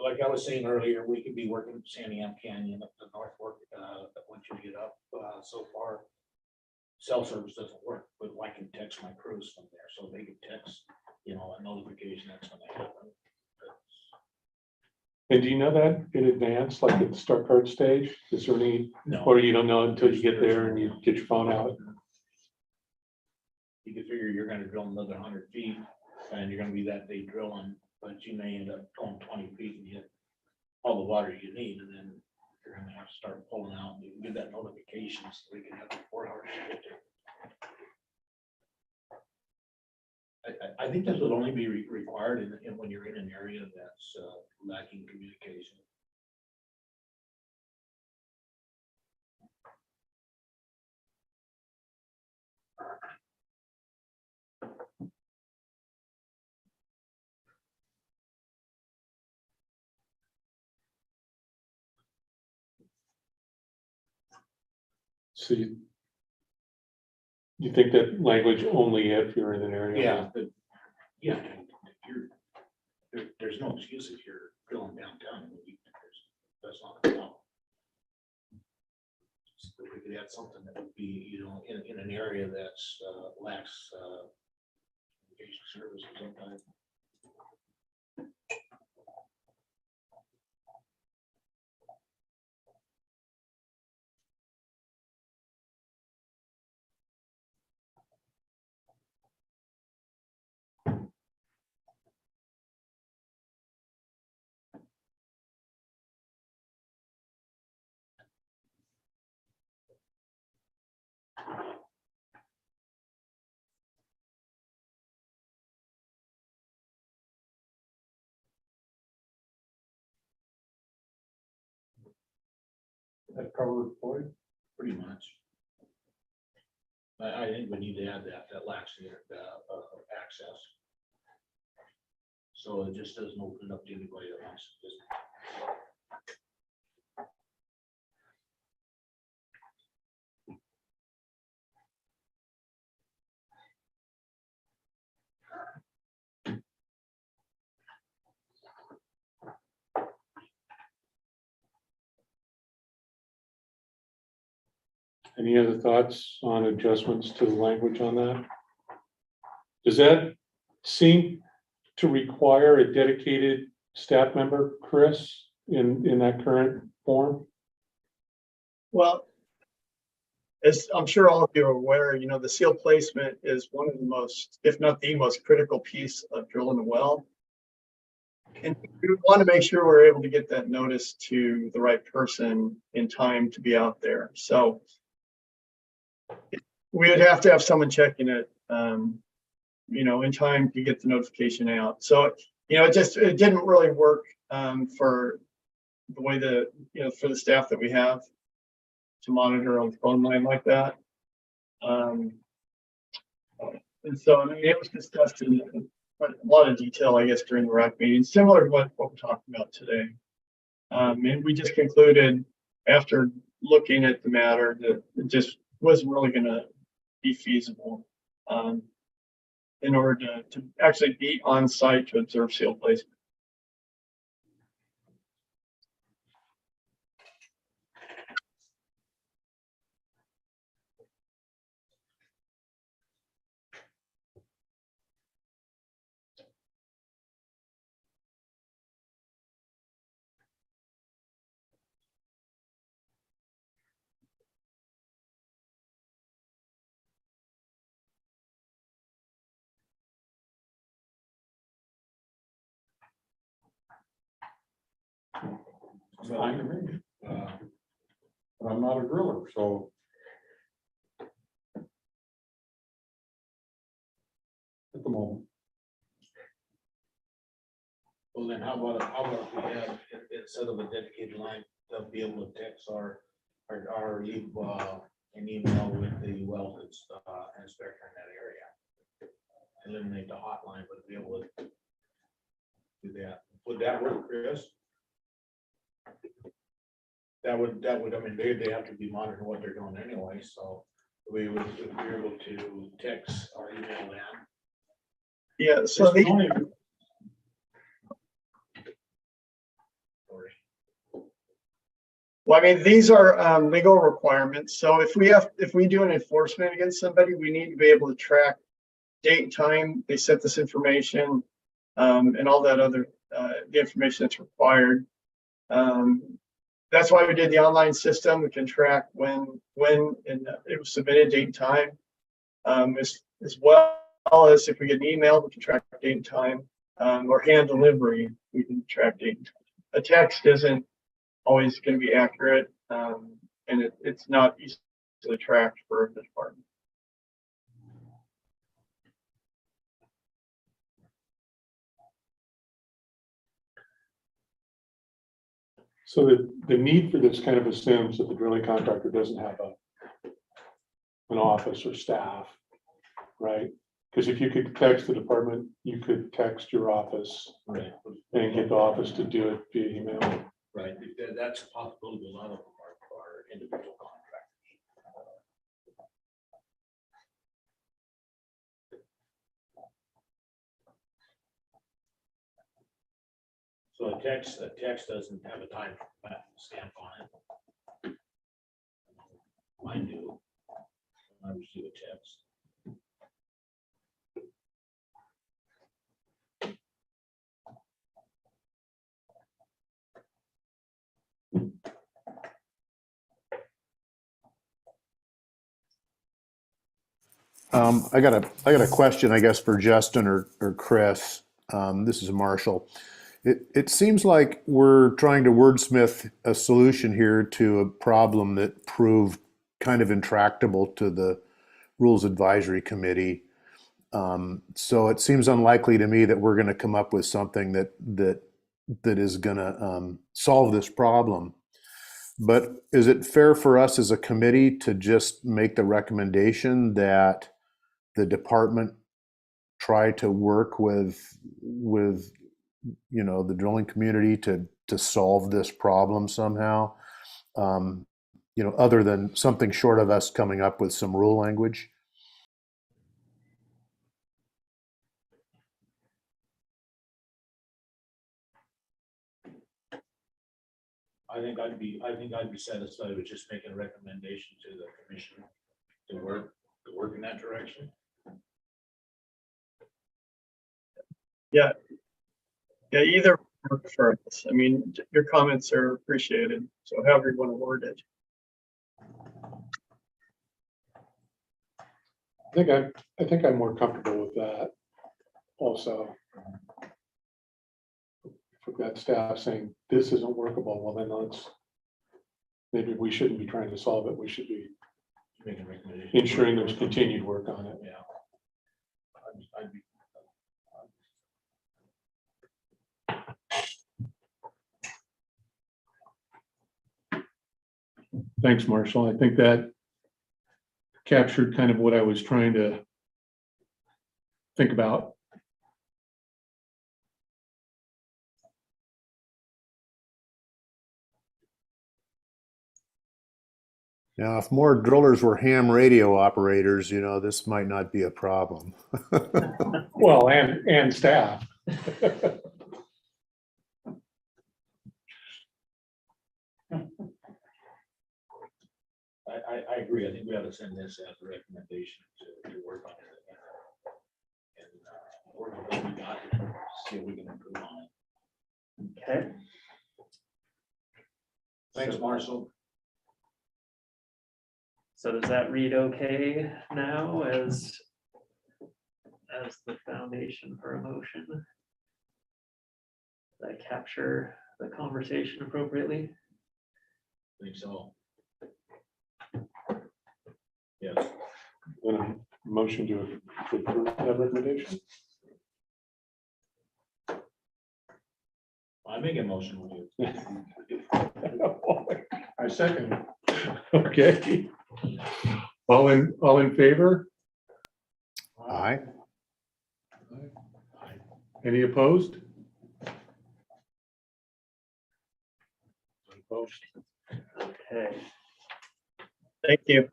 like I was saying earlier, we could be working Sandy Am Canyon up the North Fork, once you get up, so far. Cell service doesn't work, but I can text my crews from there, so they can text, you know, a notification that's when they happen. and do you know that in advance, like at the start card stage? Is there any, No. or you don't know until you get there and you get your phone out? You can figure you're gonna drill another 100 feet, and you're gonna be that day drilling, but you may end up going 20 feet and get all the water you need, and then you're gonna have to start pulling out, and you can get that notification, so we can have the 4 hours to get there. I think this would only be required in when you're in an area that's lacking communication. So you think that language only if you're in an area? Yeah, but, yeah, if there's no excuse if you're drilling downtown, that's not a problem. So if we could add something that would be, you know, in an area that's lacks communication service or some kind. That covers for you. Pretty much. I think we need to add that lacks the access. So it just doesn't open it up to anybody that wants to just. Any other thoughts on adjustments to the language on that? Does that seem to require a dedicated staff member, Chris? in that current form? Well, as I'm sure all of you are aware, you know, the seal placement is one of the most, if not the most critical piece of drilling a well. And we want to make sure we're able to get that notice to the right person in time to be out there. So we would have to have someone checking it, you know, in time to get the notification out. So, you know, it didn't really work for the way you know, for the staff that we have to monitor on the phone line like that. And so, I mean, it was discussed in a lot of detail, I guess, during the RAC meeting, similar to what we're talking about today. And we just concluded after looking at the matter that it just wasn't really going to be feasible in order to actually be on site to observe seal placement. Fine to me. But I'm not a driller, so. At the moment. Well, then how about if we have, instead of a dedicated line, they'll be able to text or leave an email with the well inspector in that area. Eliminate the hotline, but be able to do that. Would that work, Chris? That would, I mean, they have to be monitoring what they're doing anyway, so we would, if we were able to text or email them. Yeah, so the, well, I mean, these are legal requirements. So if we do an enforcement against somebody, we need to be able to track date and time they sent this information, and all that other the information that's required. That's why we did the online system. We can track when and it was submitted, date and time, as well as if we get an email, we can track date and time, or hand delivery, we can track date and time. A text isn't always going to be accurate, and it's not easily tracked for the department. So the need for this kind of assumes that the drilling contractor doesn't have an office or staff, right? Because if you could text the department, you could text your office, Right. and get the office to do it via email. Right, that's a possibility. A lot of them are individual contractors. So a text doesn't have a time stamp on it. Mine do. I receive a text. I got a question, I guess, for Justin or Chris. This is Marshall. It seems like we're trying to wordsmith a solution here to a problem that proved kind of intractable to the Rules Advisory Committee. So it seems unlikely to me that we're going to come up with something that is going to solve this problem. But is it fair for us as a committee to just make the recommendation that the department try to work with you know, the drilling community to solve this problem somehow? You know, other than something short of us coming up with some rule language? I think I'd be satisfied with just making a recommendation to the commission to work in that direction. Yeah, either I prefer this. I mean, your comments are appreciated, so however you want to word it. I think I'm more comfortable with that also. If we've got staff saying this isn't workable, well then maybe we shouldn't be trying to solve it. We should be Making recommendations. ensuring there's continued work on it. Yeah. I'd be- Thanks, Marshall. I think that captured kind of what I was trying to think about. Now, if more drillers were ham radio operators, this might not be a problem. Well, and staff. I agree. I think we ought to send this as a recommendation to work on it. And work with what we got, and see if we can improve on it. Okay. Thanks, Marshall. So does that read okay now as the foundation for a motion? Does that capture the conversation appropriately? I think so. Yes. Then a motion to approve that recommendation. I make a motion with you. I second. Okay. All in favor? Aye. Any opposed? Opposed? Okay, Thank you.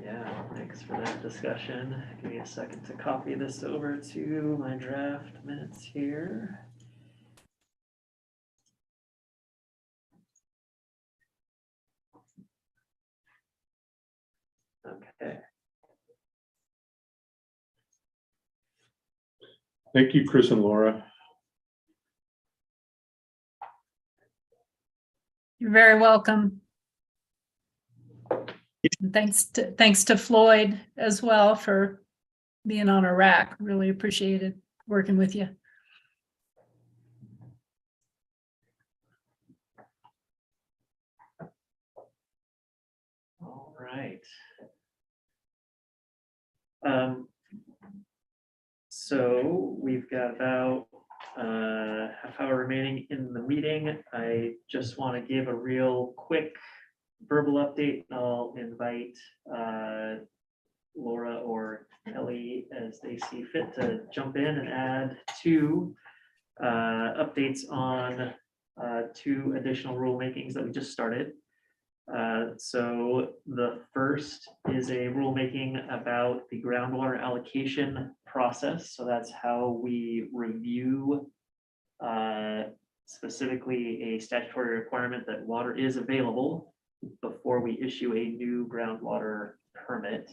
yeah, thanks for that discussion. Give me a second to copy this over to my draft minutes here. Okay. Thank you, Chris and Laura. You're very welcome. And thanks to Floyd as well for being on our rack. Really appreciated working with you. All right. So we've got about half hour remaining in the meeting. I just want to give a real quick verbal update. I'll invite Laura or Kelly as they see fit to jump in and add two updates on two additional rulemakings that we just started. So the first is a rulemaking about the groundwater allocation process. So that's how we review specifically a statutory requirement that water is available before we issue a new groundwater permit.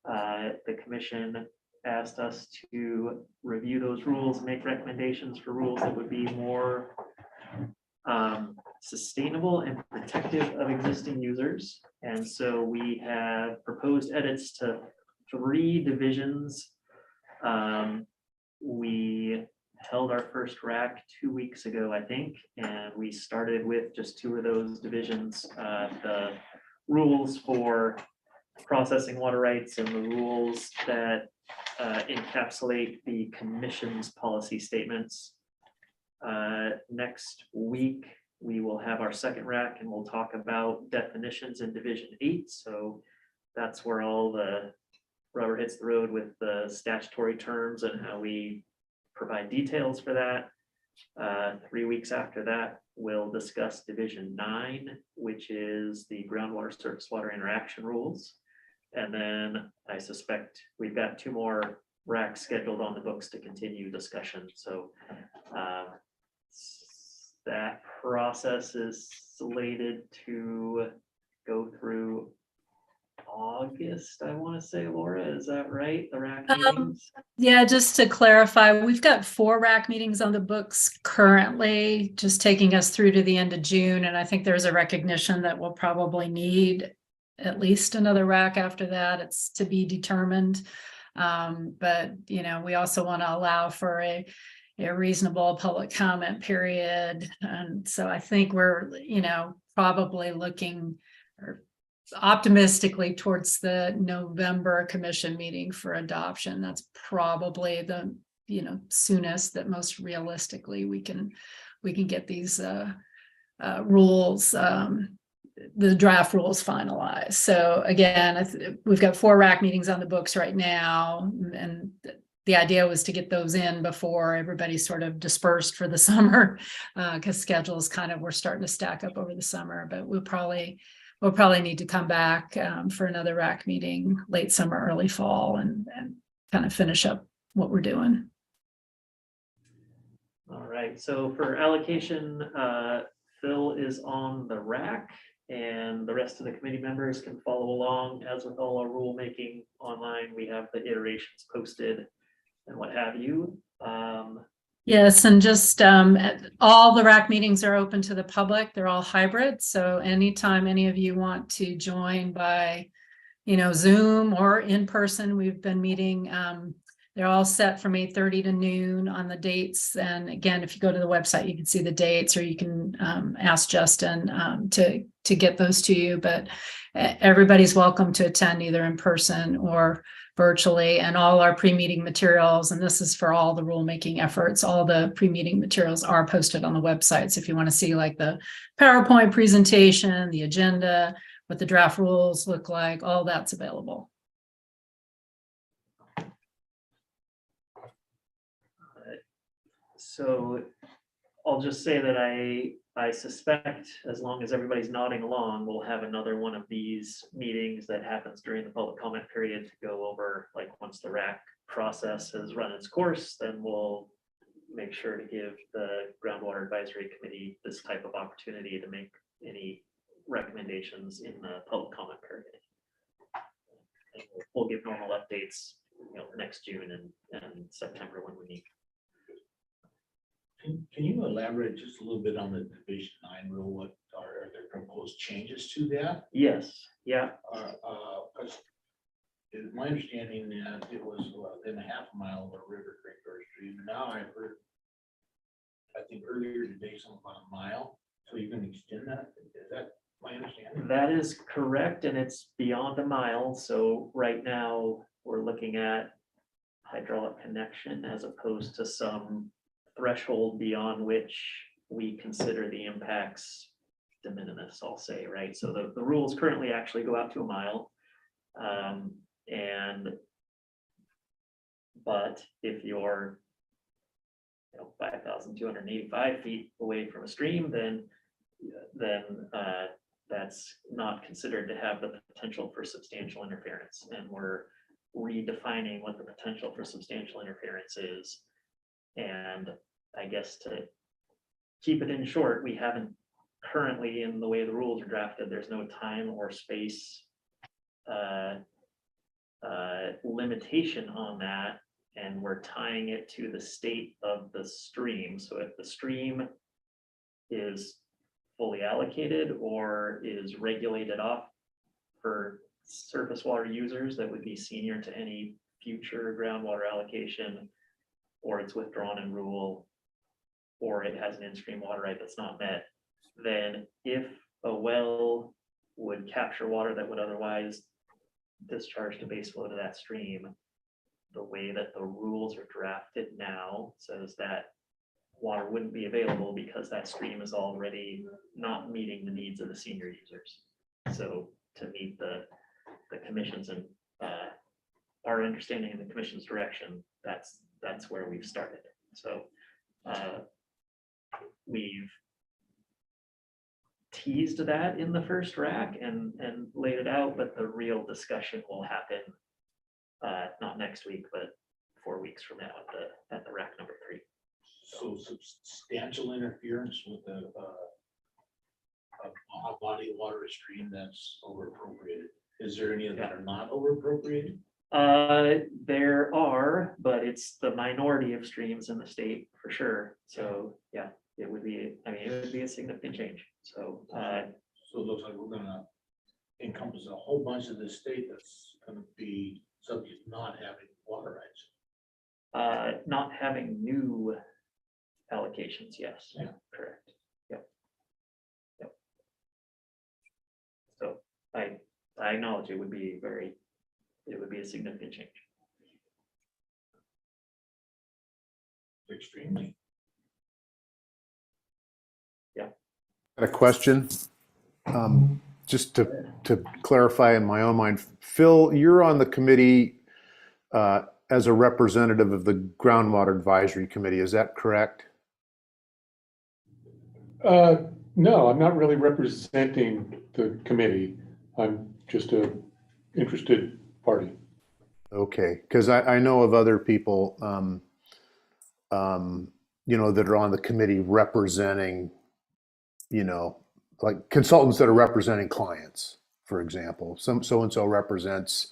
The commission asked us to review those rules, make recommendations for rules that would be more sustainable and protective of existing users. And so we have proposed edits to 3 divisions. We held our first rack 2 weeks ago, I think, and we started with just 2 of those divisions. The rules for processing water rights and the rules that encapsulate the commission's policy statements. Next week, we will have our second rack and we'll talk about definitions in Division 8. So that's where all the rubber hits the road with the statutory terms and how we provide details for that. 3 weeks after that, we'll discuss Division 9, which is the groundwater surface water interaction rules. And then I suspect we've got 2 more racks scheduled on the books to continue discussion. So that process is slated to go through August, I want to say, Laura, is that right? The RAC Um, meetings? Yeah, just to clarify, we've got 4 RAC meetings on the books currently, just taking us through to the end of June. And I think there's a recognition that we'll probably need at least another RAC after that. It's to be determined. But, you know, we also want to allow for a reasonable public comment period. And so I think we're, you know, probably looking or optimistically towards the November commission meeting for adoption. That's probably the, you know, soonest that most realistically we can get these rules, the draft rules finalized. So again, we've got 4 RAC meetings on the books right now, and the idea was to get those in before everybody sort of dispersed for the summer, because schedules kind of were starting to stack up over the summer. But we'll probably need to come back for another RAC meeting late summer, early fall, and kind of finish up what we're doing. All right, so for allocation, Phil is on the RAC, and the rest of the committee members can follow along. As with all our rulemaking online, we have the iterations posted and what have you. Yes, and just all the RAC meetings are open to the public. They're all hybrid. So anytime any of you want to join by, you know, Zoom or in person, we've been meeting. They're all set from 8:30 to noon on the dates. And again, if you go to the website, you can see the dates, or you can ask Justin to get those to you. But everybody's welcome to attend either in person or virtually, and all our pre-meeting materials, and this is for all the rulemaking efforts, all the pre-meeting materials are posted on the website. So if you want to see like the PowerPoint presentation, the agenda, what the draft rules look like, all that's available. So I'll just say that I suspect, as long as everybody's nodding along, we'll have another one of these meetings that happens during the public comment period to go over, like, once the RAC process has run its course, then we'll make sure to give the Groundwater Advisory Committee this type of opportunity to make any recommendations in the public comment period. And we'll give normal updates, you know, next June and September when we meet. Can you elaborate just a little bit on the Division 9 rule? What are there proposed changes to that? Yes, yeah. Because it's my understanding that it was within a half mile of a river, creek, or stream. Now I've heard, I think earlier today, something about a mile. So you can extend that? Is that my understanding? That is correct, and it's beyond a mile. So right now, we're looking at hydraulic connection as opposed to some threshold beyond which we consider the impacts de minimis, I'll say, right? So the rules currently actually go out to a mile. But if you're 5,285 feet away from a stream, then that's not considered to have the potential for substantial interference. And we're redefining what the potential for substantial interference is. And I guess to keep it in short, we haven't currently, in the way the rules are drafted, there's no time or space limitation on that. And we're tying it to the state of the stream. So if the stream is fully allocated or is regulated off for surface water users that would be senior to any future groundwater allocation, or it's withdrawn in rule, or it has an in-stream water right that's not met, then if a well would capture water that would otherwise discharge to base flow to that stream, the way that the rules are drafted now says that water wouldn't be available because that stream is already not meeting the needs of the senior users. So to meet the commission's and our understanding of the commission's direction, that's where we've started. So we've teased that in the first RAC and laid it out, but the real discussion will happen not next week, but 4 weeks from now at the RAC number 3. So substantial interference with a body of water stream that's over appropriated. Is there any that are not over appropriated? There are, but it's the minority of streams in the state for sure. So, yeah, it would be, I mean, it would be a significant change. So, So it looks like we're gonna encompass a whole bunch of the state that's gonna be subject to not having water rights. not having new allocations, yes, Yeah. correct. Yep. Yep. So I acknowledge it would be a significant change. Extremely. A question, just to clarify in my own mind, Phil, you're on the committee as a representative of the Groundwater Advisory Committee, is that correct? No, I'm not really representing the committee. I'm just a interested party. Okay, because I know of other people, you know, that are on the committee representing, you know, like consultants that are representing clients, for example. So-and-so represents,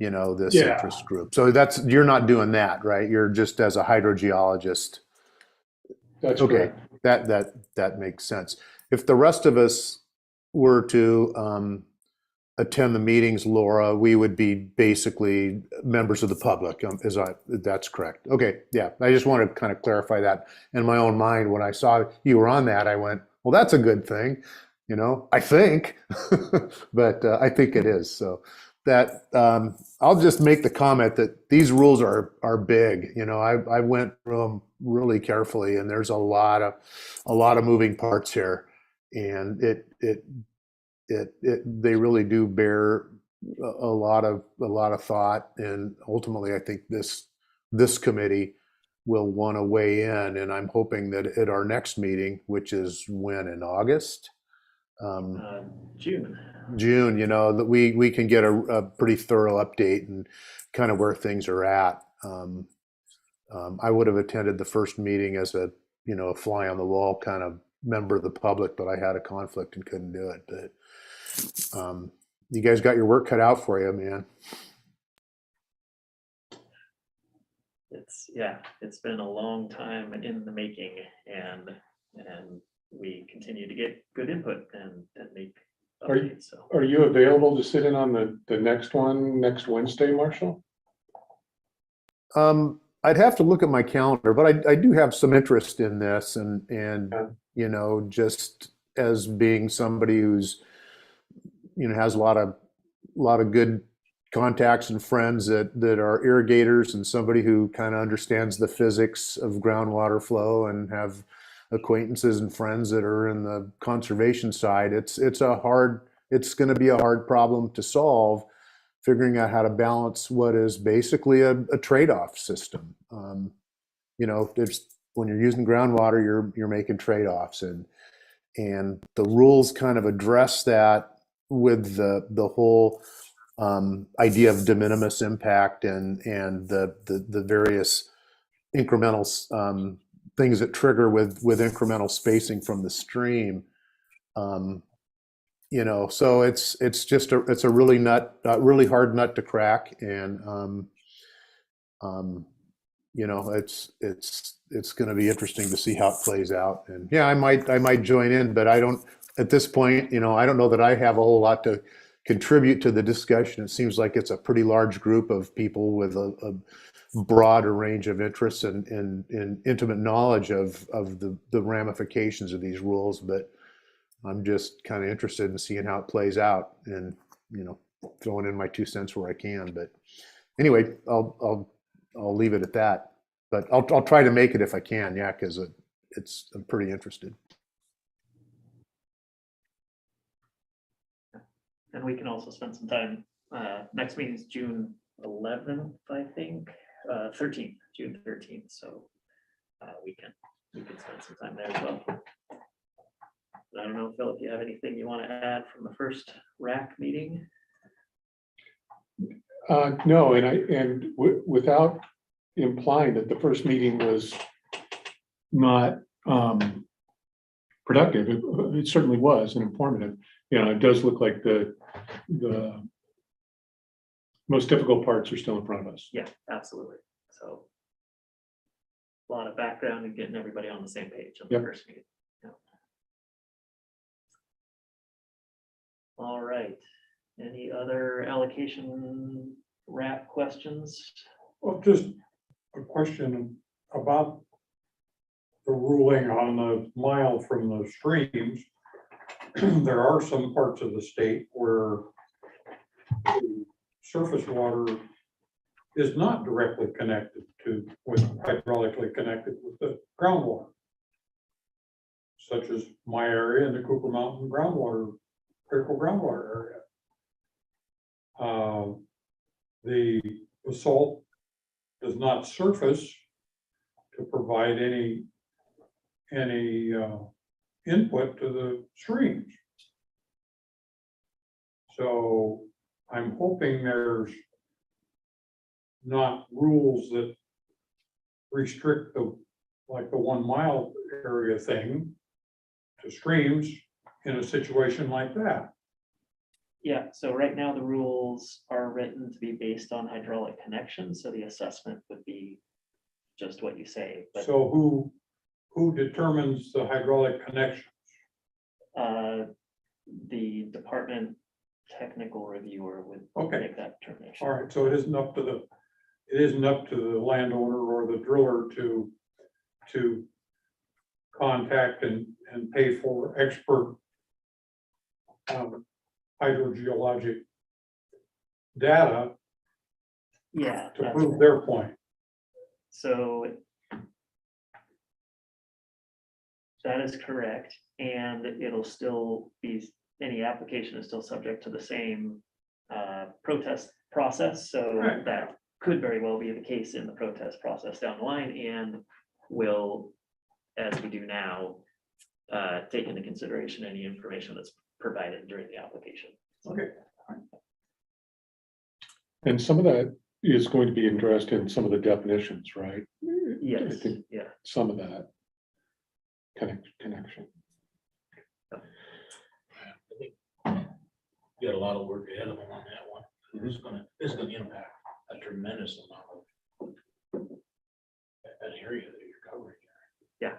you know, this Yeah. interest group. So you're not doing that, right? You're just as a hydrogeologist. That's Okay, correct. that makes sense. If the rest of us were to attend the meetings, Laura, we would be basically members of the public. That's correct. Okay, yeah. I just want to kind of clarify that in my own mind. When I saw you were on that, I went, well, that's a good thing, you know. I think, but I think it is. So that I'll just make the comment that these rules are big. You know, I went through them really carefully, and there's a lot of moving parts here, and they really do bear a lot of thought, and ultimately I think this committee will want to weigh in, and I'm hoping that at our next meeting, which is when, in August, June. June, you know, that we can get a pretty thorough update and kind of where things are at. I would have attended the first meeting as a fly on the wall kind of member of the public, but I had a conflict and couldn't do it. But you guys got your work cut out for you, man. It's been a long time in the making, and we continue to get good input and make updates. So Are you available to sit in on the next one next Wednesday, Marshall? I'd have to look at my calendar, but I do have some interest in this, and you know, just as being somebody who's, you know, has a lot of good contacts and friends that are irrigators, and somebody who kind of understands the physics of groundwater flow, and have acquaintances and friends that are in the conservation side. It's going to be a hard problem to solve, figuring out how to balance what is basically a trade-off system. You know, when you're using groundwater, you're making trade-offs, and the rules kind of address that with the whole idea of de minimis impact and the various incremental things that trigger with incremental spacing from the stream. You know, so it's a really hard nut to crack, and you know, it's going to be interesting to see how it plays out. And yeah, I might join in, but I don't at this point. You know, I don't know that I have a whole lot to contribute to the discussion. It seems like it's a pretty large group of people with a broader range of interests and intimate knowledge of the ramifications of these rules. But I'm just kind of interested in seeing how it plays out, and, you know, throwing in my 2 cents where I can. But anyway, I'll leave it at that. But I'll try to make it if I can. Yeah, because I'm pretty interested. and we can also spend some time. Next meeting is June 11th, I think, 13th, June 13th. So we can spend some time there as well. I don't know, Phil, if you have anything you want to add from the first RAC meeting. No, and without implying that the first meeting was not productive, it certainly was and informative. You know, it does look like the most difficult parts are still in front of us. Yeah, absolutely. So a lot of background and getting everybody on the same page on the Yep. first meeting. Yeah. All right. Any other allocation wrap questions? Well, just a question about the ruling on the mile from the streams. There are some parts of the state where the surface water is not directly connected hydraulically connected with the groundwater. Such as my area in the Cooper Mountain critical groundwater area. The salt does not surface to provide any input to the streams. So I'm hoping there's not rules that restrict like the 1 mile area thing to streams in a situation like that. Yeah, so right now the rules are written to be based on hydraulic connections, so the assessment would be just what you say, but So who determines the hydraulic connection? the department technical reviewer would Okay. make that determination. All right, so it isn't up to the landowner or the driller to contact and pay for expert hydrogeologic data Yeah, to that's prove their point. so that is correct, and it'll still be, any application is still subject to the same protest process, so Right. that could very well be the case in the protest process down the line, and will, as we do now, take into consideration any information that's provided during the application. Okay. And some of that is going to be addressed in some of the definitions, right? Yes, I think yeah. some of that connection. I think you got a lot of work ahead of them on that one. This is gonna impact a tremendous amount of an area that you're covering. Yeah.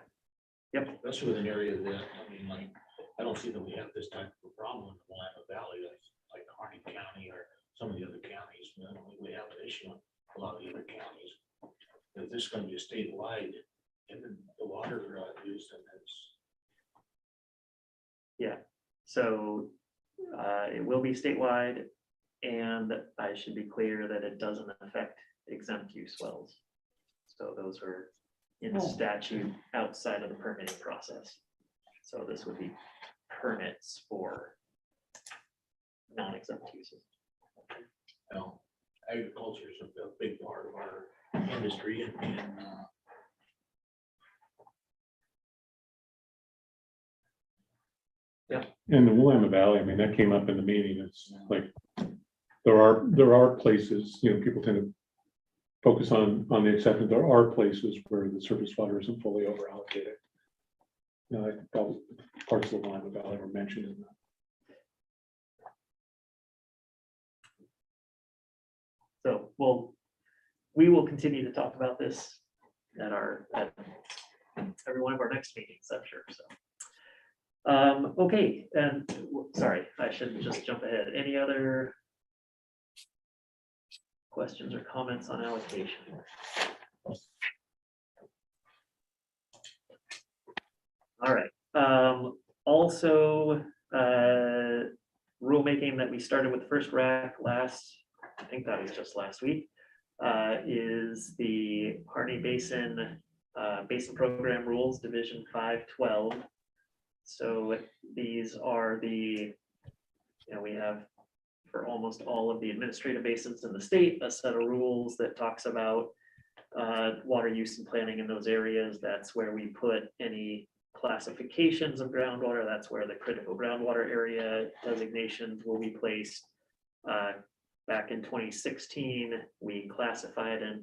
Yep. Especially with an area that, I mean, like, I don't see that we have this type of a problem in the Willamette Valley, like Harney County or some of the other counties. You know, we have an issue in a lot of the other counties. If this is gonna be a statewide, and the water use, and it's. Yeah, so it will be statewide, and I should be clear that it doesn't affect exempt use wells. So those are in statute outside of the permitting process. So this would be permits for non-exempt uses. You know, agriculture is a big part of our industry, and In the Willamette Valley, I mean, that came up in the meeting. It's like, there are places, people tend to focus on the exception. There are places where the surface water isn't fully over allocated. I think that was parts of the Willamette Valley were mentioned in that. So we will continue to talk about this at every one of our next meetings, I'm sure, so. Okay, and sorry, I should just jump ahead. Any other questions or comments on allocation? All right, also, rulemaking that we started with the first rack I think that was just last week, is the Harney Basin Program Rules, Division 512. So these are we have for almost all of the administrative basins in the state, a set of rules that talks about water use and planning in those areas. That's where we put any classifications of groundwater. That's where the critical groundwater area designations will be placed. Back in 2016, we classified a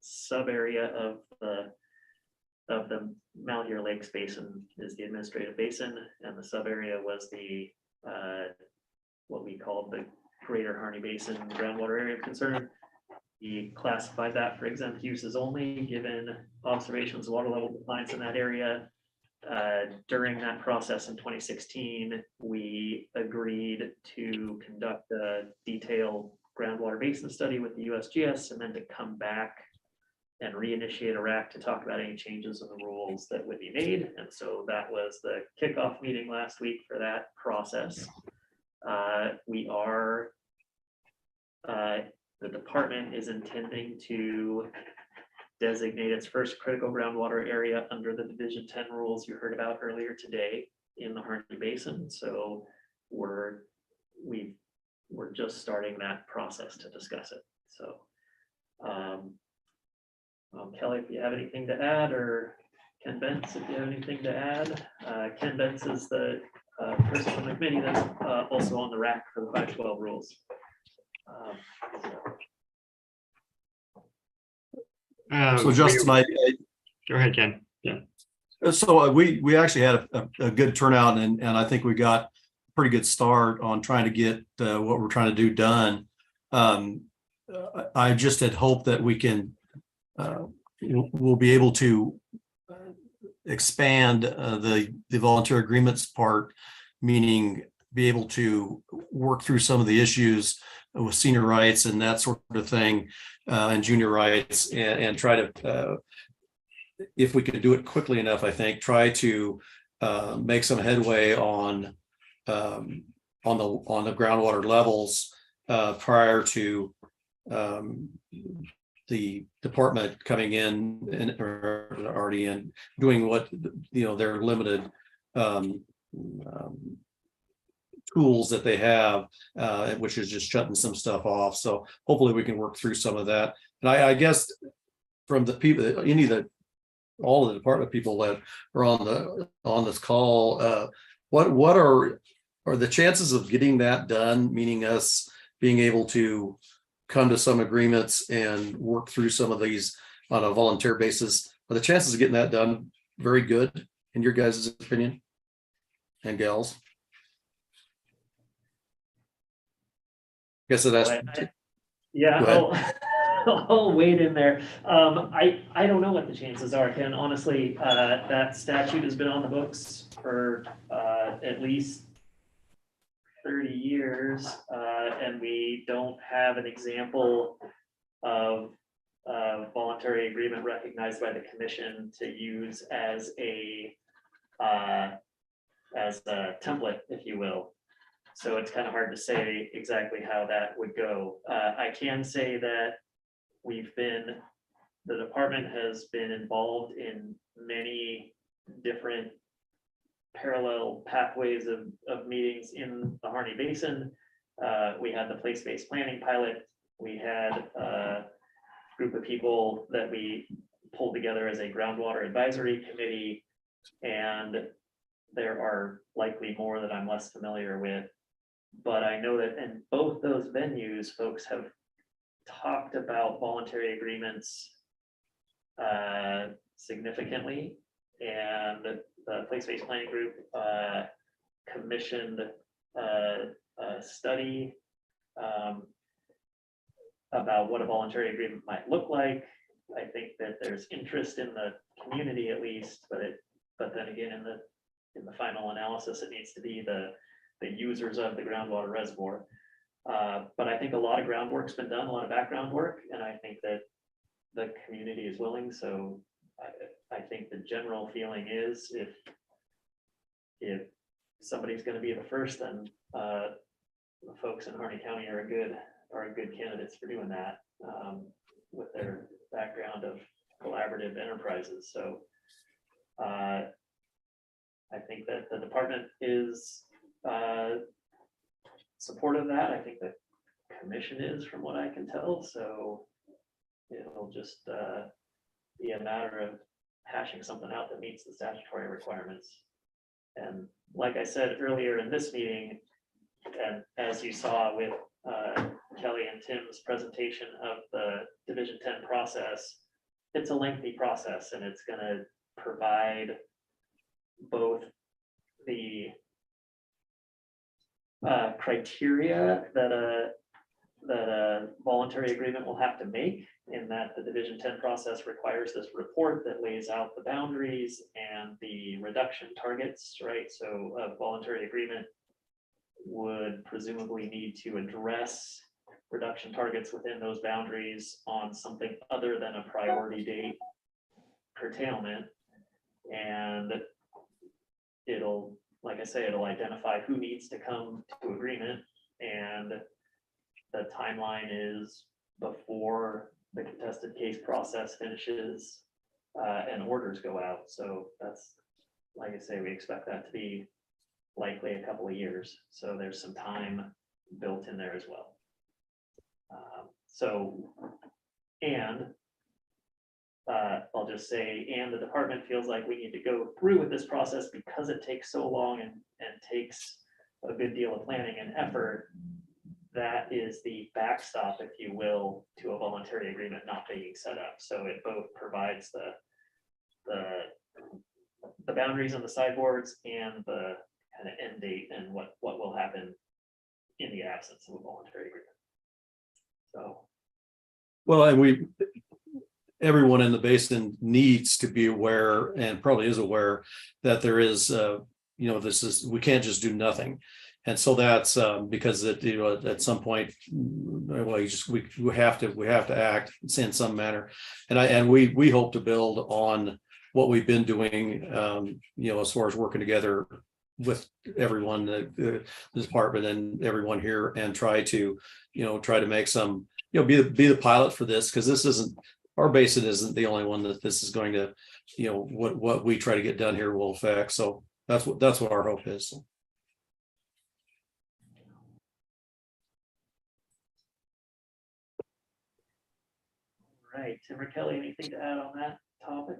sub area of the Malheur Lakes Basin is the administrative basin, and the sub area was the what we called the greater Harney Basin groundwater area of concern. He classified that for exempt uses only, given observations of water level declines in that area. During that process in 2016, we agreed to conduct a detailed groundwater basin study with the USGS and then to come back and reinitiate a RAC to talk about any changes in the rules that would be made. And so that was the kickoff meeting last week for that process. The department is intending to designate its first critical groundwater area under the Division 10 rules you heard about earlier today in the Harney Basin. So we're just starting that process to discuss it. So Kelly, if you have anything to add, or Ken Bentz, if you have anything to add. Ken Bentz is the person on the committee that's also on the RAC for the 512 rules. So Justin, Go ahead, Ken. Yeah. So we actually had a good turnout, and I think we got a pretty good start on trying to get what we're trying to do done. I just had hoped that we can we'll be able to expand the volunteer agreements part, meaning be able to work through some of the issues with senior rights and that sort of thing, and junior rights, and try to, if we could do it quickly enough, I think, try to make some headway on the groundwater levels prior to the department coming in and or already in doing what, their limited tools that they have, which is just shutting some stuff off. So hopefully we can work through some of that. And I guess from the people, all of the department people that are on this call, what are the chances of getting that done? Meaning us being able to come to some agreements and work through some of these on a volunteer basis. Are the chances of getting that done very good in your guys' opinion and gals? Guess that's yeah. I'll wade in there. I don't know what the chances are, Ken. Honestly, that statute has been on the books for at least 30 years, and we don't have an example of voluntary agreement recognized by the commission to use as a template, if you will. So it's kind of hard to say exactly how that would go. I can say that the department has been involved in many different parallel pathways of meetings in the Harney Basin. We had the place-based planning pilot. We had a group of people that we pulled together as a groundwater advisory committee, and there are likely more that I'm less familiar with. But I know that in both those venues, folks have talked about voluntary agreements significantly, and the place-based planning group commissioned a study about what a voluntary agreement might look like. I think that there's interest in the community at least, but then again, in the final analysis, it needs to be the users of the groundwater reservoir. But I think a lot of groundwork's been done, a lot of background work, and I think that the community is willing. So I think the general feeling is if somebody's going to be the first, then the folks in Harney County are good candidates for doing that, with their background of collaborative enterprises. So I think that the department is supportive of that. I think the commission is, from what I can tell. So it'll just be a matter of hashing something out that meets the statutory requirements. And like I said earlier in this meeting, and as you saw with Kelly and Tim's presentation of the Division 10 process, it's a lengthy process, and it's going to provide both the criteria that a voluntary agreement will have to make, in that the Division 10 process requires this report that lays out the boundaries and the reduction targets, right? So a voluntary agreement would presumably need to address reduction targets within those boundaries on something other than a priority date curtailment. And it'll, like I say, it'll identify who needs to come to agreement, and the timeline is before the contested case process finishes and orders go out. So that's, like I say, we expect that to be likely a couple of years. So there's some time built in there as well. I'll just say, and the department feels like we need to go through with this process because it takes so long and takes a good deal of planning and effort. That is the backstop, if you will, to a voluntary agreement not being set up. So it both provides the boundaries on the sideboards and the kind of end date and what will happen in the absence of a voluntary agreement. So. Well, and everyone in the basin needs to be aware, and probably is aware, that there is, we can't just do nothing. And so that's because at some point, well, we have to act in some manner. And we hope to build on what we've been doing, as far as working together with everyone, the department and everyone here, and try to make some, be the pilot for this, because this isn't, our basin isn't the only one that this is going to, what we try to get done here will affect. So that's what our hope is. All right, Tim or Kelly, anything to add on that topic?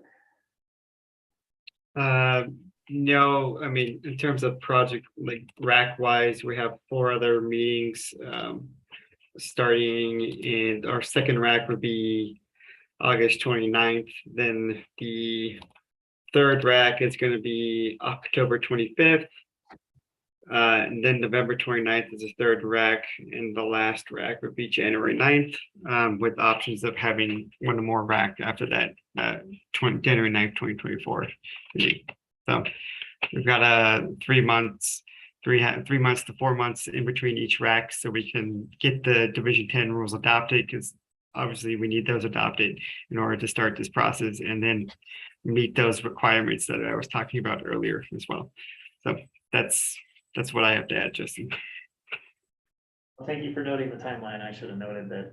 No, I mean, in terms of project, like rack wise, we have 4 other meetings. Starting in our second rack would be August 29th. Then the third rack is going to be October 25th. And then November 29th is the third rack, and the last rack would be January 9th, with options of having one more rack after that, January 9th, 2024. So we've got 3 months, 3 months to 4 months in between each rack, so we can get the Division 10 rules adopted, because obviously we need those adopted in order to start this process, and then meet those requirements that I was talking about earlier as well. So that's what I have to add, Justin. Well, thank you for noting the timeline. I should have noted that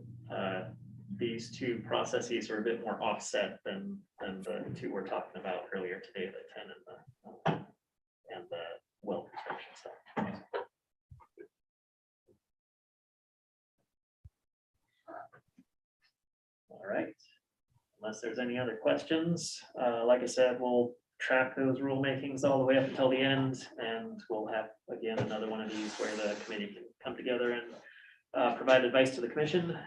these 2 processes are a bit more offset than the 2 we're talking about earlier today, the 10 and the well construction stuff. All right, unless there's any other questions, like I said, we'll track those rulemakings all the way up until the end, and we'll have again another one of these where the committee can come together and provide advice to the commission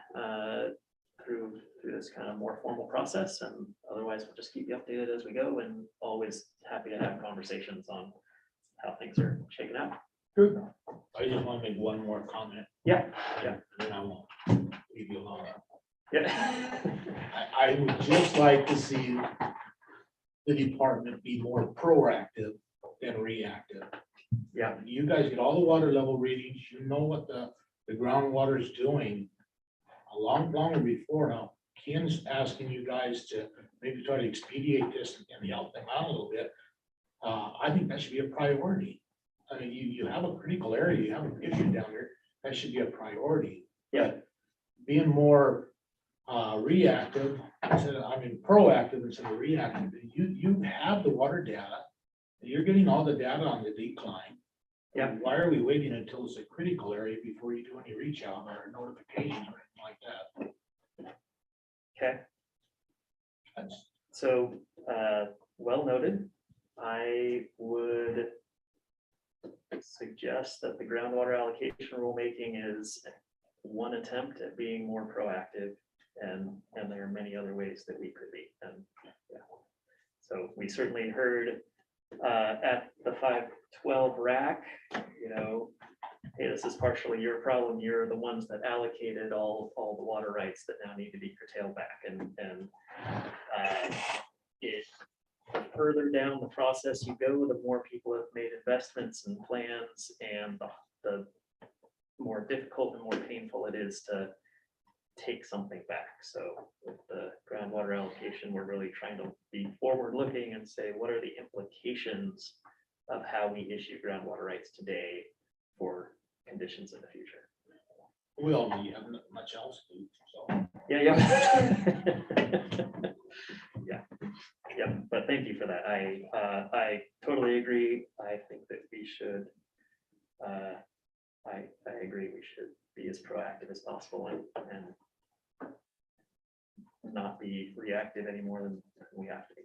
through this kind of more formal process. And otherwise, we'll just keep you updated as we go, and always happy to have conversations on how things are shaking out. Good. I just want to make one more comment. Yeah. And then I won't leave you alone. Yeah. I would just like to see the department be more proactive than reactive. Yeah. You guys get all the water level readings, you know what the groundwater is doing a longer before now. Ken's asking you guys to maybe try to expedite this and help them out a little bit. I think that should be a priority. I mean, you have a critical area, you have an issue down there, that should be a priority. Yeah. Being more proactive instead of reactive. You have the water data. You're getting all the data on the decline. Yeah. Why are we waiting until it's a critical area before you do any reach out or notifications or anything like that? Okay. That's, So, well noted. I would suggest that the groundwater allocation rulemaking is one attempt at being more proactive, and there are many other ways that we could be. And yeah, so we certainly heard at the 512 rack, hey, this is partially your problem. You're the ones that allocated all the water rights that now need to be curtailed back. And if the further down the process you go, the more people have made investments and plans, and the more difficult and more painful it is to take something back. So with the groundwater allocation, we're really trying to be forward looking and say, what are the implications of how we issue groundwater rights today for conditions in the future? We all need, have much else to do, so. Yeah. Yeah, but thank you for that. I totally agree. I think that we should, I agree, we should be as proactive as possible and not be reactive any more than we have to be.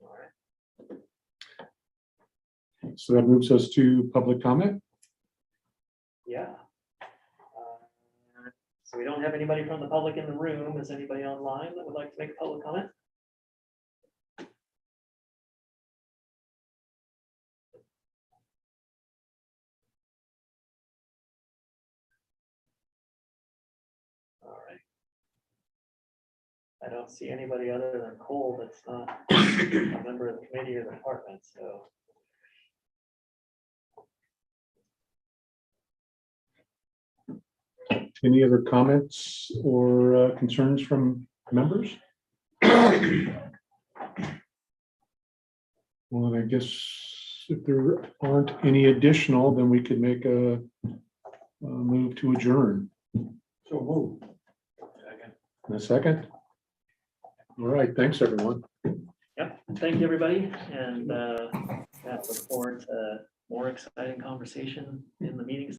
All right. So that moves us to public comment. Yeah. So we don't have anybody from the public in the room. Is anybody online that would like to make a public comment? All right. I don't see anybody other than Cole that's not a member of the committee or the department, so. Any other comments or concerns from members? Well, I guess if there aren't any additional, then we could make a move to adjourn. So move. In a second. All right, thanks, everyone. Yep, thank you, everybody, and yeah, look forward to more exciting conversation in the meetings